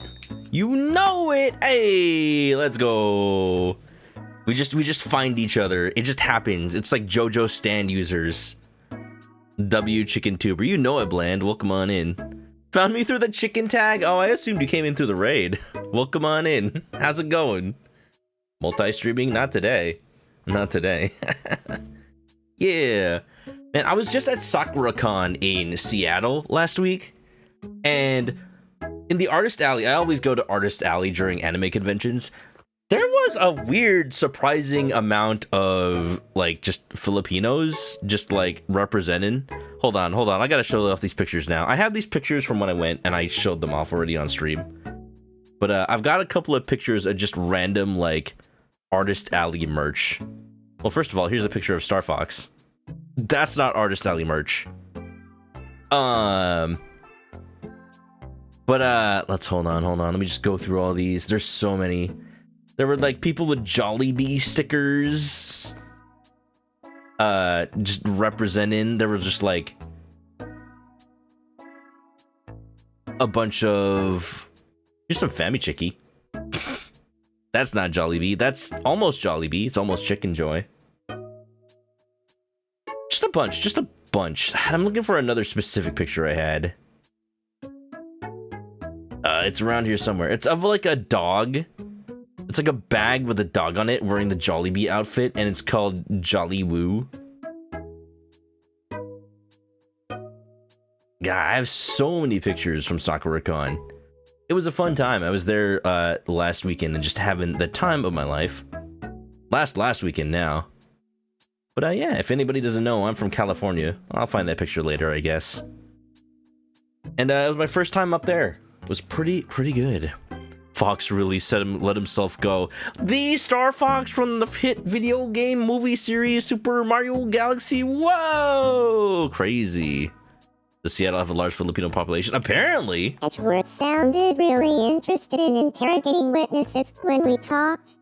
You know it! Hey, let's go. We just find each other. It just happens. It's like JoJo stand users. W Chicken Tuber. You know it, Bland. Welcome on in. Found me through the chicken tag? Oh, I assumed you came in through the raid. Welcome on in. How's it going? Multi-streaming? Not today. Not today. Yeah. Man, I was just at SakuraCon in Seattle last week, and in the Artist Alley, I always go to Artist Alley during anime conventions. There was a weird, surprising amount of, like, just Filipinos just, like, representing. Hold on. I gotta show off these pictures now. I have these pictures from when I went, and I showed them off already on stream. But I've got a couple of pictures of just random, like, Artist Alley merch. Well, first of all, here's a picture of Star Fox. That's not Artist Alley merch. But let's hold on. Let me just go through all these. There's so many. There were like people with Jollibee stickers. Just representing. There was just like a bunch of. Here's some Famichiki. That's not Jollibee. That's almost Jollibee. It's almost Chicken Joy. Just a bunch. I'm looking for another specific picture I had. It's around here somewhere. It's of like a dog. It's like a bag with a dog on it wearing the Jollibee outfit, and it's called Jolly Woo. God, I have so many pictures from SakuraCon. It was a fun time. I was there last weekend and just having the time of my life. Last weekend now. But yeah, if anybody doesn't know, I'm from California. I'll find that picture later, I guess. And it was my first time up there. It was pretty good. Fox really let himself go. The Star Fox from the hit video game movie series Super Mario Galaxy. Whoa! Crazy. Does Seattle have a large Filipino population? Apparently. Edgeworth sounded really interested in interrogating witnesses when we talked.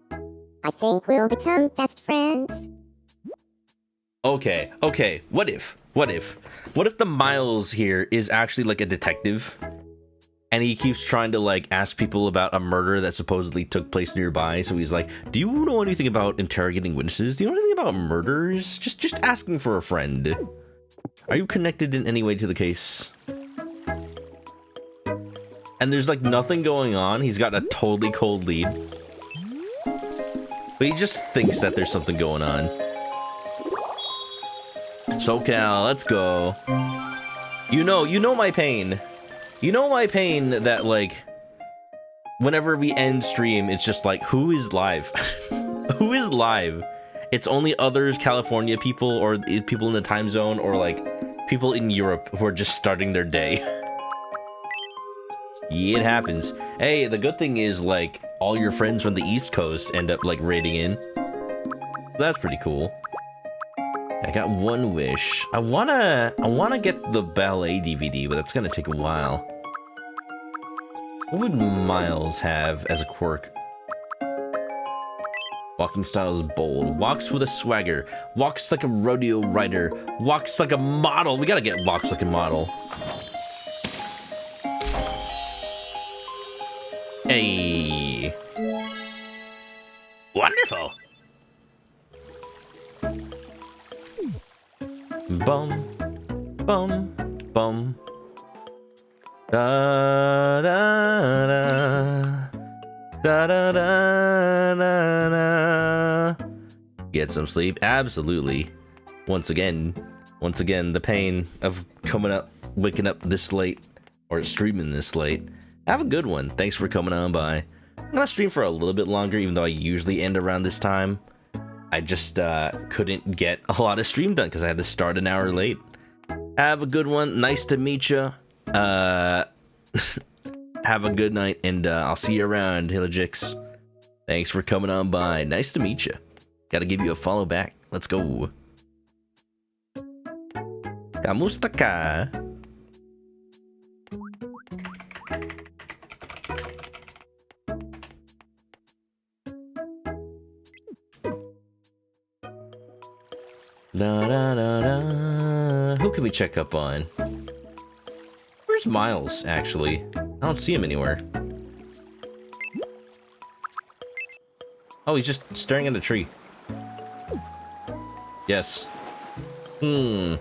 I think we'll become best friends. Okay. What if the Miles here is actually like a detective, and he keeps trying to like ask people about a murder that supposedly took place nearby? So he's like, "Do you know anything about interrogating witnesses? Do you know anything about murders? Just asking for a friend. Are you connected in any way to the case?" And there's like nothing going on. He's got a totally cold lead, but he just thinks that there's something going on. SoCal, let's go. You know my pain. You know my pain that, like, whenever we end stream, it's just like, who is live? Who is live? It's only other California people or people in the time zone or, like, people in Europe who are just starting their day. Yeah, it happens. Hey, the good thing is, like, all your friends from the East Coast end up, like, raiding in. That's pretty cool. I got one wish. I wanna get the ballet DVD, but that's gonna take a while. What would Miles have as a quirk? Walking style is bold. Walks with a swagger. Walks like a rodeo rider. Walks like a model. We gotta get walks like a model. Hey. Wonderful. Bum, bum, bum. Da, da, da. Da da da da da. Get some sleep. Absolutely. Once again, the pain of waking up this late, or streaming this late. Have a good one. Thanks for coming on by. I'm gonna stream for a little bit longer, even though I usually end around this time. I just couldn't get a lot of stream done because I had to start an hour late. Have a good one. Nice to meet you. Have a good night, and I'll see you around, Hillajix. Thanks for coming on by. Nice to meet you. Gotta give you a follow back. Let's go. Kamusta ka? Da da da da. Who can we check up on? Where's Miles, actually? I don't see him anywhere. Oh, he's just staring at a tree. Yes. The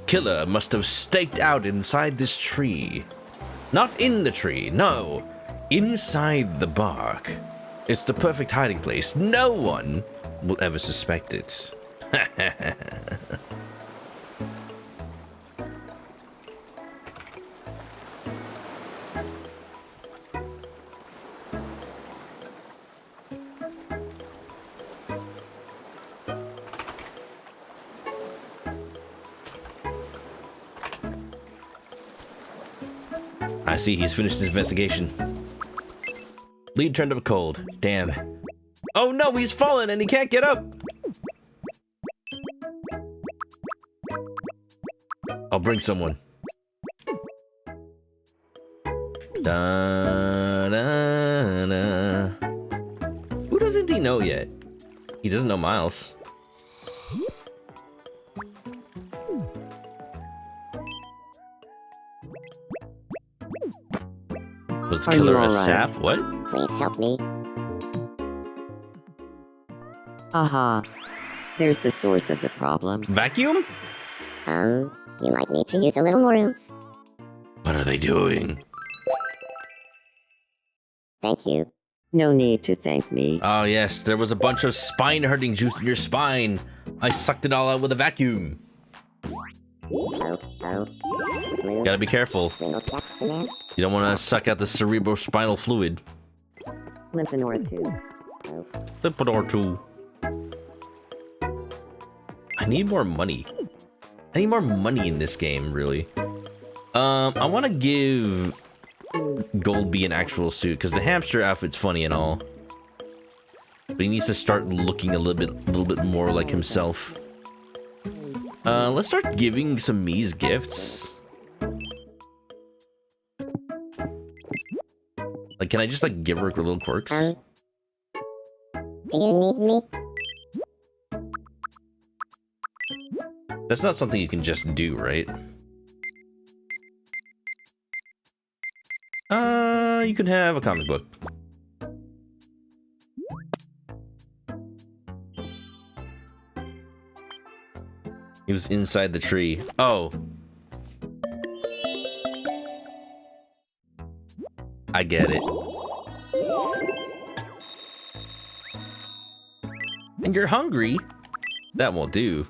killer must have staked out inside this tree. Not in the tree, no. Inside the bark. It's the perfect hiding place. No one will ever suspect it. I see he's finished his investigation. Lead turned up cold. Damn. Oh no, he's fallen and he can't get up. I'll bring someone. Da, da, da. Who doesn't he know yet? He doesn't know Miles. Was Are killer you a alright? sap? What? Please help me. Aha. There's the source of the problem. Vacuum? You might need to use a little more oomph. What are they doing? Thank you. No need to thank me. Oh yes, there was a bunch of spine-hurting juice in your spine. I sucked it all out with a vacuum. Blue, Gotta be careful. little cap, man. You don't want to suck out the cerebrospinal fluid. Lymphanor 2. Lipitor 2. I need more money. I need more money in this game, really. I want to give Goldby an actual suit, because the hamster outfit's funny and all. But he needs to start looking a little bit more like himself. Let's start giving some Mii's gifts. Like, can I just, like, give her little quirks? Do you need me? That's not something you can just do, right? You can have a comic book. He was inside the tree. Oh. I get it. And you're hungry? That won't do.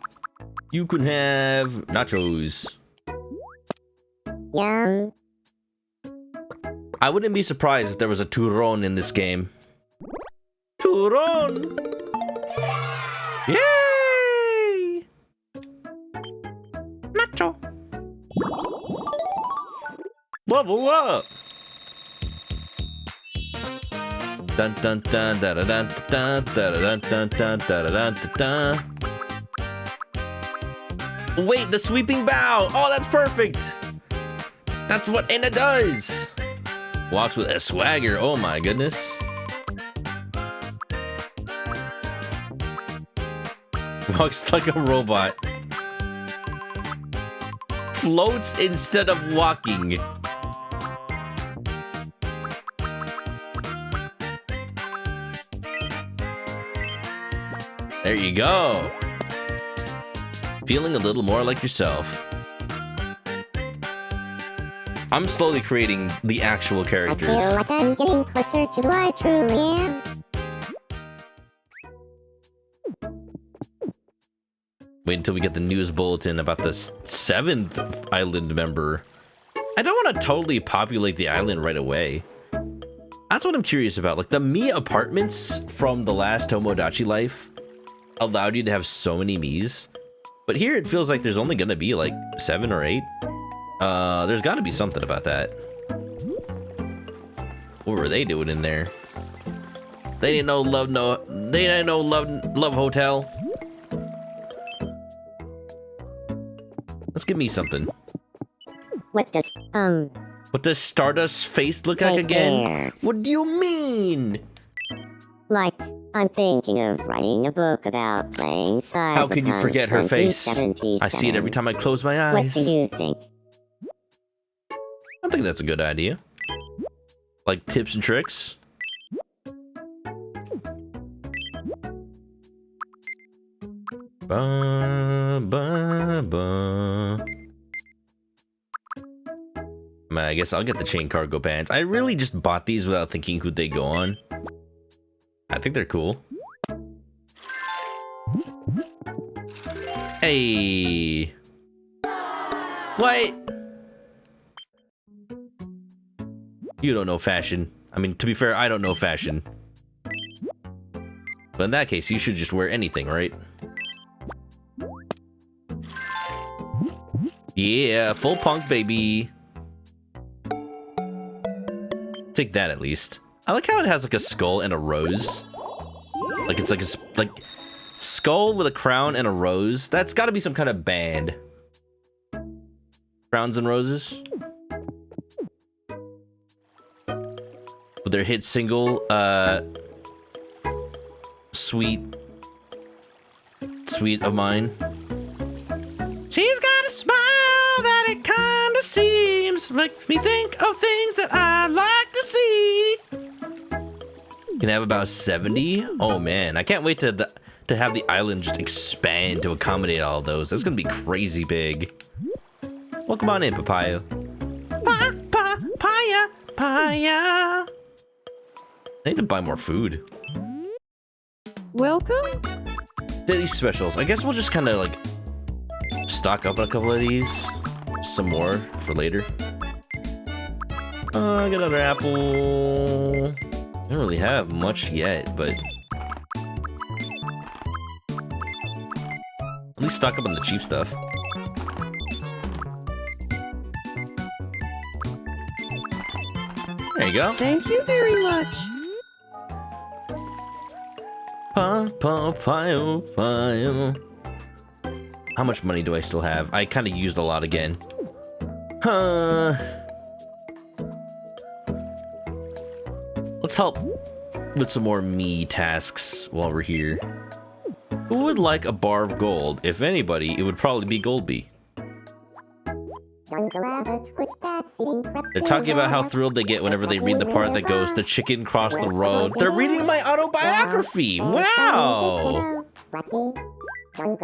You can have nachos. Yum. I wouldn't be surprised if there was a turron in this game. Turron! Yay! Nacho! Level up! Dun dun dun da da dun dun da da dun dun dun da da dun dun. Wait, the sweeping bow! Oh, that's perfect! That's what Anna does! Walks with a swagger, oh my goodness. Walks like a robot. Floats instead of walking. There you go. Feeling a little more like yourself. I'm slowly creating the actual I characters. feel like I'm getting closer to who I truly am. Wait until we get the news bulletin about the 7th island member. I don't want to totally populate the island right away. That's what I'm curious about. Like, the Mii apartments from the last Tomodachi life allowed you to have so many Miis. But here it feels like there's only going to be like 7 or 8. There's got to be something about that. What were they doing in there? They didn't know love hotel. Let's give me something. What does Stardust's face look like right again? there. What do you mean? Like, I'm thinking of writing a book about playing Cyberpunk. How can you forget her face? 2077. I see it every time I close my What eyes. do you think? I think that's a good idea. Like tips and tricks. Ba, ba, ba. Man, I guess I'll get the chain cargo pants. I really just bought these without thinking who'd they go on. I think they're cool. Hey. What? You don't know fashion. I mean, to be fair, I don't know fashion. But in that case, you should just wear anything, right? Yeah, full punk, baby. Take that at least. I like how it has like a skull and a rose. Like it's like a skull with a crown and a rose. That's got to be some kind of band. Crowns and Roses. With their hit single, Sweet of Mine. She's got a smile that it kinda seems makes me think of things that I like to see. Can have about 70. Oh man, I can't wait to have the island just expand to accommodate all of those. That's gonna be crazy big. Welcome on in, Papaya. Papaya. I need to buy more food. Welcome. Daily specials. I guess we'll just kind of like stock up on a couple of these. Some more for later. I got another apple. I don't really have much yet, but at least stock up on the cheap stuff. There you go. Thank you very much. How much money do I still have? I kind of used a lot again. Let's help with some more me tasks while we're here. Who would like a bar of gold? If anybody, it would probably be Goldby. They're talking about how thrilled they get whenever they read the part that goes, "The chicken crossed the road." They're reading my autobiography! Wow! Playing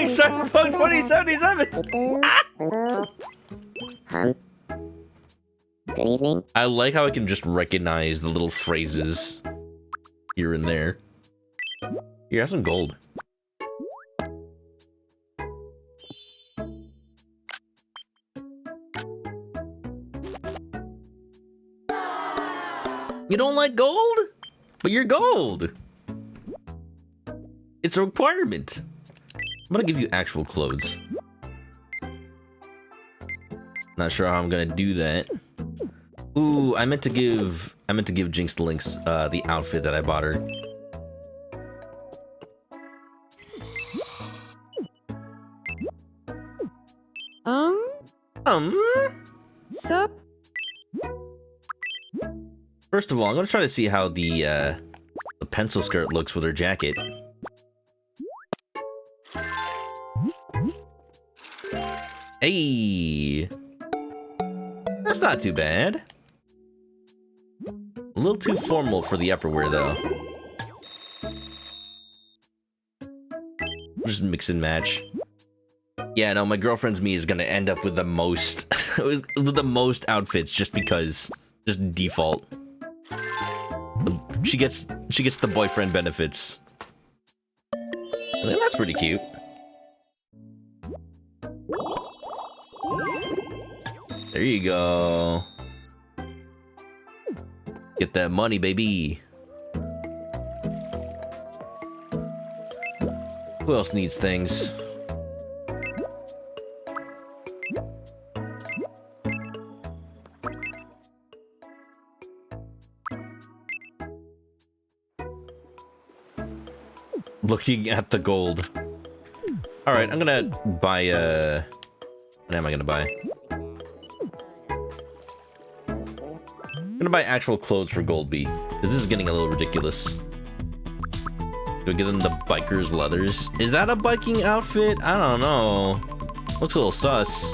Cyberpunk 2077! Good evening. I like how I can just recognize the little phrases here and there. Here, have some gold. You don't like gold? But you're gold. It's a requirement. I'm gonna give you actual clothes. Not sure how I'm gonna do that. Ooh, I meant to give Jinx the Lynx the outfit that I bought her. Sup? First of all, I'm gonna try to see how the pencil skirt looks with her jacket. Hey, that's not too bad. A little too formal for the upperwear, though. Just mix and match. Yeah, no, my girlfriend's me is gonna end up with the most, with the most outfits just because, just default. She gets the boyfriend benefits. I think that's pretty cute. There you go. Get that money, baby. Who else needs things? Looking at the gold. All right, I'm gonna buy what am I gonna buy? I'm gonna buy actual clothes for Gold Bee, because this is getting a little ridiculous. Do I give them the biker's leathers? Is that a biking outfit? I don't know. Looks a little sus.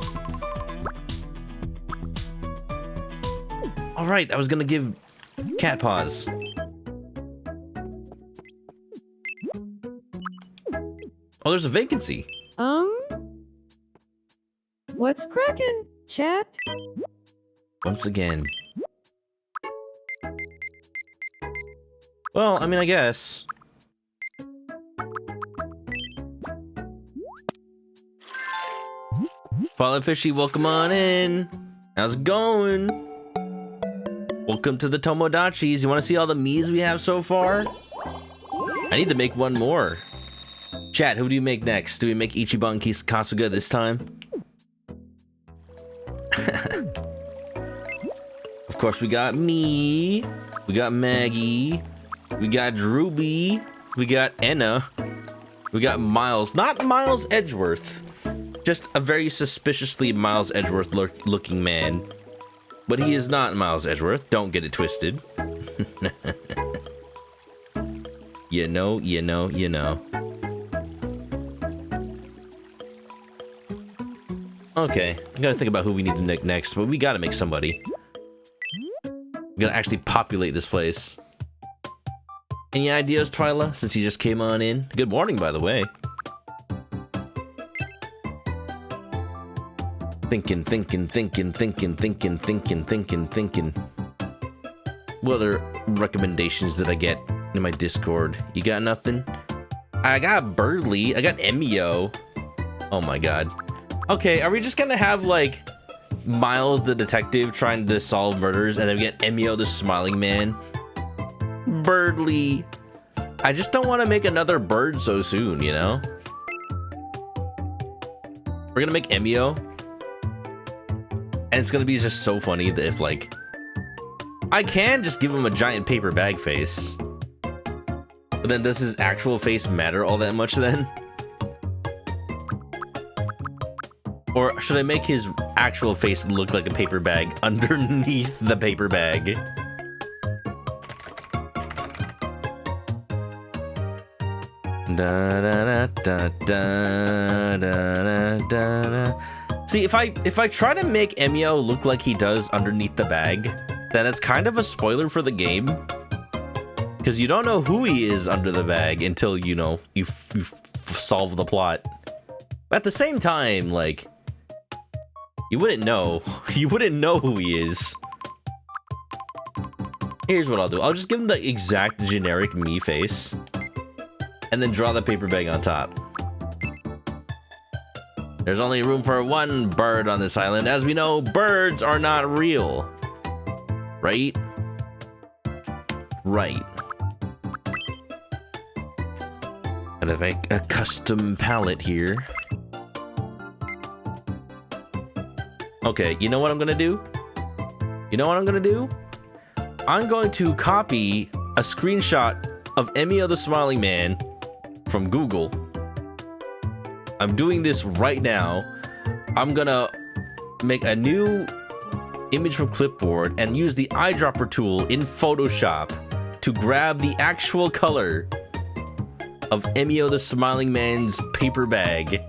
All right, I was gonna give cat paws. Oh, there's a vacancy. What's crackin', chat? Once again. Well, I mean, I guess. Follow Fishy, welcome on in. How's it going? Welcome to the Tomodachis. You want to see all the Miis we have so far? I need to make one more. Chat, who do you make next? Do we make Ichiban Kasuga this time? Of course, we got me. We got Maggie. We got Drewby. We got Enna. We got Miles. Not Miles Edgeworth. Just a very suspiciously Miles Edgeworth looking man. But he is not Miles Edgeworth. Don't get it twisted. You know, you know, you know. Okay, I gotta think about who we need to make next, but we gotta make somebody. We gotta actually populate this place. Any ideas, Twyla, since you just came on in? Good morning, by the way. Thinking. What other recommendations did I get in my Discord? You got nothing? I got Birdly. I got Emio. Oh my god. Okay, are we just gonna have, like, Miles the detective trying to solve murders, and then we get Emio the smiling man? Birdly. I just don't want to make another bird so soon, you know? We're gonna make Emio. And it's gonna be just so funny that if, like... I can just give him a giant paper bag face. But then does his actual face matter all that much then? Or should I make his actual face look like a paper bag underneath the paper bag? Da, da, da, da, da, da, da, da. See, if I try to make Emio look like he does underneath the bag, then it's kind of a spoiler for the game. Because you don't know who he is under the bag until, you know, you solve the plot. But at the same time, like... You wouldn't know. You wouldn't know who he is. Here's what I'll do. I'll just give him the exact generic me face. And then draw the paper bag on top. There's only room for one bird on this island. As we know, birds are not real. Right? Right. Gonna make a custom palette here. Okay, you know what I'm gonna do? You know what I'm gonna do? I'm going to copy a screenshot of Emio the Smiling Man from Google. I'm doing this right now. I'm gonna make a new image from clipboard and use the eyedropper tool in Photoshop to grab the actual color of Emio the Smiling Man's paper bag.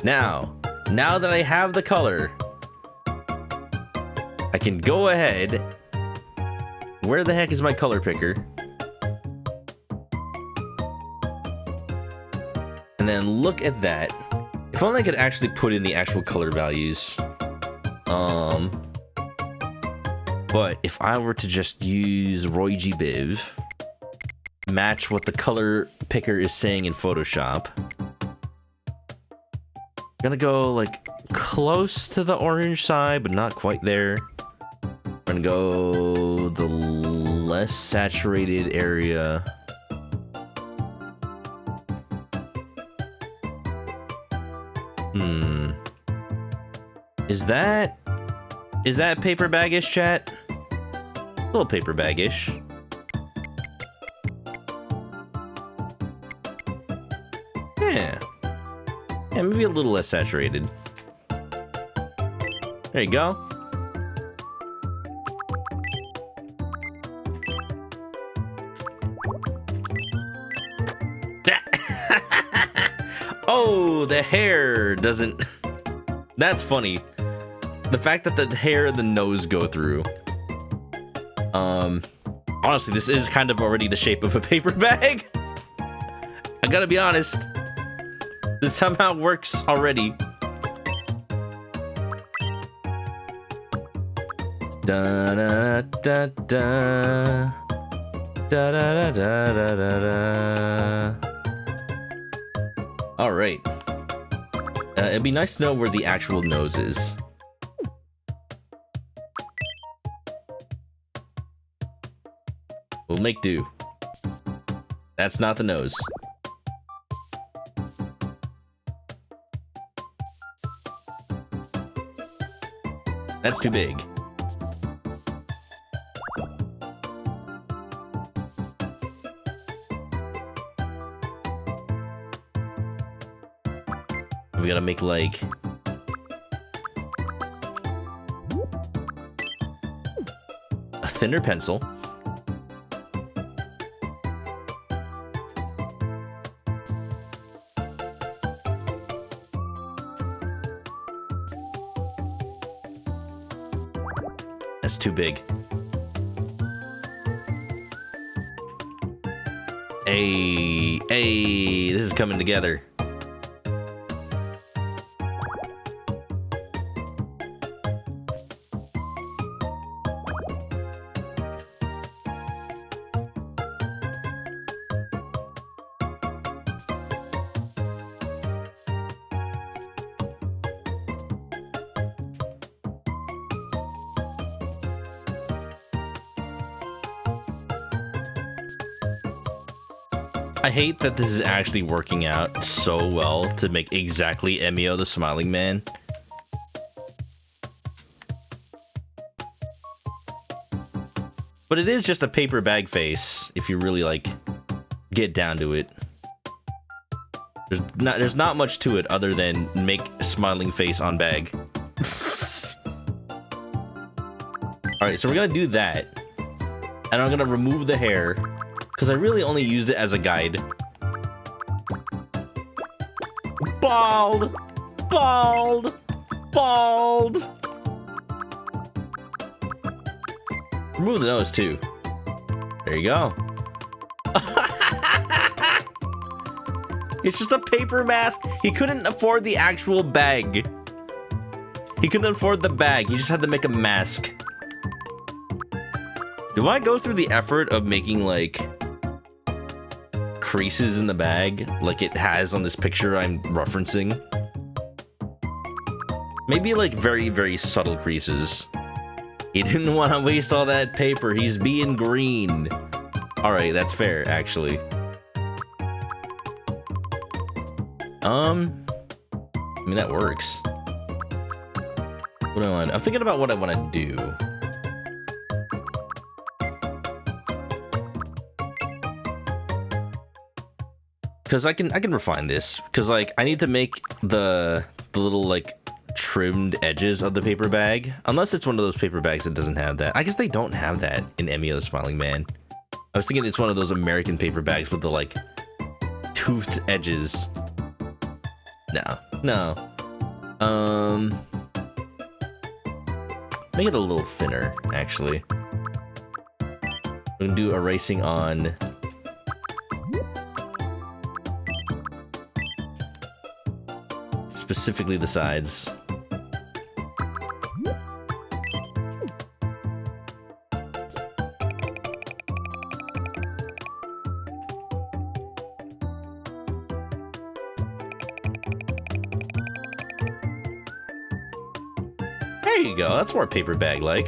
Now that I have the color, I can go ahead. Where the heck is my color picker? And And then look at that. If only I could actually put in the actual color values. But if I were to just use Roy G. Biv, match what the color picker is saying in Photoshop. Gonna go like close to the orange side, but not quite there. We're gonna go the less saturated area. Is that paper baggish, chat? A little paper baggish. Yeah. Yeah, maybe a little less saturated. There you go. Oh, the hair doesn't... That's funny. The fact that the hair and the nose go through. Honestly, this is kind of already the shape of a paper bag. I gotta be honest. This somehow works already. Da da da da da da da da da da. All right. It'd be nice to know where the actual nose is. We'll make do. That's not the nose. That's too big. We gotta make like a thinner pencil. That's too big. Hey, this is coming together. I hate that this is actually working out so well to make exactly Emio the Smiling Man. But it is just a paper bag face, if you really, like, get down to it. There's not much to it other than make smiling face on bag. Alright, so we're gonna do that. And I'm gonna remove the hair. Because I really only used it as a guide. Bald! Bald! Bald! Remove the nose, too. There you go. It's just a paper mask. He couldn't afford the actual bag. He couldn't afford the bag. He just had to make a mask. Do I go through the effort of making, like, creases in the bag like it has on this picture I'm referencing? Maybe like very, very subtle creases. He didn't want to waste all that paper. He's being green. Alright, that's fair, actually. I mean, that works. What do I want? I'm thinking about what I want to do. Because I can refine this. Because, like, I need to make the little, like, trimmed edges of the paper bag. Unless it's one of those paper bags that doesn't have that. I guess they don't have that in Emio the Smiling Man. I was thinking it's one of those American paper bags with the, like, toothed edges. No. Make it a little thinner, actually. We can do erasing on... specifically the sides. There you go, that's more paper bag like.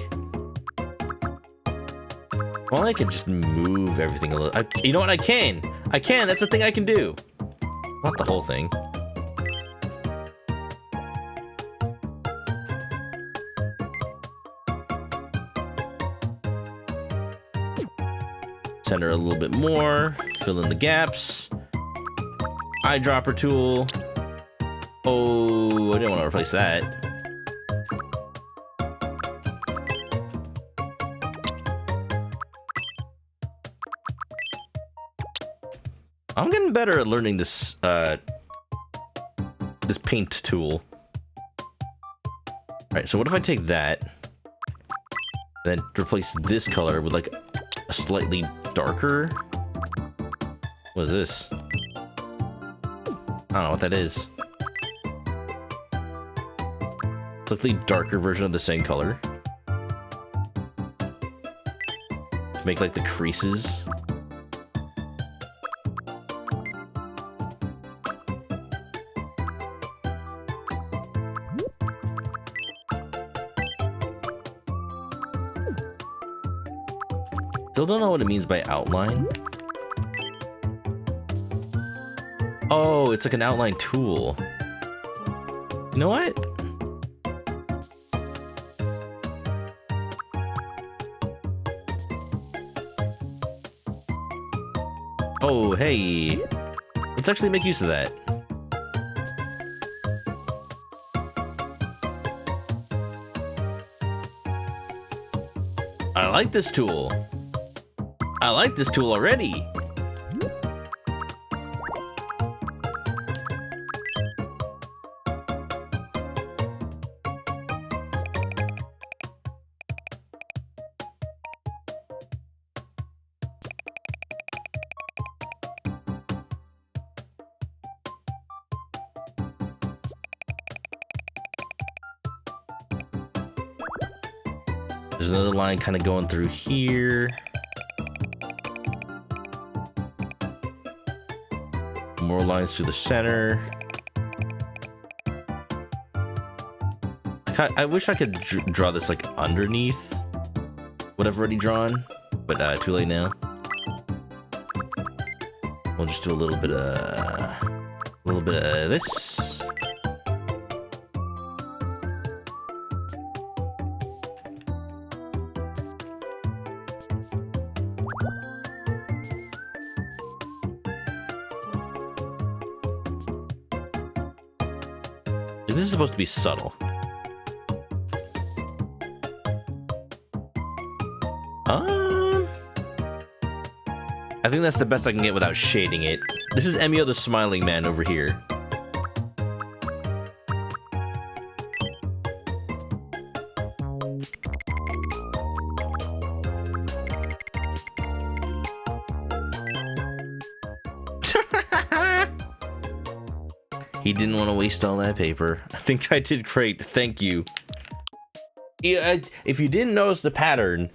Well, I can just move everything a little. You know what? I can. That's a thing I can do. Not the whole thing. Center a little bit more. Fill in the gaps. Eyedropper tool. Oh, I didn't want to replace that. I'm getting better at learning this this paint tool. Alright, so what if I take that, then replace this color with like a slightly darker? What is this? I don't know what that is. Slightly darker version of the same color. Make like the creases. Still don't know what it means by outline. Oh, it's like an outline tool. You know what? Oh, hey. Let's actually make use of that. I like this tool. I like this tool already. There's another line kind of going through here. More lines through the center. I wish I could draw this like underneath what I've already drawn, but too late now. We'll just do a little bit of this. This is supposed to be subtle. I think that's the best I can get without shading it. This is Emio the Smiling Man over here. He didn't want to waste all that paper. I think I did great. Thank you. Yeah, if you didn't notice the pattern,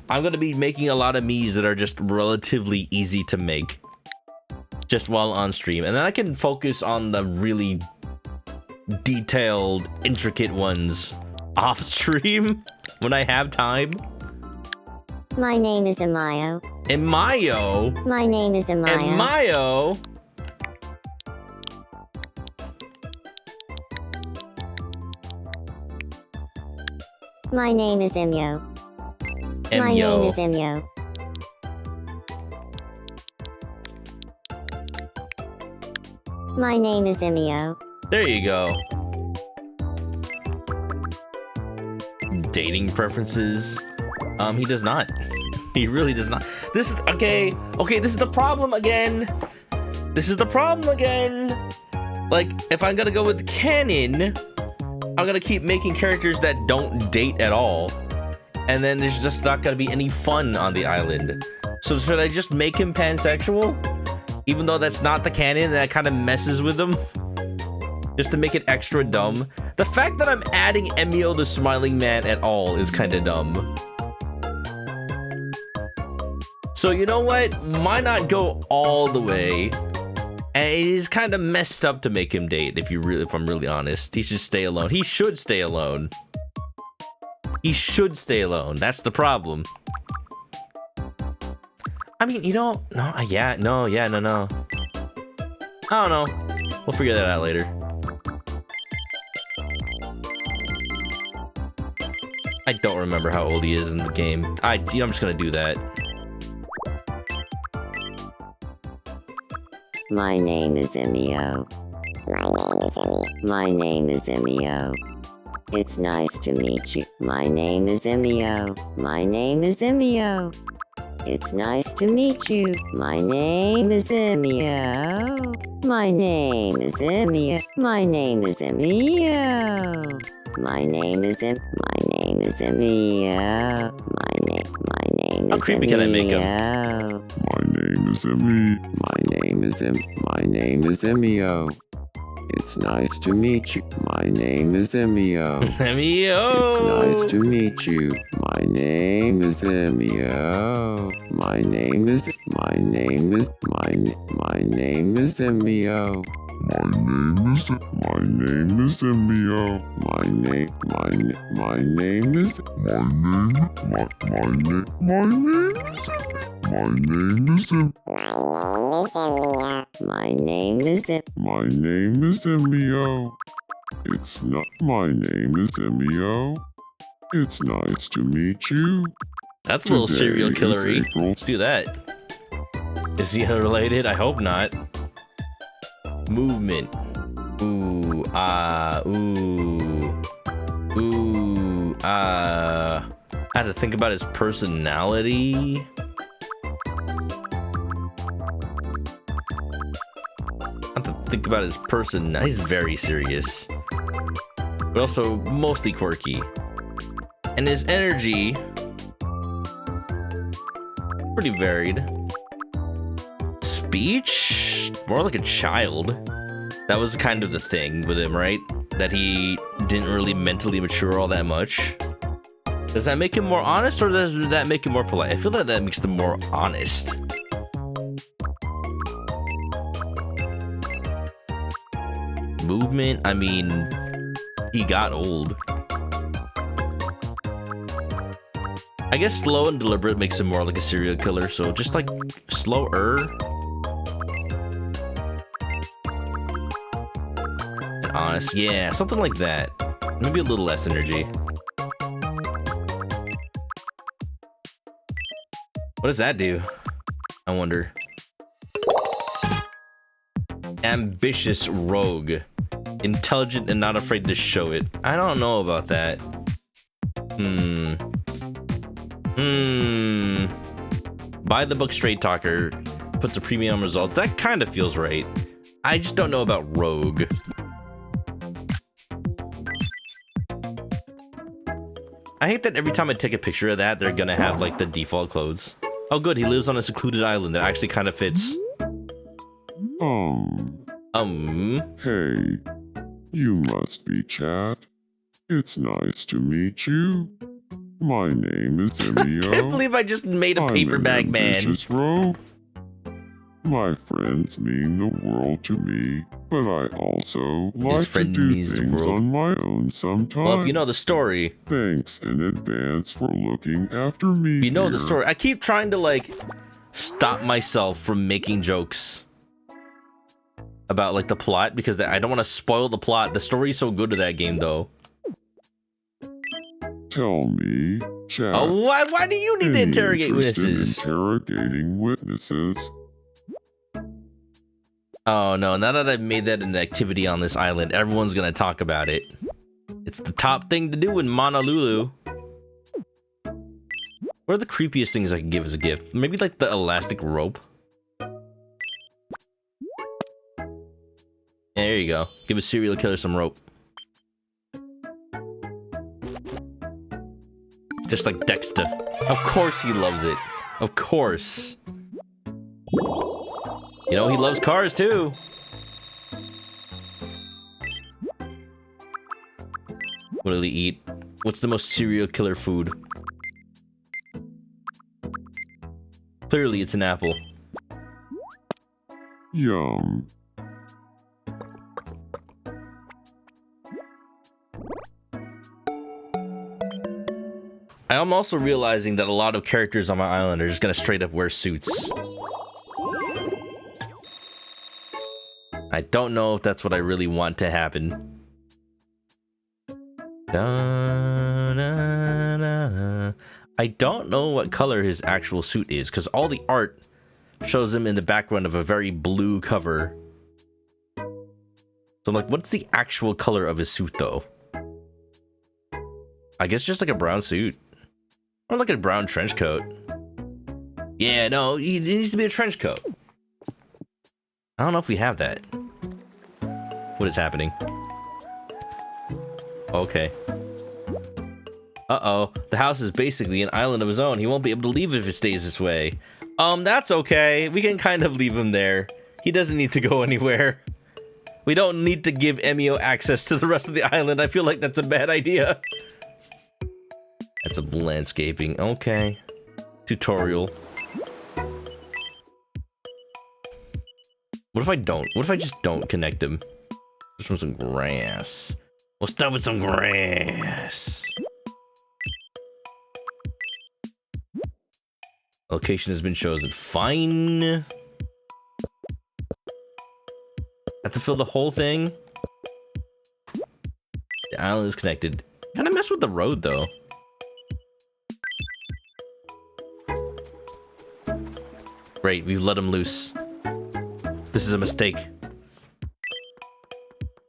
I'm going to be making a lot of Mii's that are just relatively easy to make. Just while on stream. And then I can focus on the really detailed, intricate ones off stream when I have time. My name is Emio. Emio? My name is Emio. Emio? My name is Emio. Emio. My name is Emio. My name is Emio. There you go. Dating preferences? He does not. He really does not. This is okay, this is the problem again. Like, if I'm gonna go with canon, I'm gonna keep making characters that don't date at all. And then there's just not gonna be any fun on the island. So should I just make him pansexual? Even though that's not the canon, that kind of messes with them. just to make it extra dumb. The fact that I'm adding Emio the Smiling Man at all is kind of dumb. So you know what? Why not go all the way? And it is kind of messed up to make him date. If I'm really honest, he should stay alone. He should stay alone. He should stay alone. That's the problem. I mean, you know, no. I don't know. We'll figure that out later. I don't remember how old he is in the game. I'm just gonna do that. My name is Emio. My name is Emio. It's nice to meet you. My name is Emio. My name is Emio. It's nice to meet you. My name is Emio. My name is Emio. My name is Emio. My name is Emio. My name is Emio. My name How is creepy can I make him? Emio. My name is Emmy. My name is Emio. It's nice to meet you. My name is Emio. Emio. It's nice to meet you. My name is Emio. My name is Emio. My name is My name is Emio. My name is Emio. My name is My name is My name is My name is Emio. It's not. My name is Emio. It's nice to meet you. That's a little Today serial is killery. April. Let's do that. Is he related? I hope not. Movement. Ooh, I had to think about his personality. I have to think about his person. He's very serious, but also mostly quirky. And his energy, pretty varied. Speech, more like a child. That was kind of the thing with him, right? That he didn't really mentally mature all that much. Does that make him more honest, or does that make him more polite? I feel like that makes him more honest. Movement, I mean, he got old. I guess slow and deliberate makes him more like a serial killer, so just like slower. And honest, yeah, something like that. Maybe a little less energy. What does that do? I wonder. Ambitious rogue. Intelligent and not afraid to show it. I don't know about that. Buy the book Straight Talker. Puts a premium on results. That kind of feels right. I just don't know about rogue. I hate that every time I take a picture of that, they're gonna have like the default clothes. Oh good, he lives on a secluded island that actually kind of fits. Hey, you must be Chat. It's nice to meet you. My name is Emio. I can't believe I just made a paper bag man. Ambitious rogue. My friends mean the world to me, but I also like to do things on my own sometimes. Well, if you know the story. Thanks in advance for looking after me. If you know the story. I keep trying to like stop myself from making jokes about like the plot because I don't want to spoil the plot. The story's so good to that game though. Tell me, Chat. Oh, why do you need to interrogate witnesses? Interrogating witnesses. Oh no, now that I've made that an activity on this island, everyone's gonna talk about it. It's the top thing to do in Honolulu. What are the creepiest things I can give as a gift? Maybe like the elastic rope? Yeah, there you go. Give a serial killer some rope. Just like Dexter. Of course he loves it. Of course. You know, he loves cars too. What do they eat? What's the most serial killer food? Clearly, it's an apple. Yum. I'm also realizing that a lot of characters on my island are just gonna straight up wear suits. I don't know if that's what I really want to happen. Da-na-na. I don't know what color his actual suit is, because all the art shows him in the background of a very blue cover. So I'm like, what's the actual color of his suit, though? I guess just like a brown suit. Or like a brown trench coat. Yeah, no, it needs to be a trench coat. I don't know if we have that. What is happening? Okay. Uh-oh. The house is basically an island of his own. He won't be able to leave if it stays this way. That's okay. We can kind of leave him there. He doesn't need to go anywhere. We don't need to give Emio access to the rest of the island. I feel like that's a bad idea. That's a landscaping. Okay. Tutorial. What if I don't? What if I just don't connect him? Just want some grass. We'll start with some grass. Location has been chosen. Fine. Have to fill the whole thing. The island is connected. Kind of mess with the road though. Great, we've let him loose. This is a mistake.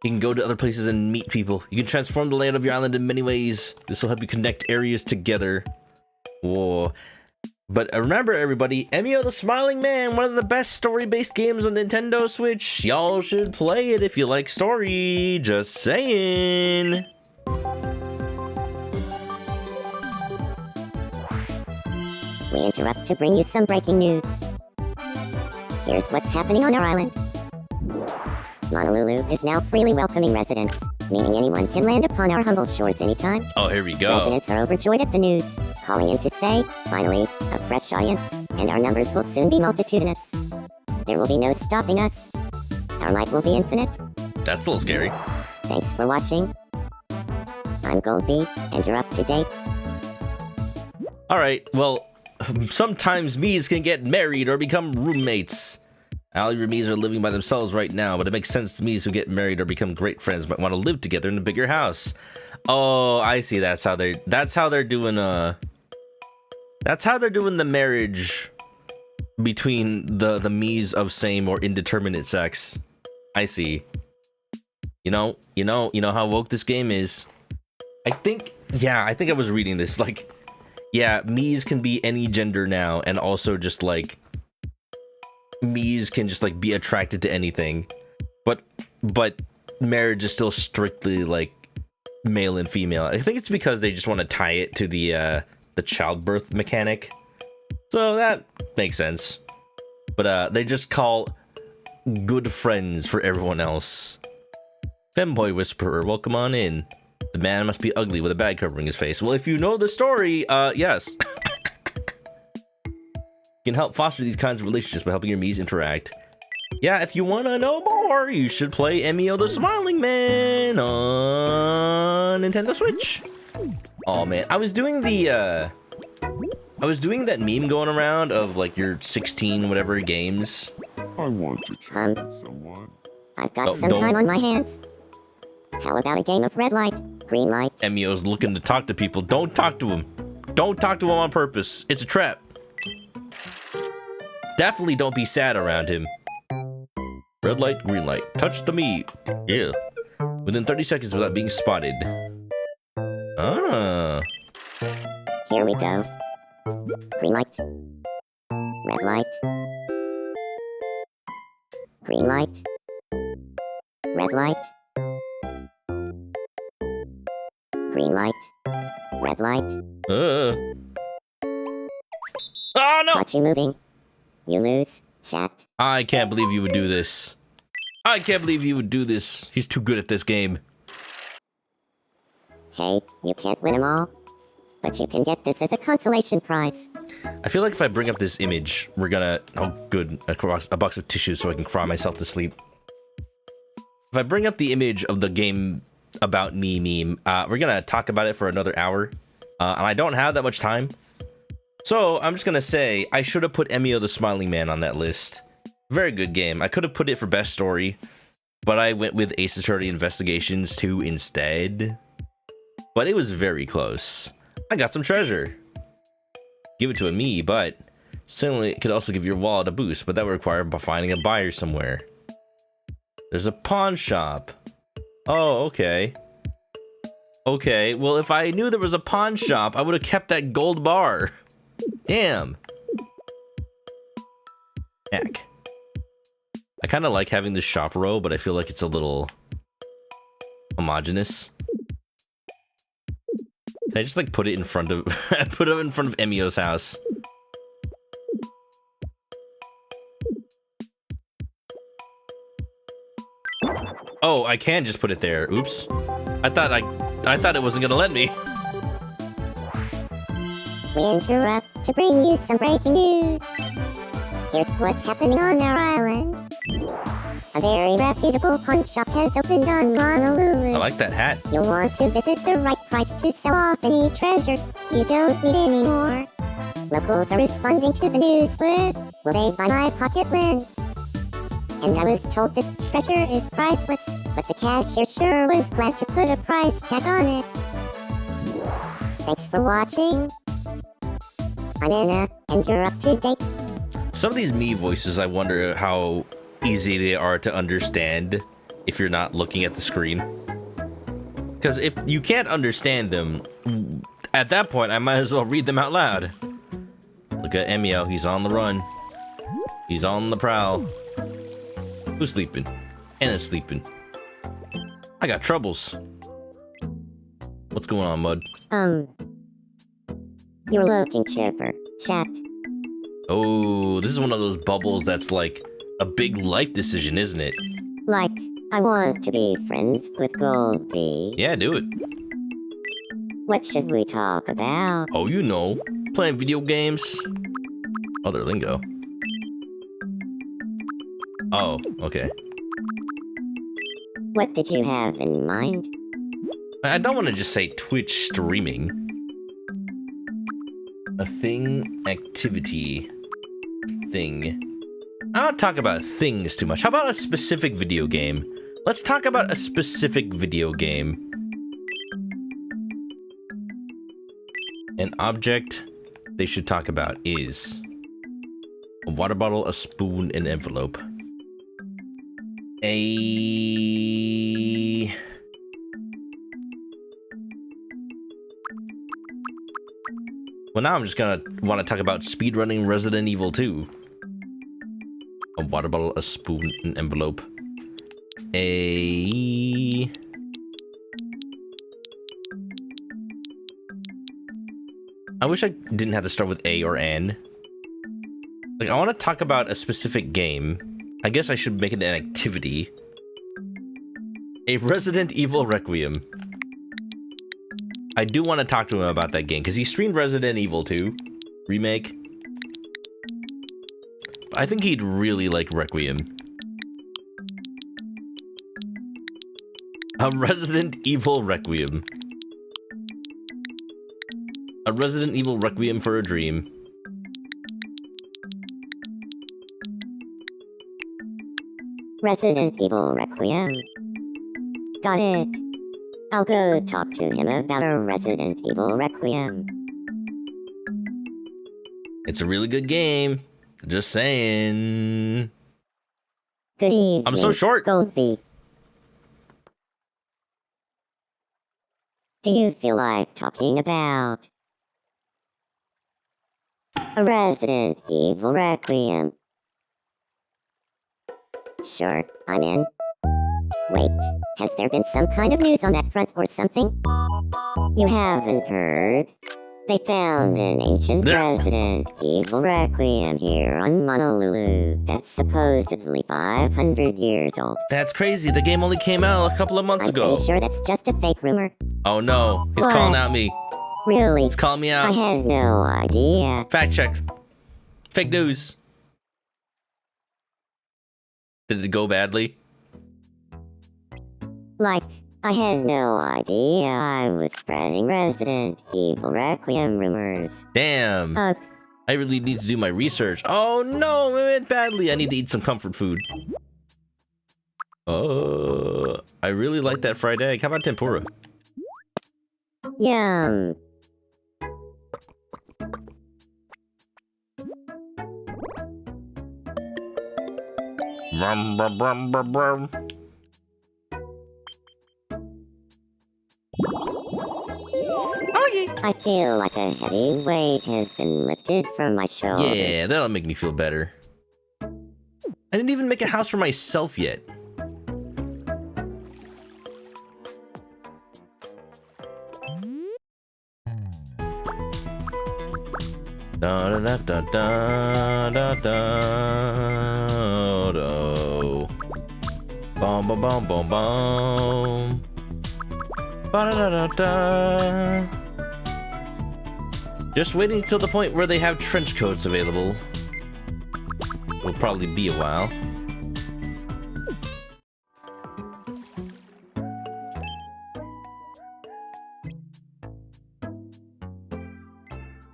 You can go to other places and meet people. You can transform the layout of your island in many ways. This will help you connect areas together. Whoa. But remember, everybody, Emio the Smiling Man, one of the best story-based games on Nintendo Switch. Y'all should play it if you like story. Just saying. We interrupt to bring you some breaking news. Here's what's happening on our island. Honolulu is now freely welcoming residents, meaning anyone can land upon our humble shores anytime. Oh, here we go. Residents are overjoyed at the news, calling in to say, finally, a fresh audience, and our numbers will soon be multitudinous. There will be no stopping us. Our might will be infinite. That's a little scary. Thanks for watching. I'm Goldbee, and you're up to date. Alright, well, sometimes Mies can get married or become roommates. Allie and Mies are living by themselves right now, but it makes sense to Mies who get married or become great friends might want to live together in a bigger house. Oh, I see. That's how they're doing the marriage between the Mies of same or indeterminate sex. I see. You know how woke this game is. I think I was reading this, like, yeah, Mies can be any gender now, and also just like Mies can just like be attracted to anything, but marriage is still strictly like male and female. I think it's because they just want to tie it to the childbirth mechanic, so that makes sense. But they just call good friends for everyone else. Femboy Whisperer, welcome on in. The man must be ugly with a bag covering his face. Well, if you know the story, yes. You can help foster these kinds of relationships by helping your Mies interact. Yeah, if you want to know more, you should play Emio the Smiling Man on Nintendo Switch. Oh man, I was doing that meme going around of like your 16 whatever games. I want to chat with someone. I've got some time on my hands. How about a game of red light, green light? Emio's looking to talk to people. Don't talk to him. Don't talk to him on purpose. It's a trap. Definitely don't be sad around him. Red light, green light. Touch the meat. Yeah. Within 30 seconds without being spotted. Ah. Here we go. Green light. Red light. Green light. Red light. Green light. Red light. Oh no! Watch you moving. You lose. Chat. I can't believe you would do this. I can't believe you would do this. He's too good at this game. Hey, you can't win them all, but you can get this as a consolation prize. I feel like if I bring up this image, we're gonna... Oh, good. A box of tissues so I can cry myself to sleep. If I bring up the image of the game about me meme, we're gonna talk about it for another hour. And I don't have that much time. So, I'm just gonna say, I should have put Emio the Smiling Man on that list. Very good game. I could have put it for best story, but I went with Ace Attorney Investigations 2 instead. But it was very close. I got some treasure. Give it to a me, but certainly it could also give your wallet a boost, but that would require finding a buyer somewhere. There's a pawn shop. Oh, okay. Okay, well, if I knew there was a pawn shop, I would have kept that gold bar. Damn. Heck. I kind of like having this shop row, but I feel like it's a little homogenous. Can I just like put it in front of put it in front of Emio's house? Oh, I can just put it there. Oops. I thought it wasn't gonna let me. We interrupt to bring you some breaking news. Here's what's happening on our island. A very reputable pawn shop has opened on Honolulu. I like that hat. You'll want to visit the right price to sell off any treasure you don't need anymore. Locals are responding to the news with, will they buy my pocket lens? And I was told this treasure is priceless, but the cashier sure was glad to put a price tag on it. Thanks for watching. I'm Anna, and you're up to date. Some of these me voices, I wonder how easy they are to understand if you're not looking at the screen. Because if you can't understand them, at that point, I might as well read them out loud. Look at Emio, he's on the run. He's on the prowl. Who's sleeping? Anna's sleeping. I got troubles. What's going on, Mud? You're looking chipper. Chat. Oh, this is one of those bubbles that's like a big life decision, isn't it? Like, I want to be friends with Goldie. Yeah, do it. What should we talk about? Oh, you know, playing video games. Other lingo. Oh, okay. What did you have in mind? I don't want to just say Twitch streaming. A thing, activity, thing. I don't talk about things too much. How about a specific video game? Let's talk about a specific video game. An object they should talk about is a water bottle, a spoon, an envelope. Well, now I'm just gonna want to talk about speedrunning Resident Evil 2. A water bottle, a spoon, an envelope. I wish I didn't have to start with A or N. Like, I want to talk about a specific game. I guess I should make it an activity. A Resident Evil Requiem. I do want to talk to him about that game, because he streamed Resident Evil 2 remake. But I think he'd really like Requiem. A Resident Evil Requiem. A Resident Evil Requiem for a Dream. Resident Evil Requiem. Got it. I'll go talk to him about a Resident Evil Requiem. It's a really good game. Just saying. Good evening. I'm so short. Goldie. Do you feel like talking about a Resident Evil Requiem? Sure, I'm in. Wait, has there been some kind of news on that front or something? You haven't heard? They found an ancient resident, Evil Requiem, here on Honolulu that's supposedly 500 years old. That's crazy. The game only came out a couple of months I'm ago. pretty sure that's just a fake rumor. Oh no, he's What? calling out me. Really? He's calling me I out. had no idea. Fact checks. Fake news. Did it go badly? Like, I had no idea I was spreading Resident Evil Requiem rumors. Damn. Ugh. I really need to do my research. Oh no, it went badly. I need to eat some comfort food. I really like that fried egg. How about tempura? Yum. Brum, brum, brum, brum, brum. I feel like a heavy weight has been lifted from my shoulders. Yeah, that'll make me feel better. I didn't even make a house for myself yet. Da da da da da da da da. Bum bum bum bum bum. Ba da da da da. Just waiting till the point where they have trench coats available. Will probably be a while.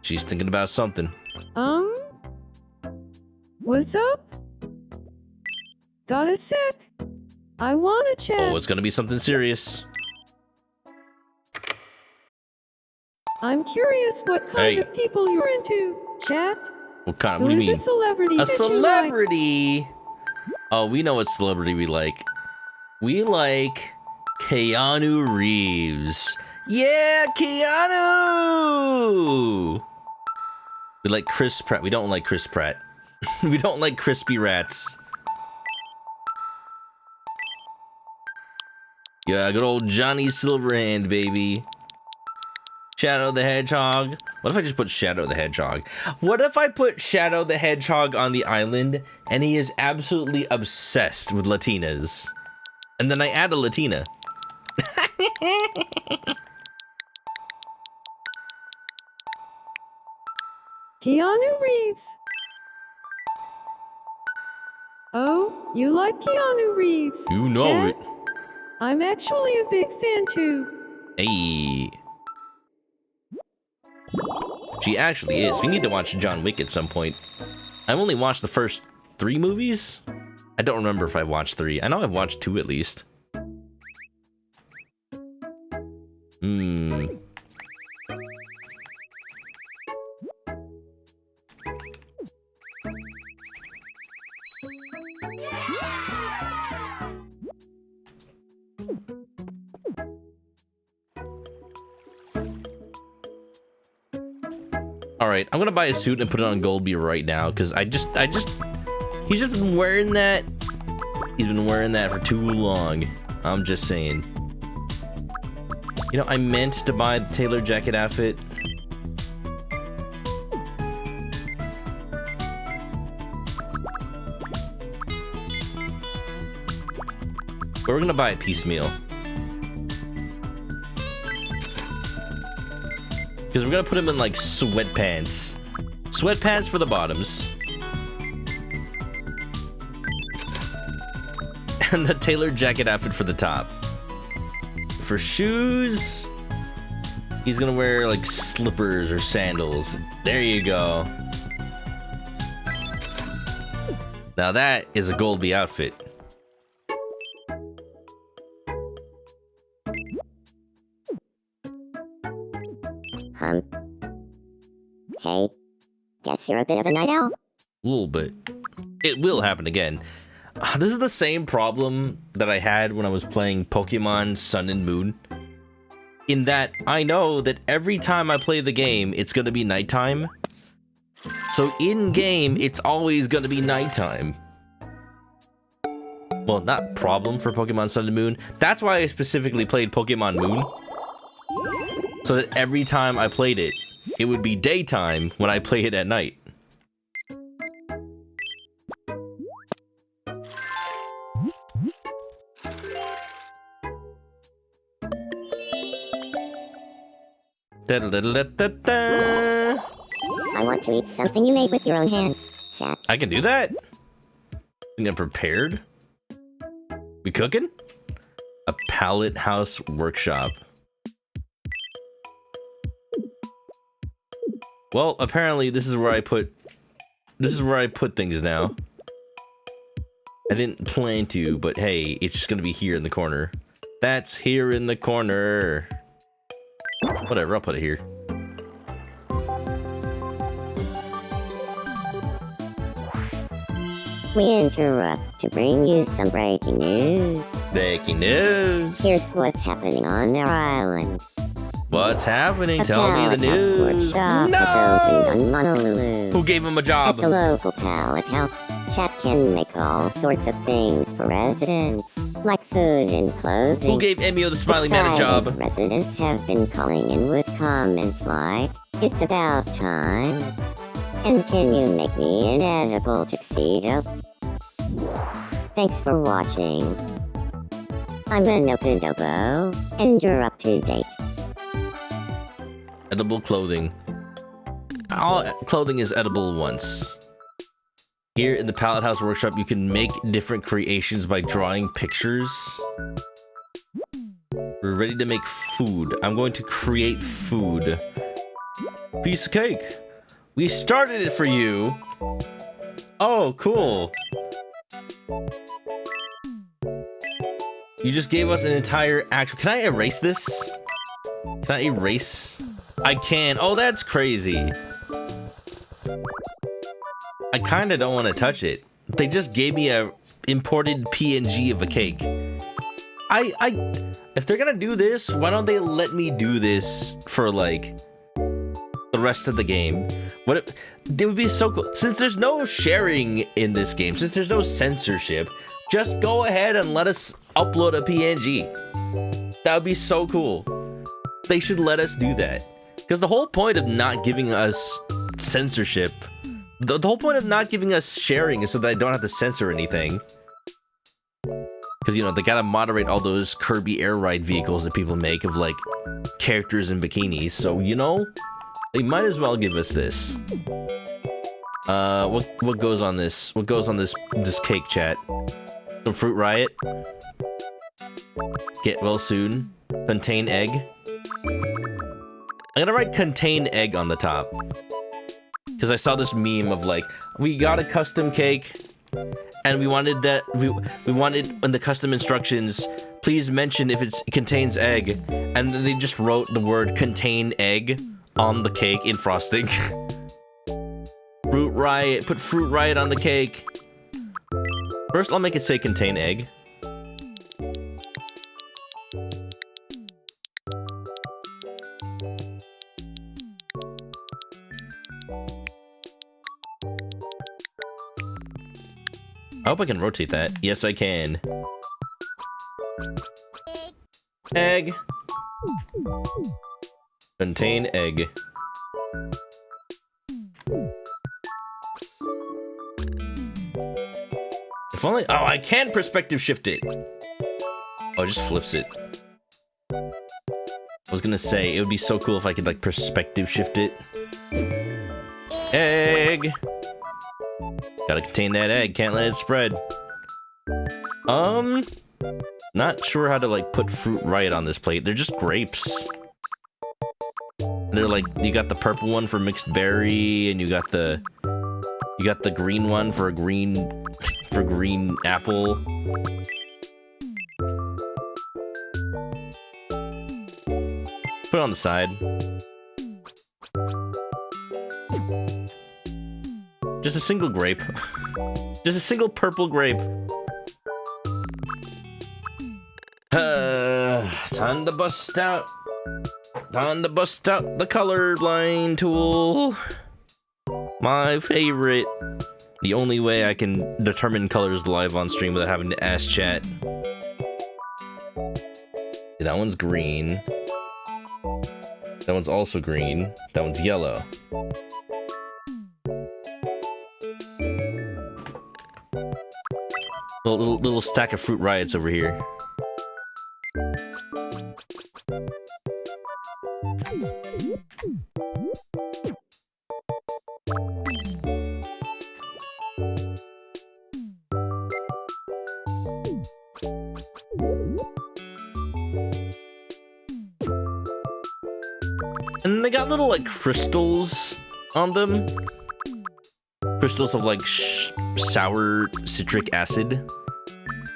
She's thinking about something. What's up? Got a sec? I wanna chat. Oh, it's gonna be something serious. I'm curious what kind Hey. of people you're into. Chat? What kind of? Who What do you is mean? a celebrity A that you like? celebrity. Oh, we know what celebrity we like. We like Keanu Reeves. Yeah, Keanu. We like Chris Pratt. We don't like Chris Pratt. We don't like crispy rats. Yeah, good old Johnny Silverhand, baby. Shadow the Hedgehog. What if I just put Shadow the Hedgehog? What if I put Shadow the Hedgehog on the island and he is absolutely obsessed with Latinas? And then I add a Latina. Keanu Reeves. Oh, you like Keanu Reeves? You know Chat? it. I'm actually a big fan too. Hey. She actually is. We need to watch John Wick at some point. I've only watched the first 3 movies. I don't remember if I've watched 3. I know I've watched 2 at least. Alright, I'm gonna buy a suit and put it on Goldby right now, because he's just been wearing that. He's been wearing that for too long. I'm just saying. You know, I meant to buy the tailor jacket outfit. But we're gonna buy it piecemeal. Because we're gonna put him in like sweatpants. Sweatpants for the bottoms. And the tailored jacket outfit for the top. For shoes, he's gonna wear like slippers or sandals. There you go. Now that is a Goldby outfit. Hey, guess you're a bit of a night owl. A little bit. It will happen again. This is the same problem that I had when I was playing Pokemon Sun and Moon. In that, I know that every time I play the game, it's gonna be nighttime. So in-game, it's always gonna be nighttime. Well, not problem for Pokemon Sun and Moon. That's why I specifically played Pokemon Moon. So that every time I played it, it would be daytime when I play it at night. Da-da-da-da-da-da. I want to eat something you made with your own hands. Chat. I can do that? I'm prepared? We cooking? A pallet house workshop. Well, apparently this is where I put things now. I didn't plan to, but hey, it's just gonna be here in the corner. That's here in the corner. Whatever, I'll put it here. We interrupt to bring you some breaking news. Breaking news. Here's what's happening on our island. What's happening? A Tell me the pallet house news. workshop has opened on Honolulu. Who gave him a At job? the local pallet house, chat can make all sorts of things for residents, like food and clothing. Who gave Emio the Smiley Man a job? Excited residents have been calling in with comments like, "It's about time," and "Can you make me an edible tuxedo?" Thanks for watching. I'm ManokAdobo, and you're up to date. Edible clothing. All clothing is edible once. Here in the Pallet House Workshop, you can make different creations by drawing pictures. We're ready to make food. I'm going to create food. Piece of cake. We started it for you. Oh, cool. You just gave us an entire actual... Can I erase this? Can I erase? I can. Oh, that's crazy. I kind of don't want to touch it. They just gave me a imported PNG of a cake. If they're gonna do this, why don't they let me do this for like the rest of the game? It would be so cool. Since there's no sharing in this game, since there's no censorship, just go ahead and let us upload a PNG. That would be so cool. They should let us do that. Because the whole point of not giving us censorship, the whole point of not giving us sharing is so that I don't have to censor anything. Because, you know, they gotta moderate all those Kirby Air Ride vehicles that people make of, like, characters in bikinis. So, you know, they might as well give us this. What goes on this? What goes on this cake, chat? Some Fruit Riot. Get well soon. Contain egg. I'm gonna write contain egg on the top. Because I saw this meme of like, we got a custom cake, and we wanted that, we wanted in the custom instructions, please mention if it contains egg. And then they just wrote the word contain egg on the cake in frosting. Fruit Riot, put Fruit Riot on the cake. First, I'll make it say contain egg. I hope I can rotate that. Yes, I can. Egg. Contain egg. If only... Oh, I can perspective shift it. Oh, it just flips it. I was gonna say, it would be so cool if I could, like, perspective shift it. Egg! Gotta contain that egg, can't let it spread. Not sure how to, like, put Fruit Riot on this plate. They're just grapes. They're like, you got the purple one for mixed berry, and you got the green one for a green apple. Put it on the side. Just a single grape. Just a single purple grape. Time to bust out. Time to bust out the colorblind tool. My favorite. The only way I can determine colors live on stream without having to ask chat. That one's green. That one's also green. That one's yellow. Little stack of Fruit Riots over here. And they got little like crystals on them. Crystals of like sour citric acid,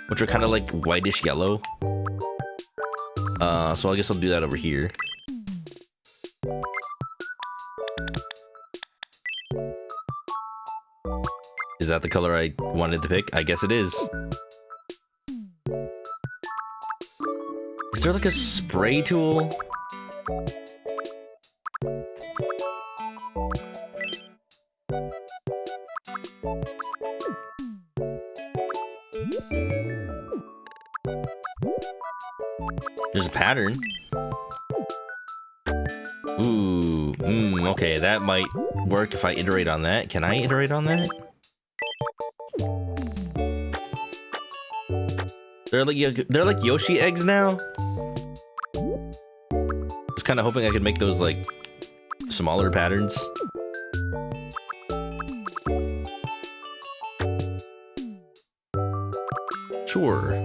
which are kind of like whitish yellow. So I guess I'll do that over here. Is that the color I wanted to pick? I guess it is. Is there like a spray tool? There's a pattern. Ooh, okay, that might work if I iterate on that. Can I iterate on that? They're like Yoshi eggs now. Was kind of hoping I could make those like smaller patterns. Sure.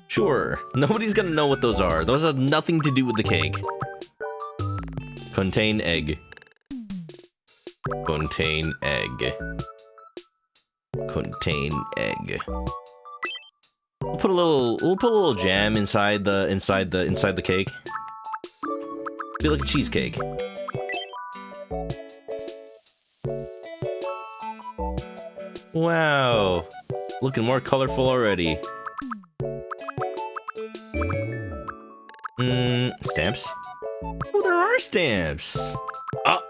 Sure. Nobody's gonna know what those are. Those have nothing to do with the cake. Contain egg. Contain egg. Contain egg. We'll put a little jam inside the cake. Be like a cheesecake. Wow. Looking more colorful already. Stamps? Oh, there are stamps! Oh!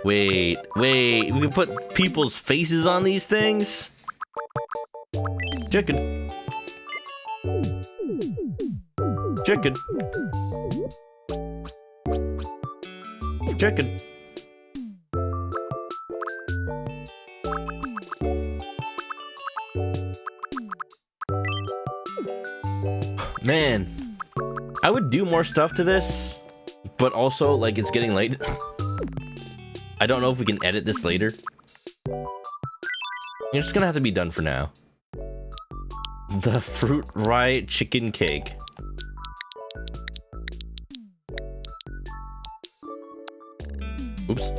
Wait, we can put people's faces on these things? Chicken. Chicken. Chicken. Man, I would do more stuff to this, but also, like, it's getting late. I don't know if we can edit this later. It's just gonna have to be done for now. The Fruit Riot chicken cake. Oops.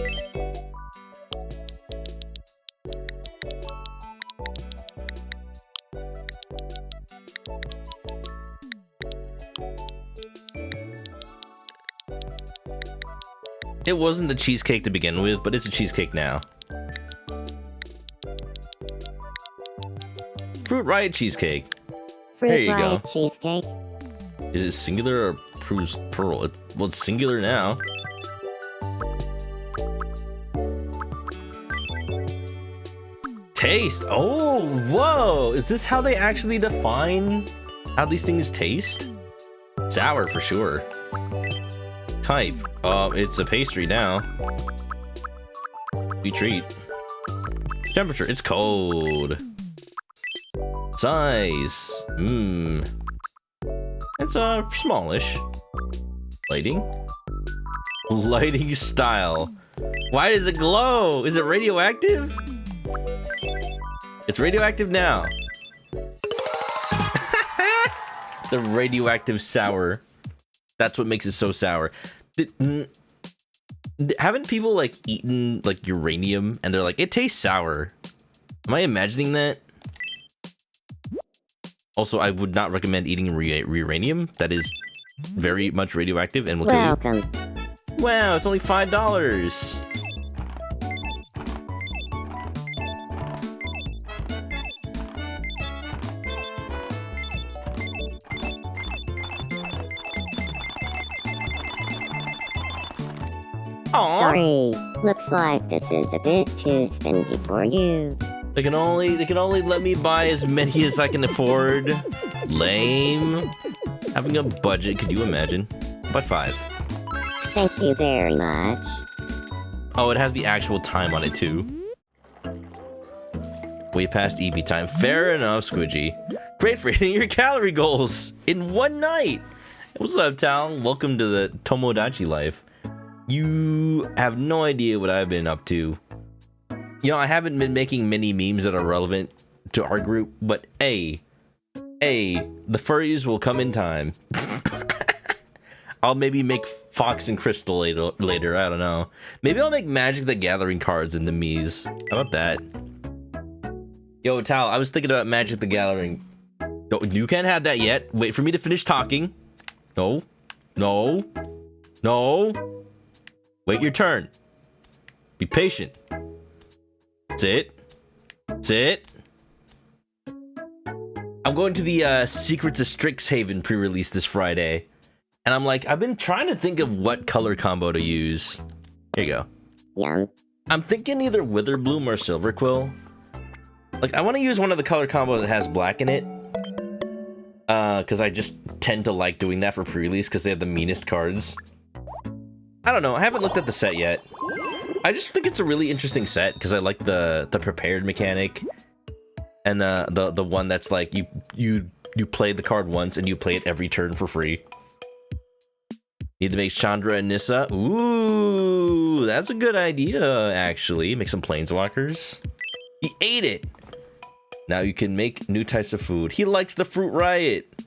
It wasn't a cheesecake to begin with, but it's a cheesecake now. Fruit Riot cheesecake. There you go. Cheesecake. Is it singular or plural? It's singular now. Taste. Oh, whoa. Is this how they actually define how these things taste? Sour for sure. Type. It's a pastry now. We treat. Temperature. It's cold. Size. It's smallish. Lighting. Lighting style. Why does it glow? Is it radioactive? It's radioactive now. The radioactive sour. That's what makes it so sour. Haven't people like eaten like uranium and they're like, it tastes sour? Am I imagining that? Also, I would not recommend eating uranium. That is very much radioactive and will kill you. Welcome. Wow, it's only $5. Aww. Sorry. Looks like this is a bit too spendy for you. They can only let me buy as many as I can afford. Lame. Having a budget, could you imagine? by 5. Thank you very much. Oh, it has the actual time on it too. Way past EP time. Fair enough, Squidgy. Great for hitting your calorie goals in one night. What's up, Tal? Welcome to the Tomodachi life. You have no idea what I've been up to. You know, I haven't been making many memes that are relevant to our group, but the furries will come in time. I'll maybe make Fox and Crystal later, I don't know. Maybe I'll make Magic the Gathering cards into Mii's. How about that? Yo, Tal, I was thinking about Magic the Gathering. No, you can't have that yet. Wait for me to finish talking. No. No. No. Wait your turn. Be patient. Sit. Sit. I'm going to the Secrets of Strixhaven pre-release this Friday. And I'm like, I've been trying to think of what color combo to use. Here you go. Yum. I'm thinking either Witherbloom or Silverquill. Like, I want to use one of the color combos that has black in it. Because I just tend to like doing that for pre-release because they have the meanest cards. I don't know. I haven't looked at the set yet. I just think it's a really interesting set because I like the prepared mechanic. And the one that's like, you play the card once and you play it every turn for free. Need to make Chandra and Nissa. Ooh, that's a good idea, actually. Make some planeswalkers. He ate it. Now you can make new types of food. He likes the Fruit Riot.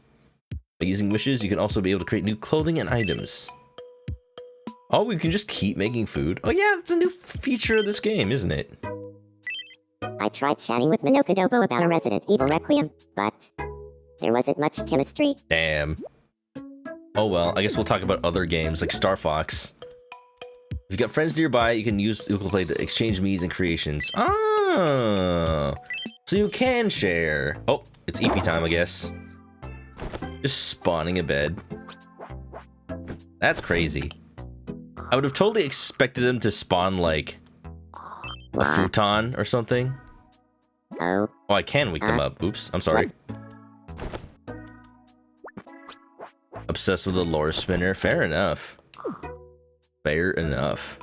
By using wishes, you can also be able to create new clothing and items. Oh, we can just keep making food. Oh yeah, it's a new feature of this game, isn't it? I tried chatting with ManokAdobo about a Resident Evil Requiem, but there wasn't much chemistry. Damn. Oh well, I guess we'll talk about other games like Star Fox. If you got friends nearby, you can use Google Play to exchange me's and creations. Ah, so you can share. Oh, it's EP time, I guess. Just spawning a bed. That's crazy. I would have totally expected them to spawn like a futon or something. Oh. Oh, I can wake them up. Oops, I'm sorry. Obsessed with the lore spinner. Fair enough. Fair enough.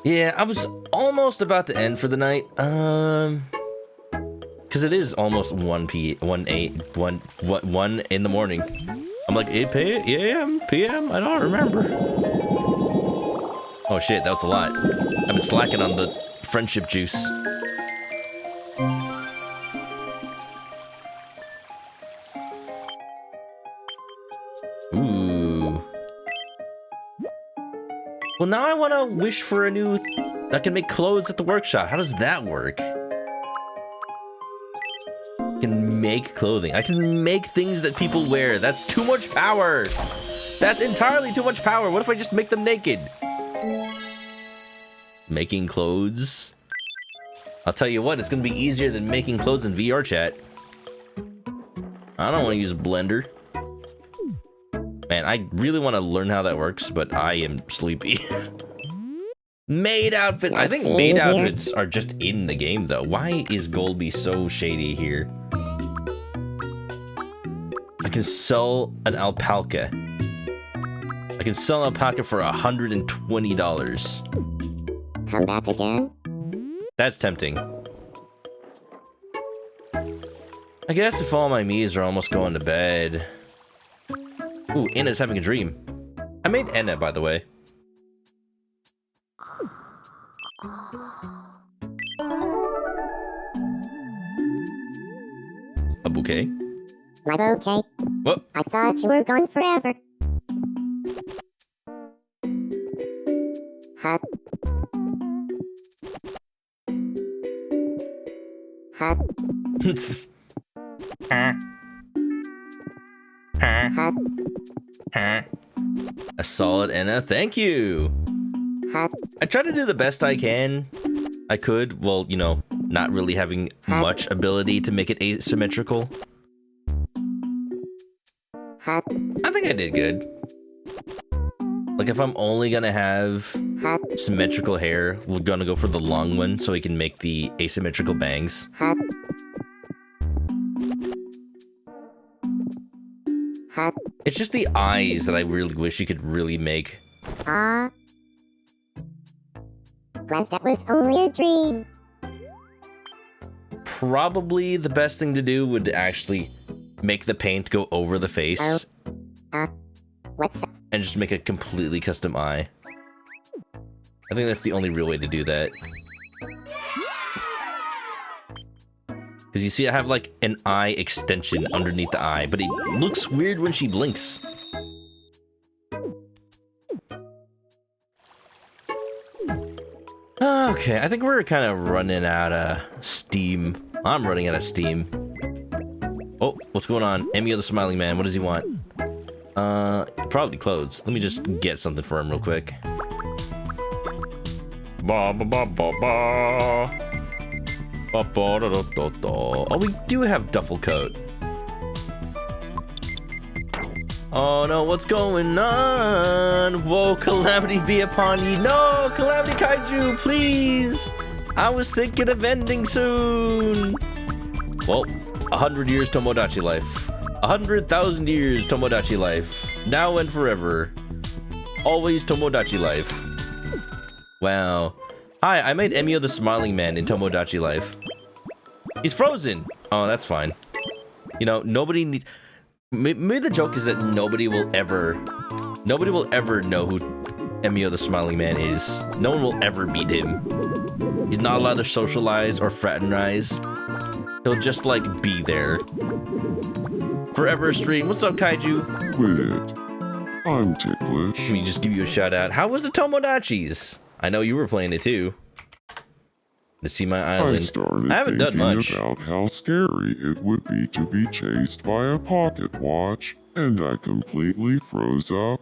Yeah, I was almost about to end for the night. Because it is almost 1 in the morning. I'm like 8 a.m. p.m. I don't remember. Oh shit, that was a lot. I've been slacking on the friendship juice. Ooh. Well, now I want to wish for a new... I can make clothes at the workshop. How does that work? I can make clothing. I can make things that people wear. That's too much power. That's entirely too much power. What if I just make them naked? Making clothes. I'll tell you what, it's going to be easier than making clothes in VR chat. I don't want to use a blender. Man, I really want to learn how that works, but I am sleepy. Maid outfits. I think maid outfits are just in the game, though. Why is Golby so shady here? I can sell an alpaca. I can sell an alpaca for $120. Come back again? That's tempting. I guess if all my Mii's are almost going to bed. Ooh, Anna's having a dream. I made Anna, by the way. A bouquet? My bouquet. What? I thought you were gone forever. Hut. Hut. Hut. A solid Anna, thank you. Hut. I try to do the best I can. I could, well, you know, not really having much ability to make it asymmetrical. Hut. I think I did good. Like, if I'm only gonna have symmetrical hair, we're gonna go for the long one so we can make the asymmetrical bangs. Hut. It's just the eyes that I really wish you could really make. Glad that was only a dream. Probably the best thing to do would actually make the paint go over the face. What's up? And just make a completely custom eye. I think that's the only real way to do that. Because you see, I have like an eye extension underneath the eye, but it looks weird when she blinks. Okay, I think we're kind of running out of steam. I'm running out of steam. Oh, what's going on? Emio the Smiling Man, what does he want? Probably clothes. Let me just get something for him real quick. Ba ba ba ba ba. Ba ba da da da da. Oh, we do have duffel coat. Oh no, what's going on? Whoa, calamity be upon ye. No, calamity kaiju, please. I was thinking of ending soon. Well, 100 years Tomodachi life. 100,000 years Tomodachi life. Now and forever. Always Tomodachi life. Wow. Hi, I made Emio the Smiling Man in Tomodachi life. He's frozen. Oh, that's fine. You know, nobody needs... Maybe the joke is that nobody will ever know who Emio the Smiling Man is. No one will ever meet him. He's not allowed to socialize or fraternize. He'll just, like, be there. Forever stream. What's up, Kaiju? Quit it. I'm ticklish. Let me just give you a shout out. How was the Tomodachis? I know you were playing it too. To see my island. I haven't done much. About how scary it would be to be chased by a pocket watch, and I completely froze up.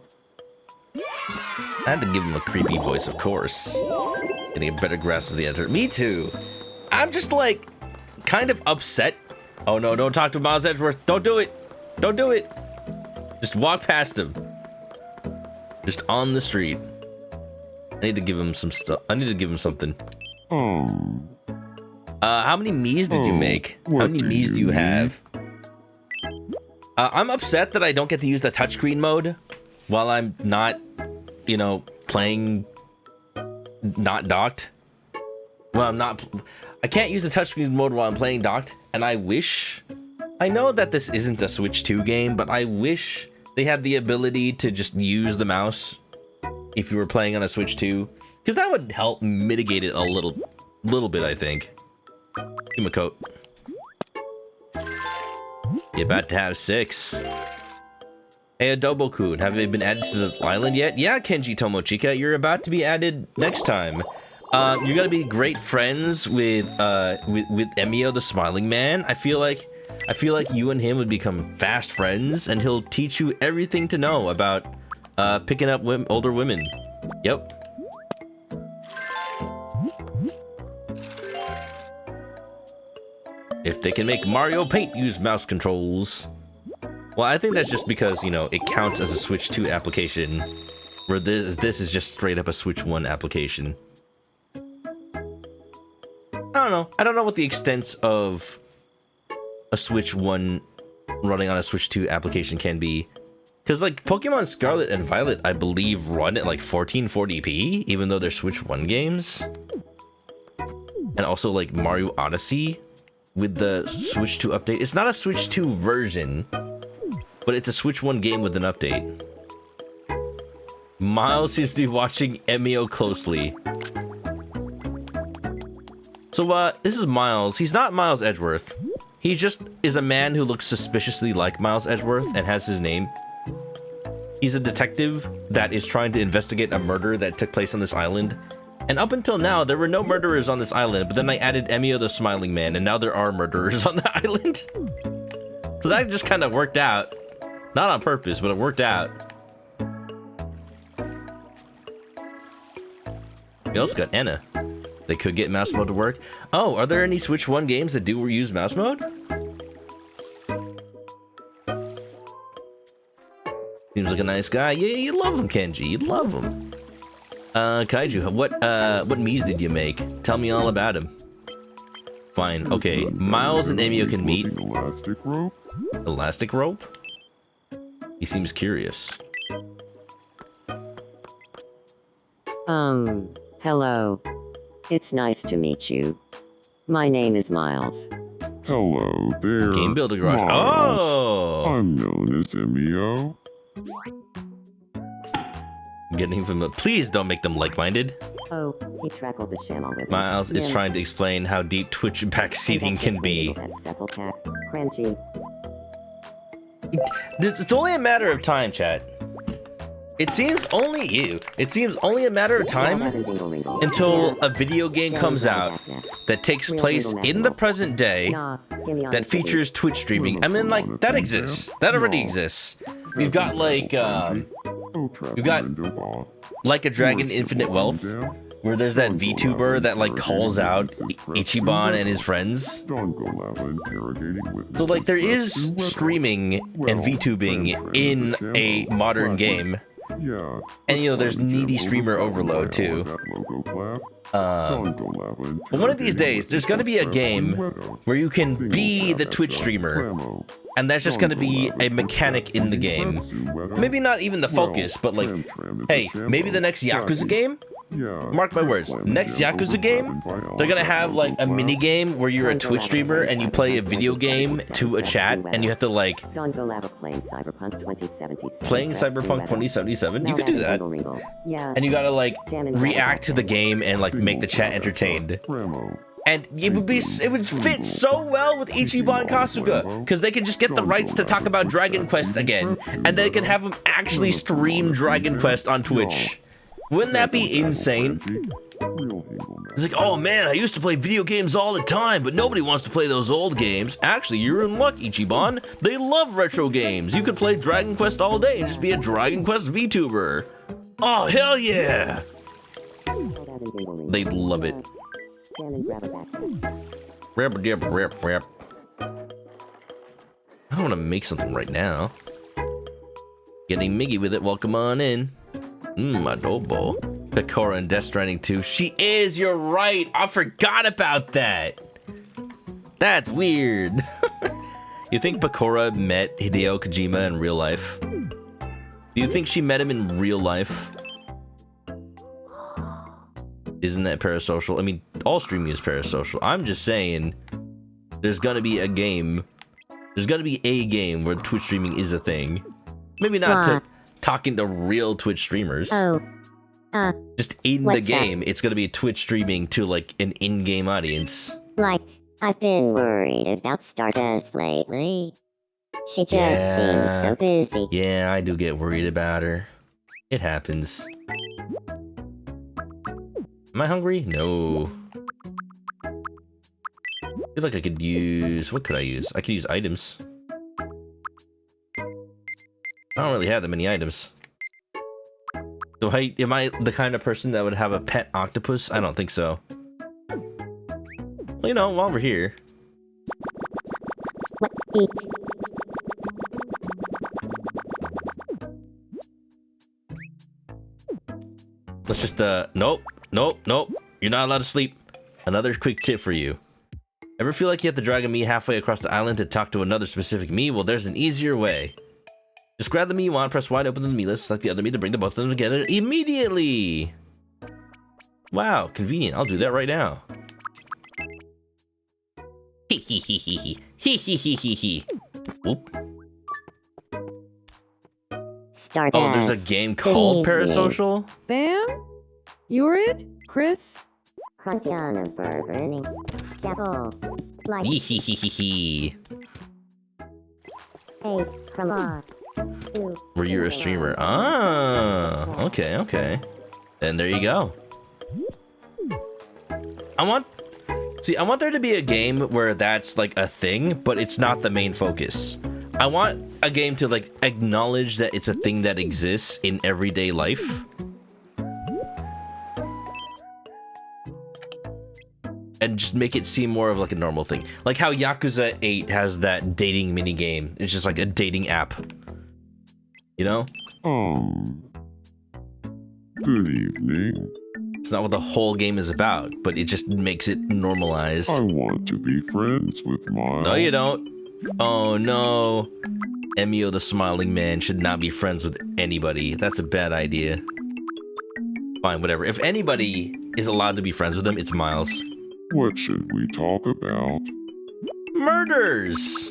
I had to give him a creepy voice, of course. Getting a better grasp of the editor. Me too. I'm just like, kind of upset. Oh no, don't talk to Miles Edgeworth. Don't do it. Don't do it. Just walk past him. Just on the street. I need to give him some stuff. I need to give him something. How many Mii's did you make? How many Mii's do you have? I'm upset that I don't get to use the touchscreen mode while I'm not, you know, playing not docked. Well, I can't use the touchscreen mode while I'm playing docked, and I wish... I know that this isn't a Switch 2 game, but I wish they had the ability to just use the mouse if you were playing on a Switch 2. Because that would help mitigate it a little bit, I think. Give him a coat. You're about to have 6. Hey, Adobo-kun, have they been added to the island yet? Yeah, Kenji Tomochika, you're about to be added next time. You're gonna be great friends with Emio the Smiling Man. I feel like you and him would become fast friends, and he'll teach you everything to know about picking up older women. Yep. If they can make Mario Paint use mouse controls. Well, I think that's just because, you know, it counts as a Switch 2 application, where this is just straight up a Switch 1 application. I don't know. I don't know what the extent of a Switch 1 running on a Switch 2 application can be. Because, like, Pokemon Scarlet and Violet, I believe, run at, like, 1440p, even though they're Switch 1 games. And also, like, Mario Odyssey with the Switch 2 update. It's not a Switch 2 version, but it's a Switch 1 game with an update. Miles seems to be watching Emio closely. So, this is Miles. He's not Miles Edgeworth. He just is a man who looks suspiciously like Miles Edgeworth and has his name. He's a detective that is trying to investigate a murder that took place on this island. And up until now, there were no murderers on this island, but then I added Emio the Smiling Man, and now there are murderers on the island. So that just kind of worked out. Not on purpose, but it worked out. We also got Anna. They could get mouse mode to work. Oh, are there any Switch 1 games that do use mouse mode? Seems like a nice guy. Yeah, you love him, Kenji. You love him. Kaiju, what Mii's did you make? Tell me all about him. Fine, okay. Miles and Emio can meet. Elastic rope? Elastic rope? He seems curious. Hello. It's nice to meet you. My name is Miles. Hello there. Game Builder Garage. Miles. Oh! I'm known as EMIO. Getting from the. Please don't make them like-minded. Oh, he trackled the shamal with Miles is trying to explain how deep Twitch backseating can be. Crunchy. It's only a matter of time, chat. It seems only a matter of time until a video game comes out that takes place in the present day that features Twitch streaming. I mean, like, that exists. That already exists. We've got, like, we've got Like a Dragon Infinite Wealth, where there's that VTuber that, like, calls out Ichiban and his friends. So, like, there is streaming and VTubing in a modern game. And, you know, there's needy streamer overload, too. But one of these days, there's going to be a game where you can be the Twitch streamer. And that's just going to be a mechanic in the game. Maybe not even the focus, but, like, hey, maybe the next Yakuza game? Mark my words, next Yakuza game, they're gonna have like a mini game where you're a Twitch streamer and you play a video game to a chat and you have to like playing Cyberpunk 2077. You could do that, and you gotta like react to the game and like make the chat entertained. And it would fit so well with Ichiban Kasuga, because they can just get the rights to talk about Dragon Quest again, and they can have them actually stream Dragon Quest on Twitch. Wouldn't that be insane? It's like, oh man, I used to play video games all the time, but nobody wants to play those old games. Actually, you're in luck, Ichiban. They love retro games. You could play Dragon Quest all day and just be a Dragon Quest VTuber. Oh, hell yeah! They'd love it. I don't want to make something right now. Getting Miggy with it, welcome on in. Adobo. Pecora in Death Stranding 2. She is, you're right. I forgot about that. That's weird. You think Pecora met Hideo Kojima in real life? Do you think she met him in real life? Isn't that parasocial? I mean, all streaming is parasocial. I'm just saying, there's gonna be a game. There's gonna be a game where Twitch streaming is a thing. Maybe not talking to real Twitch streamers. Just in the game, it's gonna be Twitch streaming to like an in-game audience. Like, I've been worried about Stardust lately. She just seems so busy. Yeah, I do get worried about her. It happens. Am I hungry? No. I feel like I could use... What could I use? I could use items. I don't really have that many items. So am I the kind of person that would have a pet octopus? I don't think so. Well, you know, while we're here. Let's just, nope. You're not allowed to sleep. Another quick tip for you. Ever feel like you have to drag a Mii halfway across the island to talk to another specific Mii? Well, there's an easier way. Just grab the Mii you want, press wide open the Mii list, select the other Mii to bring the both of them together immediately. Wow, convenient. I'll do that right now. Oop. Stardust. Oh, there's a game called Parasocial? Bam? You're it, Chris? Crunchy on a burning. Devil. Like. Hee. Hey, from off. Were you a streamer? Ah, okay. Then there you go. I want there to be a game where that's like a thing, but it's not the main focus. I want a game to like acknowledge that it's a thing that exists in everyday life. And just make it seem more of like a normal thing. Like how Yakuza 8 has that dating minigame. It's just like a dating app. You know? Good evening. It's not what the whole game is about, but it just makes it normalized. I want to be friends with Miles. No, you don't. Oh, no. Emio the Smiling Man should not be friends with anybody. That's a bad idea. Fine, whatever. If anybody is allowed to be friends with him, it's Miles. What should we talk about? Murders!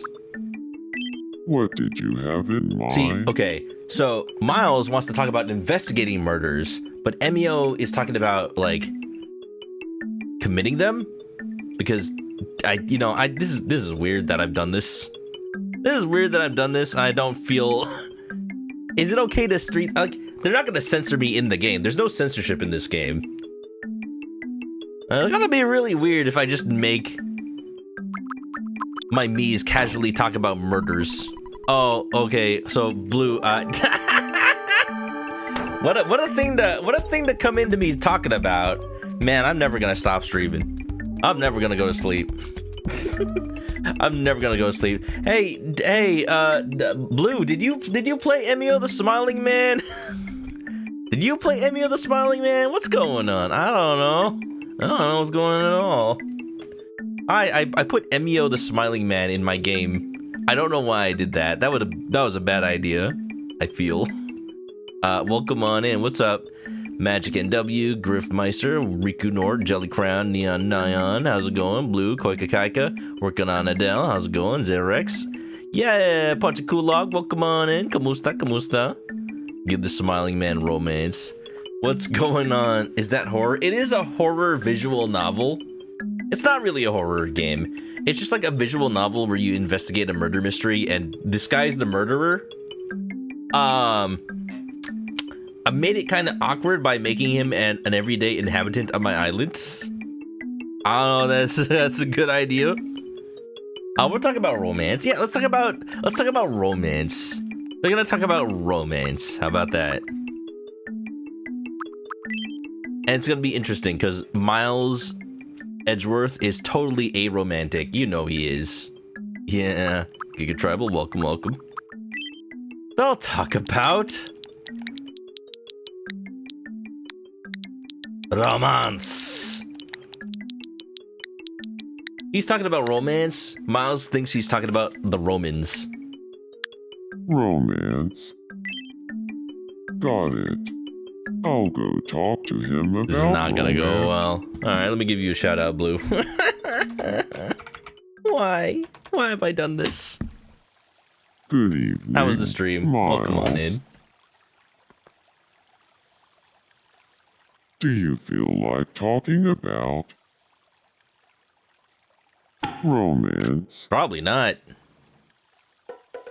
What did you have in mind? See, okay, so Miles wants to talk about investigating murders, but Emio is talking about, like, committing them? Because this is weird that I've done this. This is weird that I've done this. I don't feel. Is it okay to street? Like, they're not gonna censor me in the game. There's no censorship in this game. It's gonna be really weird if I just make my Mii's casually talk about murders. Oh, okay. So Blue, what a thing to come into me talking about. Man, I'm never gonna stop streaming. I'm never gonna go to sleep. I'm never gonna go to sleep. Hey, Blue, did you play Emio the Smiling Man? Did you play Emio the Smiling Man? What's going on? I don't know what's going on at all. I put Emio the Smiling Man in my game. I don't know why I did that. That was a bad idea, I feel. Welcome on in. What's up? Magic NW, Griffmeister, Riku Nord, Jelly Crown, Neon Nyan, how's it going? Blue, Koika Kaika, working on Adele, how's it going? Zerex, yeah, Punch a Kulog, welcome on in, Kamusta. Give the Smiling Man romance. What's going on? Is that horror? It is a horror visual novel. It's not really a horror game. It's just like a visual novel where you investigate a murder mystery and this guy's the murderer. I made it kind of awkward by making him an everyday inhabitant of my islands. I don't know, that's a good idea. We'll talk about romance. Yeah, let's talk about romance. We're gonna talk about romance. How about that? And it's gonna be interesting because Miles Edgeworth is totally aromantic. You know he is. Yeah, Giga Tribal, welcome. They'll talk about romance. He's talking about romance. Miles thinks he's talking about the Romans. Romance. Got it. I'll go talk to him about This is not gonna go romance. well. Alright, let me give you a shout out, Blue. Why? Why have I done this? Good evening. How was the stream? Welcome on in. Do you feel like talking about romance? Probably not.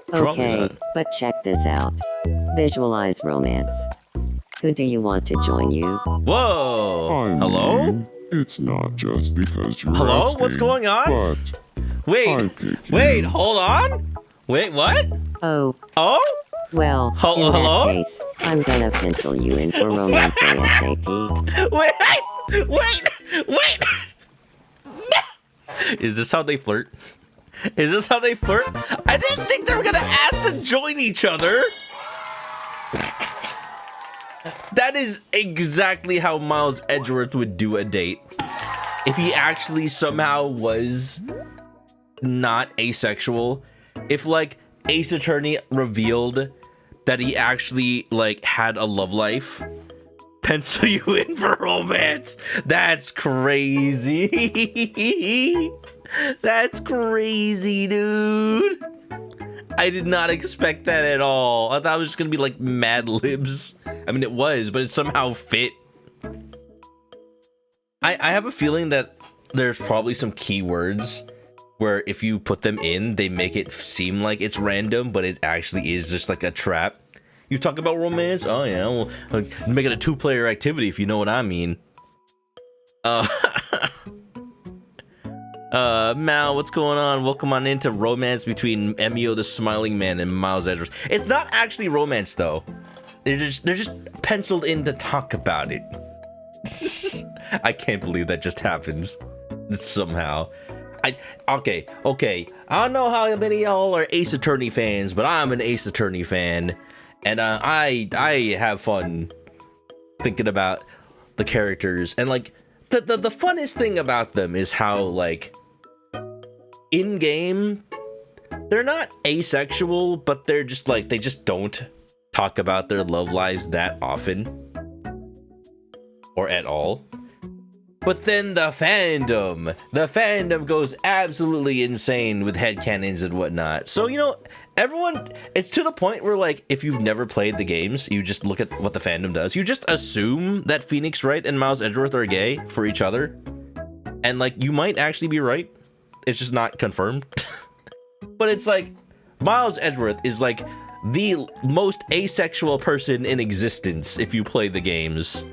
Probably Okay, not. but check this out. Visualize romance. Who do you want to join you? Whoa! I Hello? mean, it's not just because you're Hello? asking, What's going on? But I Wait, pick wait, you. hold on. Wait, what? Oh, Oh? well, in Hello? that case, I'm gonna pencil you in for romance ASAP. Wait! Is this how they flirt? Is this how they flirt? I didn't think they were gonna ask to join each other. That is exactly how Miles Edgeworth would do a date. If he actually somehow was not asexual. If, like, Ace Attorney revealed that he actually, like, had a love life. Pencil you in for romance. That's crazy. That's crazy, dude. I did not expect that at all. I thought it was just gonna be like Mad Libs. I mean, it was, but it somehow fit. I have a feeling that there's probably some keywords where if you put them in, they make it seem like it's random, but it actually is just like a trap. You talk about romance? Oh yeah, well, make it a two-player activity if you know what I mean. Mal, what's going on? Welcome on into romance between Emio the Smiling Man and Miles Edgeworth. It's not actually romance though. They're just penciled in to talk about it. I can't believe that just happens. Somehow. Okay. I don't know how many of y'all are Ace Attorney fans, but I'm an Ace Attorney fan. And I have fun thinking about the characters. And like the funnest thing about them is how like in game they're not asexual, but they're just like, they just don't talk about their love lives that often or at all. But then the fandom goes absolutely insane with headcanons and whatnot. So, you know, everyone, it's to the point where, like, if you've never played the games, you just look at what the fandom does. You just assume that Phoenix Wright and Miles Edgeworth are gay for each other. And, like, you might actually be right. It's just not confirmed. But it's like, Miles Edgeworth is, like, the most asexual person in existence if you play the games.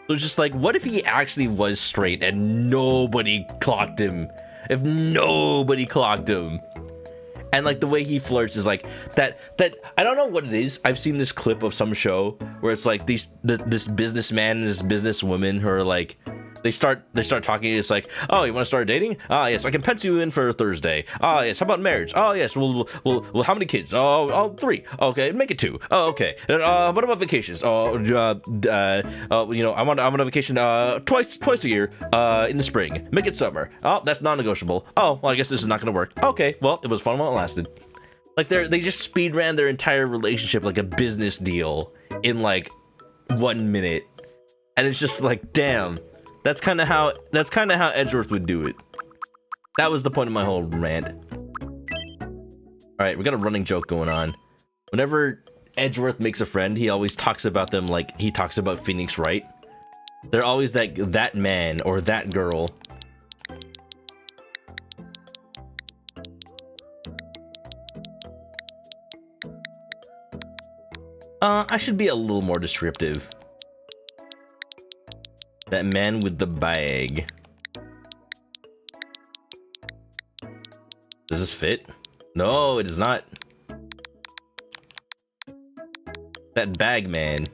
So it's just like, what if he actually was straight and nobody clocked him? If nobody clocked him. And like the way he flirts is like that I don't know what it is. I've seen this clip of some show where it's like this businessman and this businesswoman who are like, they start talking. It's like, oh, you want to start dating? Ah, yes, I can pencil you in for Thursday. Ah, yes, how about marriage? Oh, yes, well, how many kids? Oh, 3. Okay, make it 2. Oh, okay. What about vacations? Oh, you know, I want a vacation twice a year in the spring. Make it summer. Oh, that's non-negotiable. Oh, well, I guess this is not gonna work. Okay, well, it was fun while it lasted. Like they just speed ran their entire relationship like a business deal in like 1 minute, and it's just like, damn. That's kind of how Edgeworth would do it. That was the point of my whole rant. All right, we got a running joke going on. Whenever Edgeworth makes a friend, he always talks about them like he talks about Phoenix Wright. They're always that man or that girl. I should be a little more descriptive. That man with the bag. Does this fit? No, it does not. That bag man.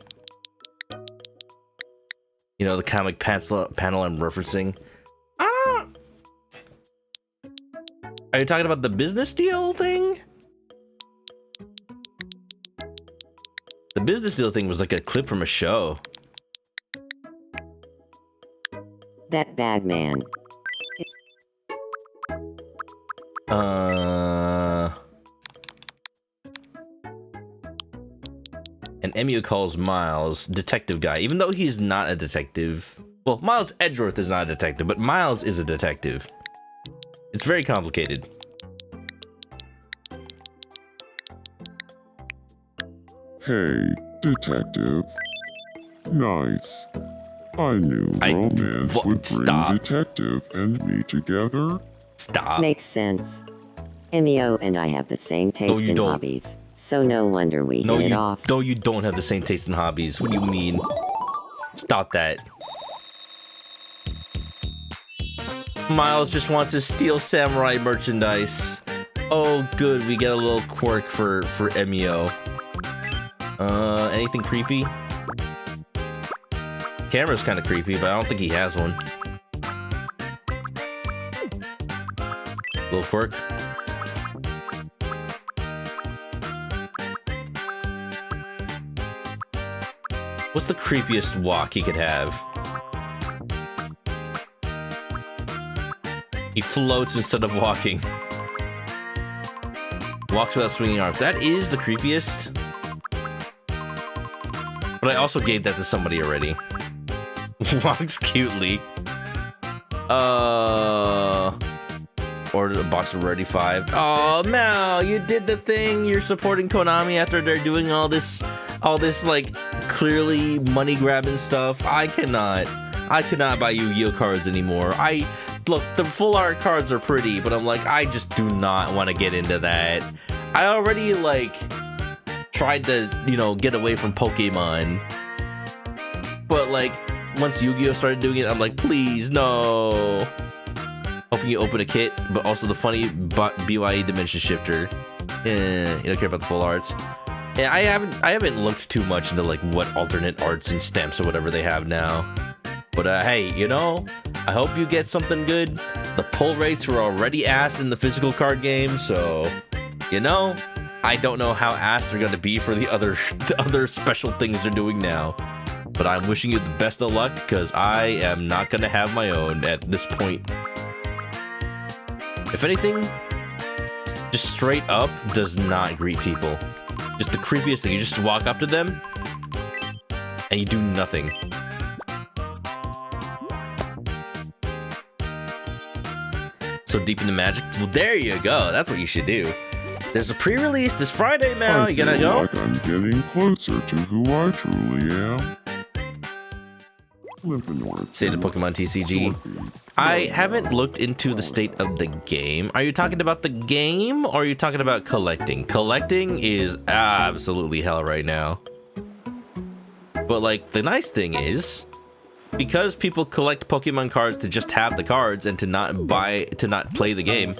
You know, the comic panel I'm referencing. Are you talking about the business deal thing? The business deal thing was like a clip from a show. That bag man. And EMIO calls Miles detective guy, even though he's not a detective. Well, Miles Edgeworth is not a detective, but Miles is a detective. It's very complicated. Hey, detective. Nice. I knew romance would bring Stop. detective and me together. Stop. Makes sense. EMIO and I have the same taste you in don't. hobbies, so no wonder we hit it off. No, you don't have the same taste in hobbies. What do you mean? Stop that. Miles just wants his Steel Samurai merchandise. Oh, good. We get a little quirk for EMIO. Anything creepy? Camera's kind of creepy, but I don't think he has one. Little quirk. What's the creepiest walk he could have? He floats instead of walking. Walks without swinging arms. That is the creepiest. But I also gave that to somebody already. Walks cutely. Ordered a box of Ready 5. Oh, Mal, you did the thing. You're supporting Konami after they're doing all this like clearly money grabbing stuff. I cannot buy Yu-Gi-Oh cards anymore. Look, the full art cards are pretty, but I'm like, I just do not want to get into that. I already like tried to, you know, get away from Pokemon, but like once Yu-Gi-Oh started doing it, I'm like, please, no. Hoping you open a kit, but also the funny BYE Dimension Shifter. You don't care about the full arts. Yeah, I haven't looked too much into like what alternate arts and stamps or whatever they have now. But hey, you know, I hope you get something good. The pull rates were already ass in the physical card game, so you know, I don't know how ass they're gonna be for the other special things they're doing now. But I'm wishing you the best of luck, because I am not gonna have my own at this point. If anything, just straight up does not greet people. Just the creepiest thing. You just walk up to them and you do nothing. So deep into magic. Well, there you go. That's what you should do. There's a pre-release this Friday, Mal. You gonna go? Like I'm getting closer to who I truly am. State of Pokemon TCG. I haven't looked into the state of the game. Are you talking about the game or are you talking about collecting? Collecting is absolutely hell right now. But like the nice thing is, because people collect Pokemon cards to just have the cards and to not play the game,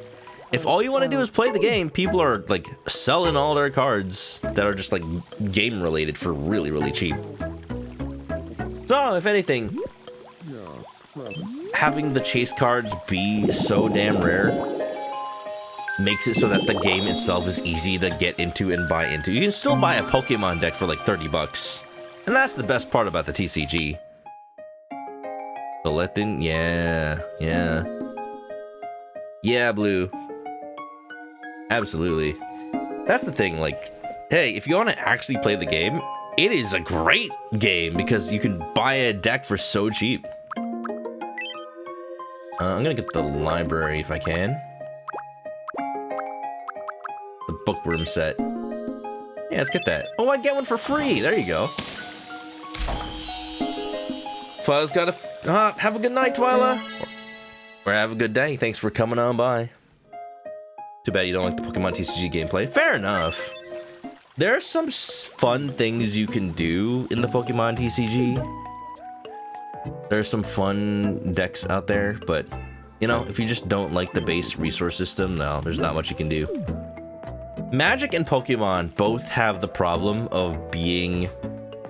if all you want to do is play the game, people are like selling all their cards that are just like game related for really, really cheap. So, if anything, having the chase cards be so damn rare makes it so that the game itself is easy to get into and buy into. You can still buy a Pokemon deck for like 30 bucks. And that's the best part about the TCG. Collecting, yeah. Yeah, Blue. Absolutely. That's the thing, like, hey, if you want to actually play the game, it is a great game because you can buy a deck for so cheap. I'm gonna get the library if I can. The bookworm set. Yeah, let's get that. Oh, I get one for free. There you go. Twyla's got a... have a good night, Twyla. Or have a good day. Thanks for coming on by. Too bad you don't like the Pokemon TCG gameplay. Fair enough. There are some fun things you can do in the Pokemon TCG. There's some fun decks out there, but, you know, if you just don't like the base resource system, no, there's not much you can do. Magic and Pokemon both have the problem of being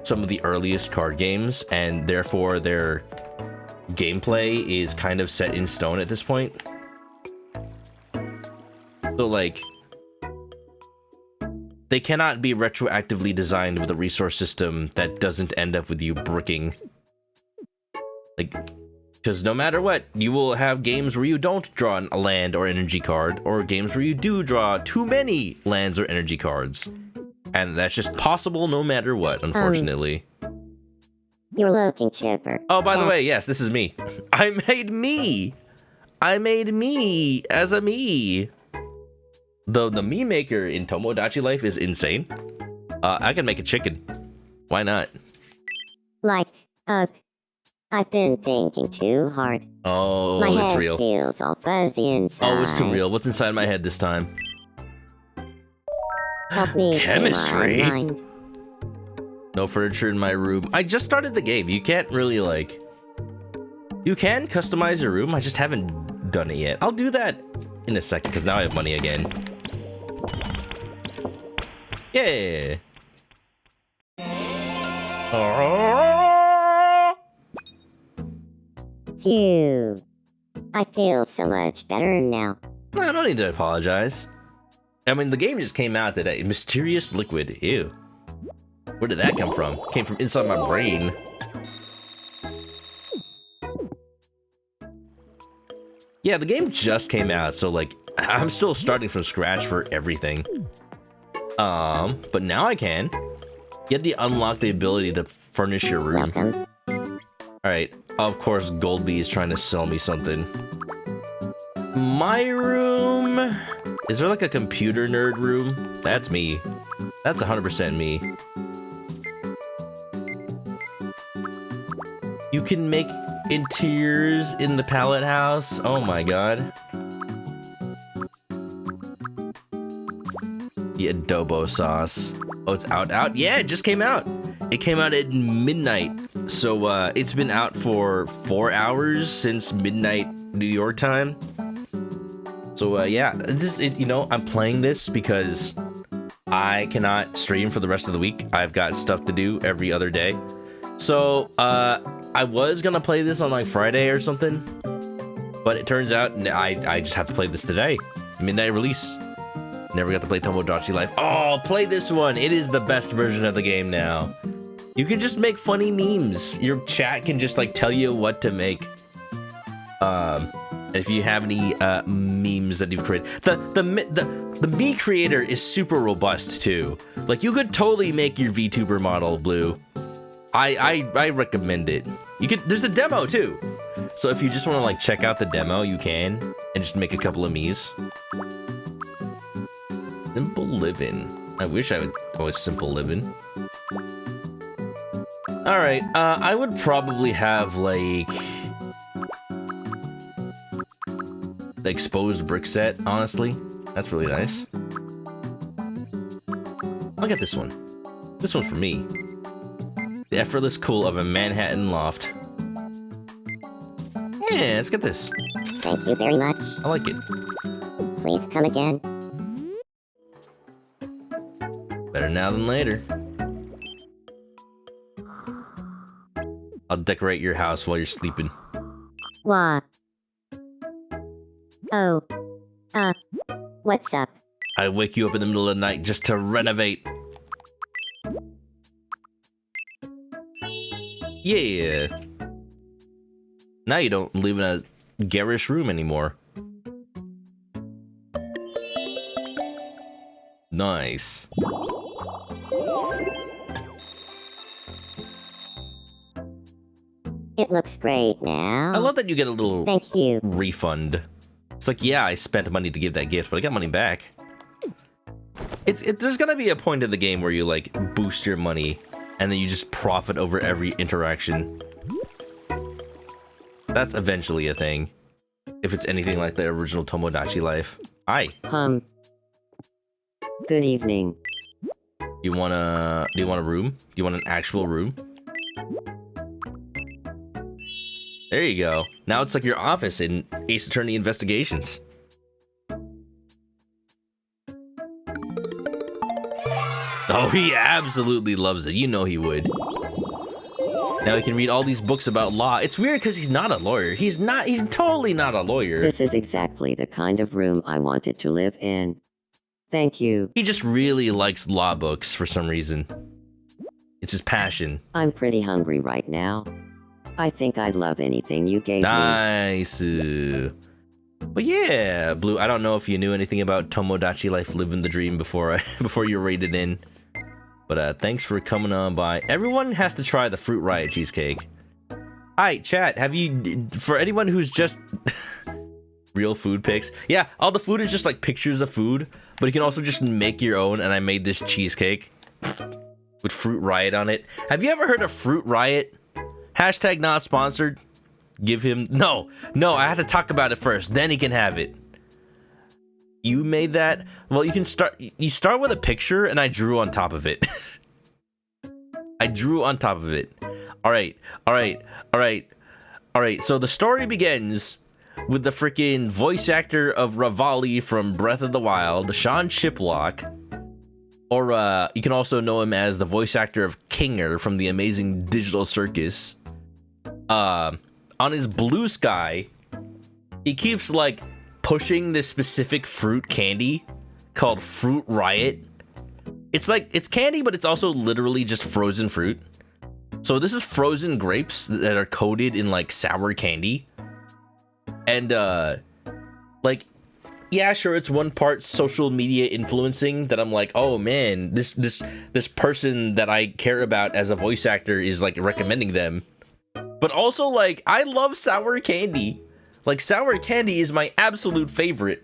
some of the earliest card games, and therefore their gameplay is kind of set in stone at this point. So, like, they cannot be retroactively designed with a resource system that doesn't end up with you bricking. Like, because no matter what, you will have games where you don't draw a land or energy card, or games where you do draw too many lands or energy cards. And that's just possible no matter what, unfortunately. You're looking chipper. Oh, by the way, yes, this is me. I made me as a me. Though the me maker in Tomodachi Life is insane. I can make a chicken. Why not? Like, I've been thinking too hard. Oh, My it's head real. feels all fuzzy inside. Oh, it's too real. What's inside my head this time? Help me. Chemistry? clear my mind. No furniture in my room. I just started the game. You can't really, like... You can customize your room. I just haven't done it yet. I'll do that in a second, because now I have money again. Yeah. Phew. I feel so much better now. I don't need to apologize. I mean, the game just came out today. Mysterious liquid. Ew. Where did that come from? Came from inside my brain. Yeah, the game just came out, so like, I'm still starting from scratch for everything. But now I can. You have to unlock the ability to furnish your room. Welcome. Alright, of course Goldbee is trying to sell me something. My room? Is there like a computer nerd room? That's me. That's 100% me. You can make interiors in the pallet house? Oh my god. The adobo sauce. Oh, it's out? Yeah, it just came out. It came out at midnight. So, it's been out for 4 hours since midnight New York time. So, yeah, you know, I'm playing this because I cannot stream for the rest of the week. I've got stuff to do every other day. So, I was gonna play this on like Friday or something, but it turns out I just have to play this today. Midnight release. Never got to play Tomodachi Life. Oh, play this one. It is the best version of the game now. You can just make funny memes. Your chat can just like tell you what to make. And if you have any memes that you've created, the me creator is super robust too. Like you could totally make your VTuber model, Blue. I recommend it. You could. There's a demo too. So if you just want to like check out the demo, you can, and just make a couple of me's. Simple living. I wish I would always simple living. All right. I would probably have like the exposed brick set, honestly. That's really nice. I'll get this one. This one's for me. The effortless cool of a Manhattan loft. Yeah, let's get this. Thank you very much. I like it. Please come again. Better now than later. I'll decorate your house while you're sleeping. What? Oh. What's up? I wake you up in the middle of the night just to renovate. Yeah. Now you don't live in a garish room anymore. Nice. It looks great now. I love that you get a little Thank you. refund. It's like, yeah, I spent money to give that gift, but I got money back. There's gonna be a point in the game where you like boost your money and then you just profit over every interaction. That's eventually a thing. If it's anything like the original Tomodachi life. Hi. Good evening. Do you want a room? Do you want an actual room? There you go. Now it's like your office in Ace Attorney Investigations. Oh, he absolutely loves it. You know he would. Now he can read all these books about law. It's weird because he's not a lawyer. He's totally not a lawyer. This is exactly the kind of room I wanted to live in. Thank you. He just really likes law books for some reason. It's his passion. I'm pretty hungry right now. I think I'd love anything you gave me. Nice. But yeah, Blue, I don't know if you knew anything about Tomodachi Life Living the Dream before you raided in. But thanks for coming on by. Everyone has to try the Fruit Riot cheesecake. Hi, chat. Have you, for anyone who's just real food pics? Yeah, all the food is just like pictures of food, but you can also just make your own. And I made this cheesecake with Fruit Riot on it. Have you ever heard of Fruit Riot? Hashtag not sponsored. Give him no. I have to talk about it first. Then he can have it. You made that? Well, you can start. You start with a picture, and I drew on top of it. I drew on top of it. All right. So the story begins with the freaking voice actor of Revali from Breath of the Wild, Sean Chiplock, or you can also know him as the voice actor of Kinger from the Amazing Digital Circus. On his Blue Sky, he keeps like pushing this specific fruit candy called Fruit Riot. It's like, it's candy, but it's also literally just frozen fruit. So this is frozen grapes that are coated in like sour candy. And like, yeah, sure, it's one part social media influencing that I'm like, oh man, this person that I care about as a voice actor is like recommending them. But also like, I love sour candy. Like, sour candy is my absolute favorite.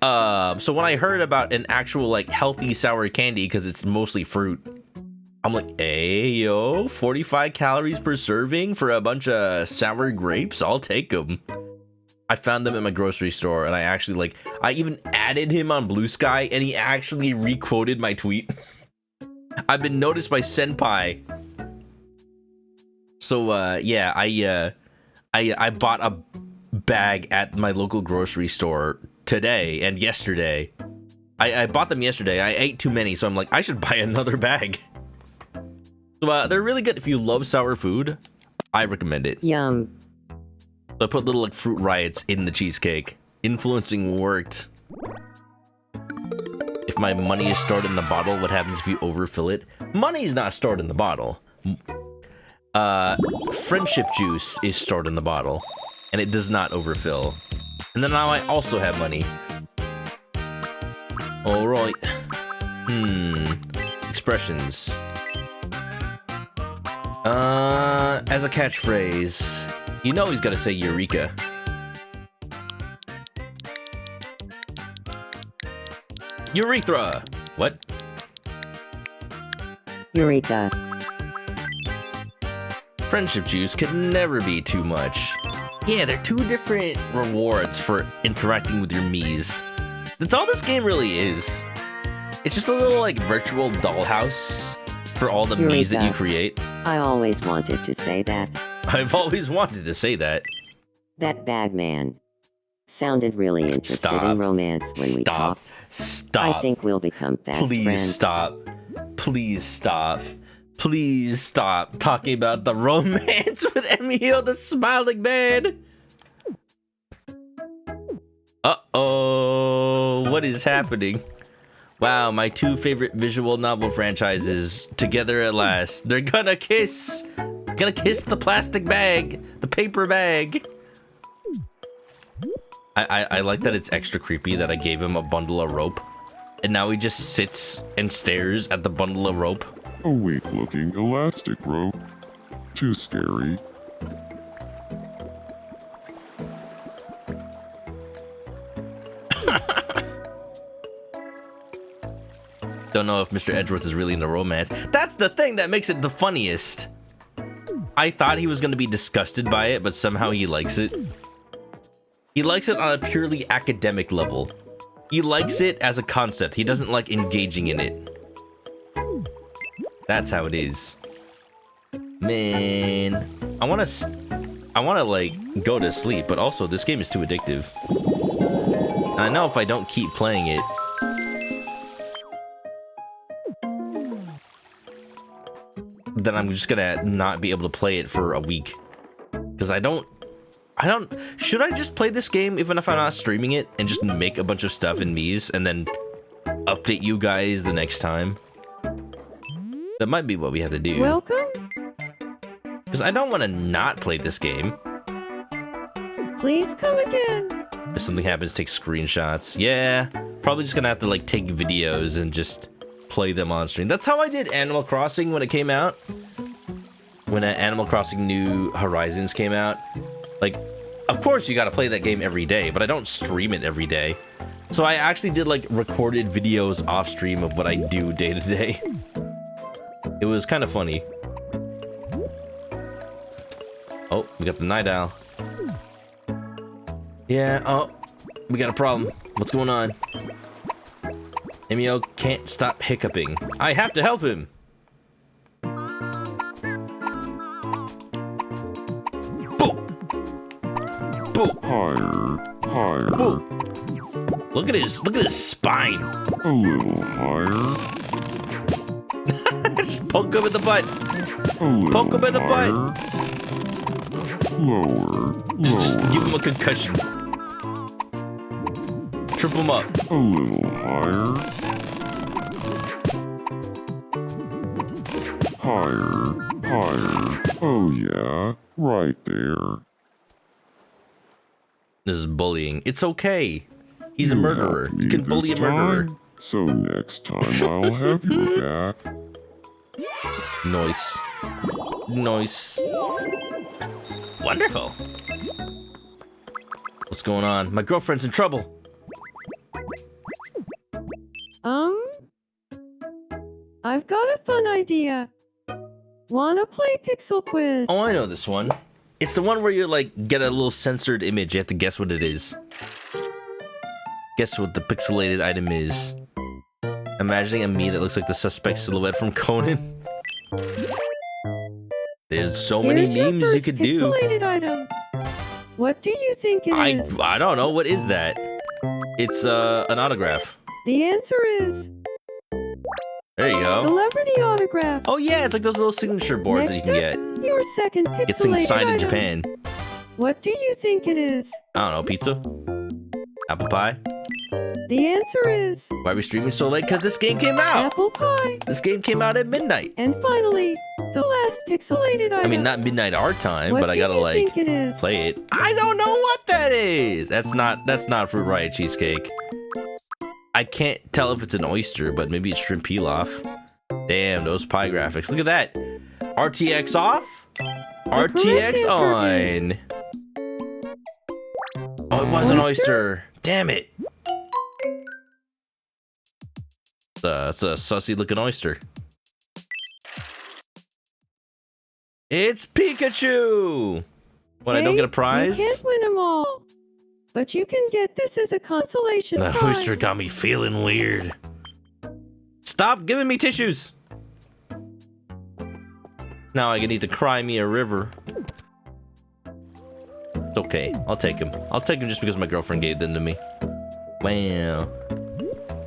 So when I heard about an actual, like, healthy sour candy, because it's mostly fruit, I'm like, hey, yo, 45 calories per serving for a bunch of sour grapes? I'll take them. I found them at my grocery store, and I actually, like, I even added him on Blue Sky, and he actually re-quoted my tweet. I've been noticed by Senpai. So, yeah, I bought a bag at my local grocery store today and yesterday. I bought them yesterday. I ate too many, so I'm like, I should buy another bag. So they're really good if you love sour food. I recommend it. Yum. So I put little like Fruit Riots in the cheesecake. Influencing worked. If my money is stored in the bottle, what happens if you overfill it? Money's not stored in the bottle. Friendship juice is stored in the bottle. and it does not overfill. And then now I also have money. All right. Expressions. As a catchphrase, you know he's gotta say Eureka. Urethra! What? Eureka. Friendship juice can never be too much. Yeah, they're two different rewards for interacting with your Mii's. That's all this game really is. It's just a little like virtual dollhouse for all the Mii's that you create. I always wanted to say that. I've always wanted to say that. That bagman sounded really interested in romance when we talked. Stop. I think we'll become fast Please friends. stop. Please stop. Please stop talking about the romance with Emio the Smiling Man. Uh-oh. What is happening? Wow, my two favorite visual novel franchises together at last. They're gonna kiss. Gonna kiss the plastic bag. The paper bag. I like that it's extra creepy that I gave him a bundle of rope. And now he just sits and stares at the bundle of rope. A weak-looking elastic rope. Too scary. Don't know if Mr. Edgeworth is really into romance. That's the thing that makes it the funniest. I thought he was going to be disgusted by it, but somehow he likes it. He likes it on a purely academic level. He likes it as a concept. He doesn't like engaging in it. That's how it is. Man, I want to like go to sleep, but also this game is too addictive. And I know if I don't keep playing it, then I'm just gonna not be able to play it for a week. Because I don't, should I just play this game even if I'm not streaming it and just make a bunch of stuff in Mii's and then update you guys the next time? That might be what we have to do. Welcome. Because I don't want to not play this game. Please come again. If something happens, take screenshots. Yeah, probably just gonna have to like take videos and just play them on stream. That's how I did Animal Crossing when it came out. When Animal Crossing New Horizons came out. Like, of course you gotta play that game every day, but I don't stream it every day. So I actually did like recorded videos off stream of what I do day to day. It was kind of funny. Oh, we got the night owl. Yeah, oh, we got a problem. What's going on? Emio can't stop hiccuping. I have to help him. Boo! Boo! Higher. Boo! Look at his spine. A little higher. Just poke him in the butt. A little Poke him in the butt. Lower. Just give him a concussion. Trip him up. A little higher. Higher. Oh yeah, right there. This is bullying. It's okay. He's a murderer. helped You me can bully a this murderer. time, So next time I'll have your back. Nice. Nice. Wonderful. What's going on? My girlfriend's in trouble. I've got a fun idea. Wanna play Pixel Quiz? Oh, I know this one. It's the one where you like get a little censored image. You have to guess what it is. Guess what the pixelated item is. Imagining a me that looks like the suspect silhouette from Conan. There's so many Here's your memes you first could do. pixelated item. What do you think it is? I don't know. What is that? It's an autograph. The answer is There you go. celebrity autograph. Oh yeah, it's like those little signature boards Next that you can up, your second get. Get things pixelated signed in item. Japan. What do you think it is? I don't know, pizza? Apple pie? The answer is Why are we streaming so late? Because this game came out. apple pie. This game came out at midnight. And finally, the last pixelated item. I mean, not midnight our time, what but I do gotta you like think it is? play it. I don't know what that is. That's not Fruit Riot cheesecake. I can't tell if it's an oyster, but maybe it's shrimp pilaf. Damn, those pie graphics. Look at that. RTX off. RTX on. Oh, it was an oyster. Damn it. It's a sussy looking oyster. It's Pikachu! What, I don't get a prize? You can't win them all. But you can get this as a consolation That prize. oyster got me feeling weird. Stop giving me tissues! Now I need to cry me a river. It's okay. I'll take him. I'll take him just because my girlfriend gave them to me. Wow.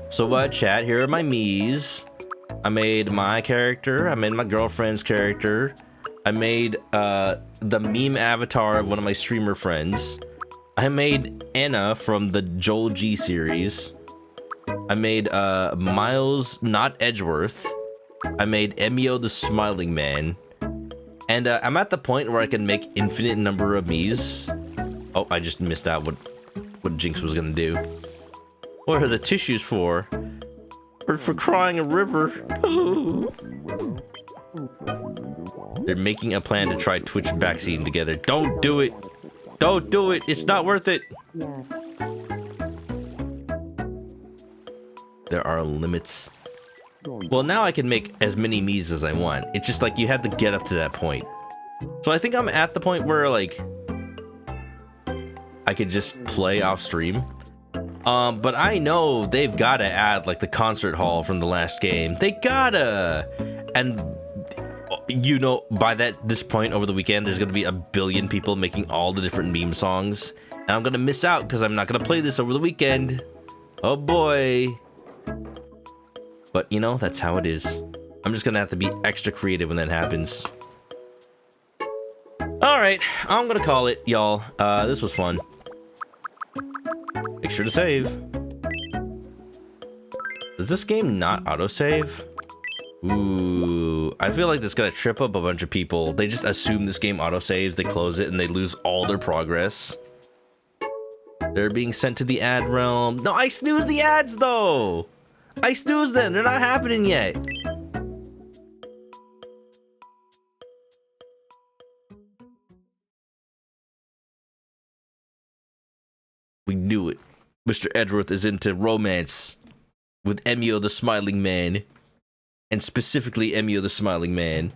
So chat, here are my Mii's. I made my character. I made my girlfriend's character. I made the meme avatar of one of my streamer friends. I made Anna from the Joel G series. I made Miles, not Edgeworth. I made Emio the Smiling Man. And I'm at the point where I can make infinite number of Mii's. Oh, I just missed out what Jinx was gonna do. What are the tissues for? For crying a river. They're making a plan to try Twitch vaccine together. Don't do it. Don't do it. It's not worth it. There are limits. Well, now I can make as many Mii's as I want. It's just like you had to get up to that point. So I think I'm at the point where like I could just play off stream. But I know they've gotta add like the concert hall from the last game. They gotta. And you know, by this point over the weekend, there's gonna be 1 billion people making all the different meme songs. And I'm gonna miss out because I'm not gonna play this over the weekend. Oh boy. But you know, that's how it is. I'm just gonna have to be extra creative when that happens. Alright, I'm gonna call it, y'all. This was fun. Make sure to save. Does this game not autosave? Ooh, I feel like that's gonna trip up a bunch of people. They just assume this game autosaves, they close it, and they lose all their progress. They're being sent to the ad realm. No, I snoozed the ads though! I snoozed them, they're not happening yet. We knew it. Mr. Edgeworth is into romance with Emio the Smiling Man. And specifically Emio the Smiling Man.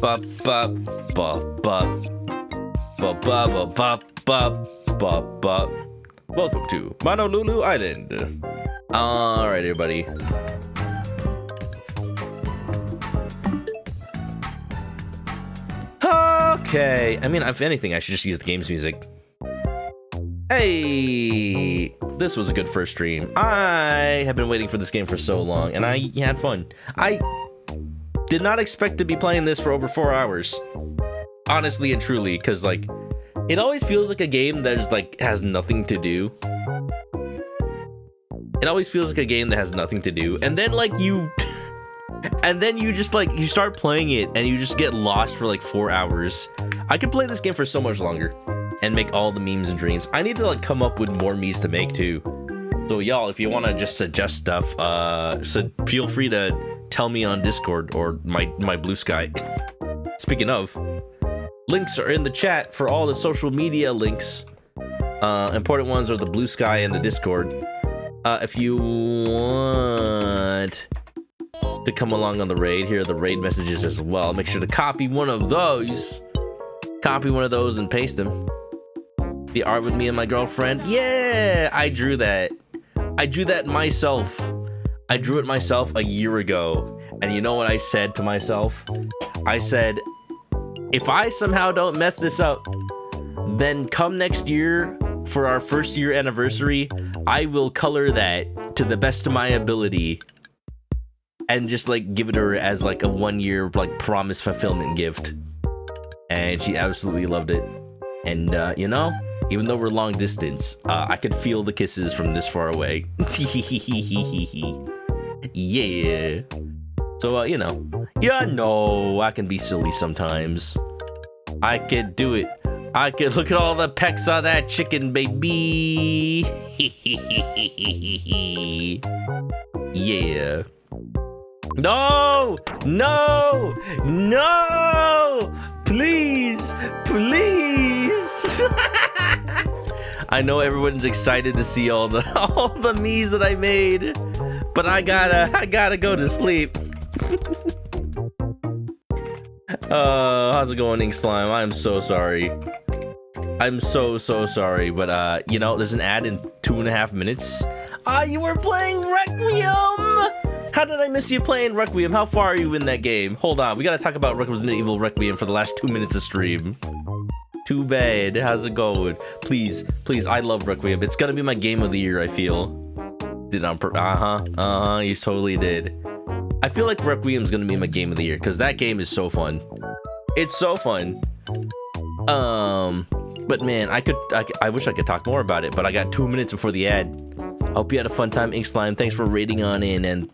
Bop bop bop bop. Bop bop bop bop bop bop. Welcome to Honolulu Island. Alright everybody. Okay. I mean, if anything, I should just use the game's music. Hey, this was a good first stream. I have been waiting for this game for so long, and I had fun. I did not expect to be playing this for over 4 hours. Honestly and truly, because like, it always feels like a game that is like has nothing to do. It always feels like a game that has nothing to do, and then like you, and then you just like you start playing it, and you just get lost for like 4 hours. I could play this game for so much longer. And make all the memes and dreams. I need to like come up with more memes to make too. So y'all, if you want to just suggest stuff, so feel free to tell me on Discord or my Blue Sky. Speaking of, links are in the chat for all the social media links. Important ones are the Blue Sky and the Discord. If you want to come along on the raid, here are the raid messages as well. Make sure to copy one of those. Copy one of those and paste them. The art with me and my girlfriend. Yeah, I drew that. I drew that myself. I drew it myself a year ago. And you know what I said to myself? I said, if I somehow don't mess this up, then come next year for our 1st year anniversary, I will color that to the best of my ability and just like give it to her as like a 1 year like promise fulfillment gift. And she absolutely loved it. And you know, Even though we're long distance, I could feel the kisses from this far away. Yeah. So, you know, I can be silly sometimes. I could do it. I could look at all the pecks on that chicken, baby. Yeah. No! No! No! Please! Please! I know everyone's excited to see all the me's that I made, but I gotta go to sleep. How's it going, Ink Slime? I'm so sorry. I'm so sorry, but you know, there's an ad in 2.5 minutes. You were playing Requiem! How did I miss you playing Requiem? How far are you in that game? Hold on, we gotta talk about Resident Evil Requiem for the last 2 minutes of stream. Too bad. How's it going? Please, I love Requiem. It's gonna be my game of the year, I feel. Did on you totally did. I feel like Requiem's gonna be my game of the year, because that game is so fun. It's so fun. But man, I wish I could talk more about it, but I got 2 minutes before the ad. Hope you had a fun time, Ink Slime. Thanks for raiding on in, and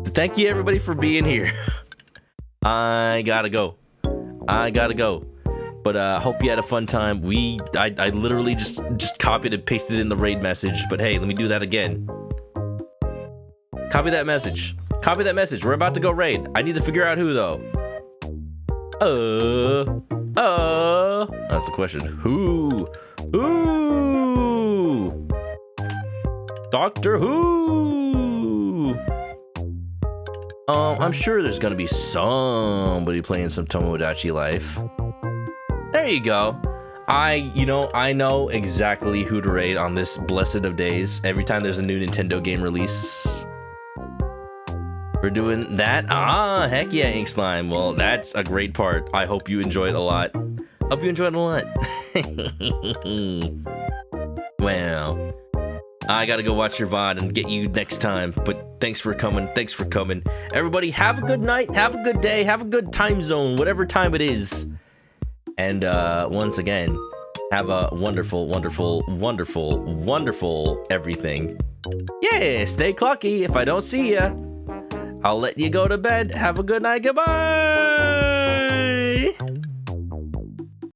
thank you everybody for being here. I gotta go. But hope you had a fun time. I literally just copied and pasted in the raid message, but hey, let me do that again. Copy that message. We're about to go raid. I need to figure out who though. That's the question. Who? Doctor Who? I'm sure there's gonna be somebody playing some Tomodachi Life. There you go. I know exactly who to raid on this blessed of days. Every time there's a new Nintendo game release. We're doing that? Heck yeah, Ink Slime. Well, that's a great part. I hope you enjoyed a lot. Well, I gotta go watch your VOD and get you next time. But thanks for coming. Everybody, have a good night, have a good day, have a good time zone, whatever time it is. And once again, have a wonderful everything. Yeah, stay clocky. If I don't see ya, I'll let you go to bed. Have a good night. Goodbye.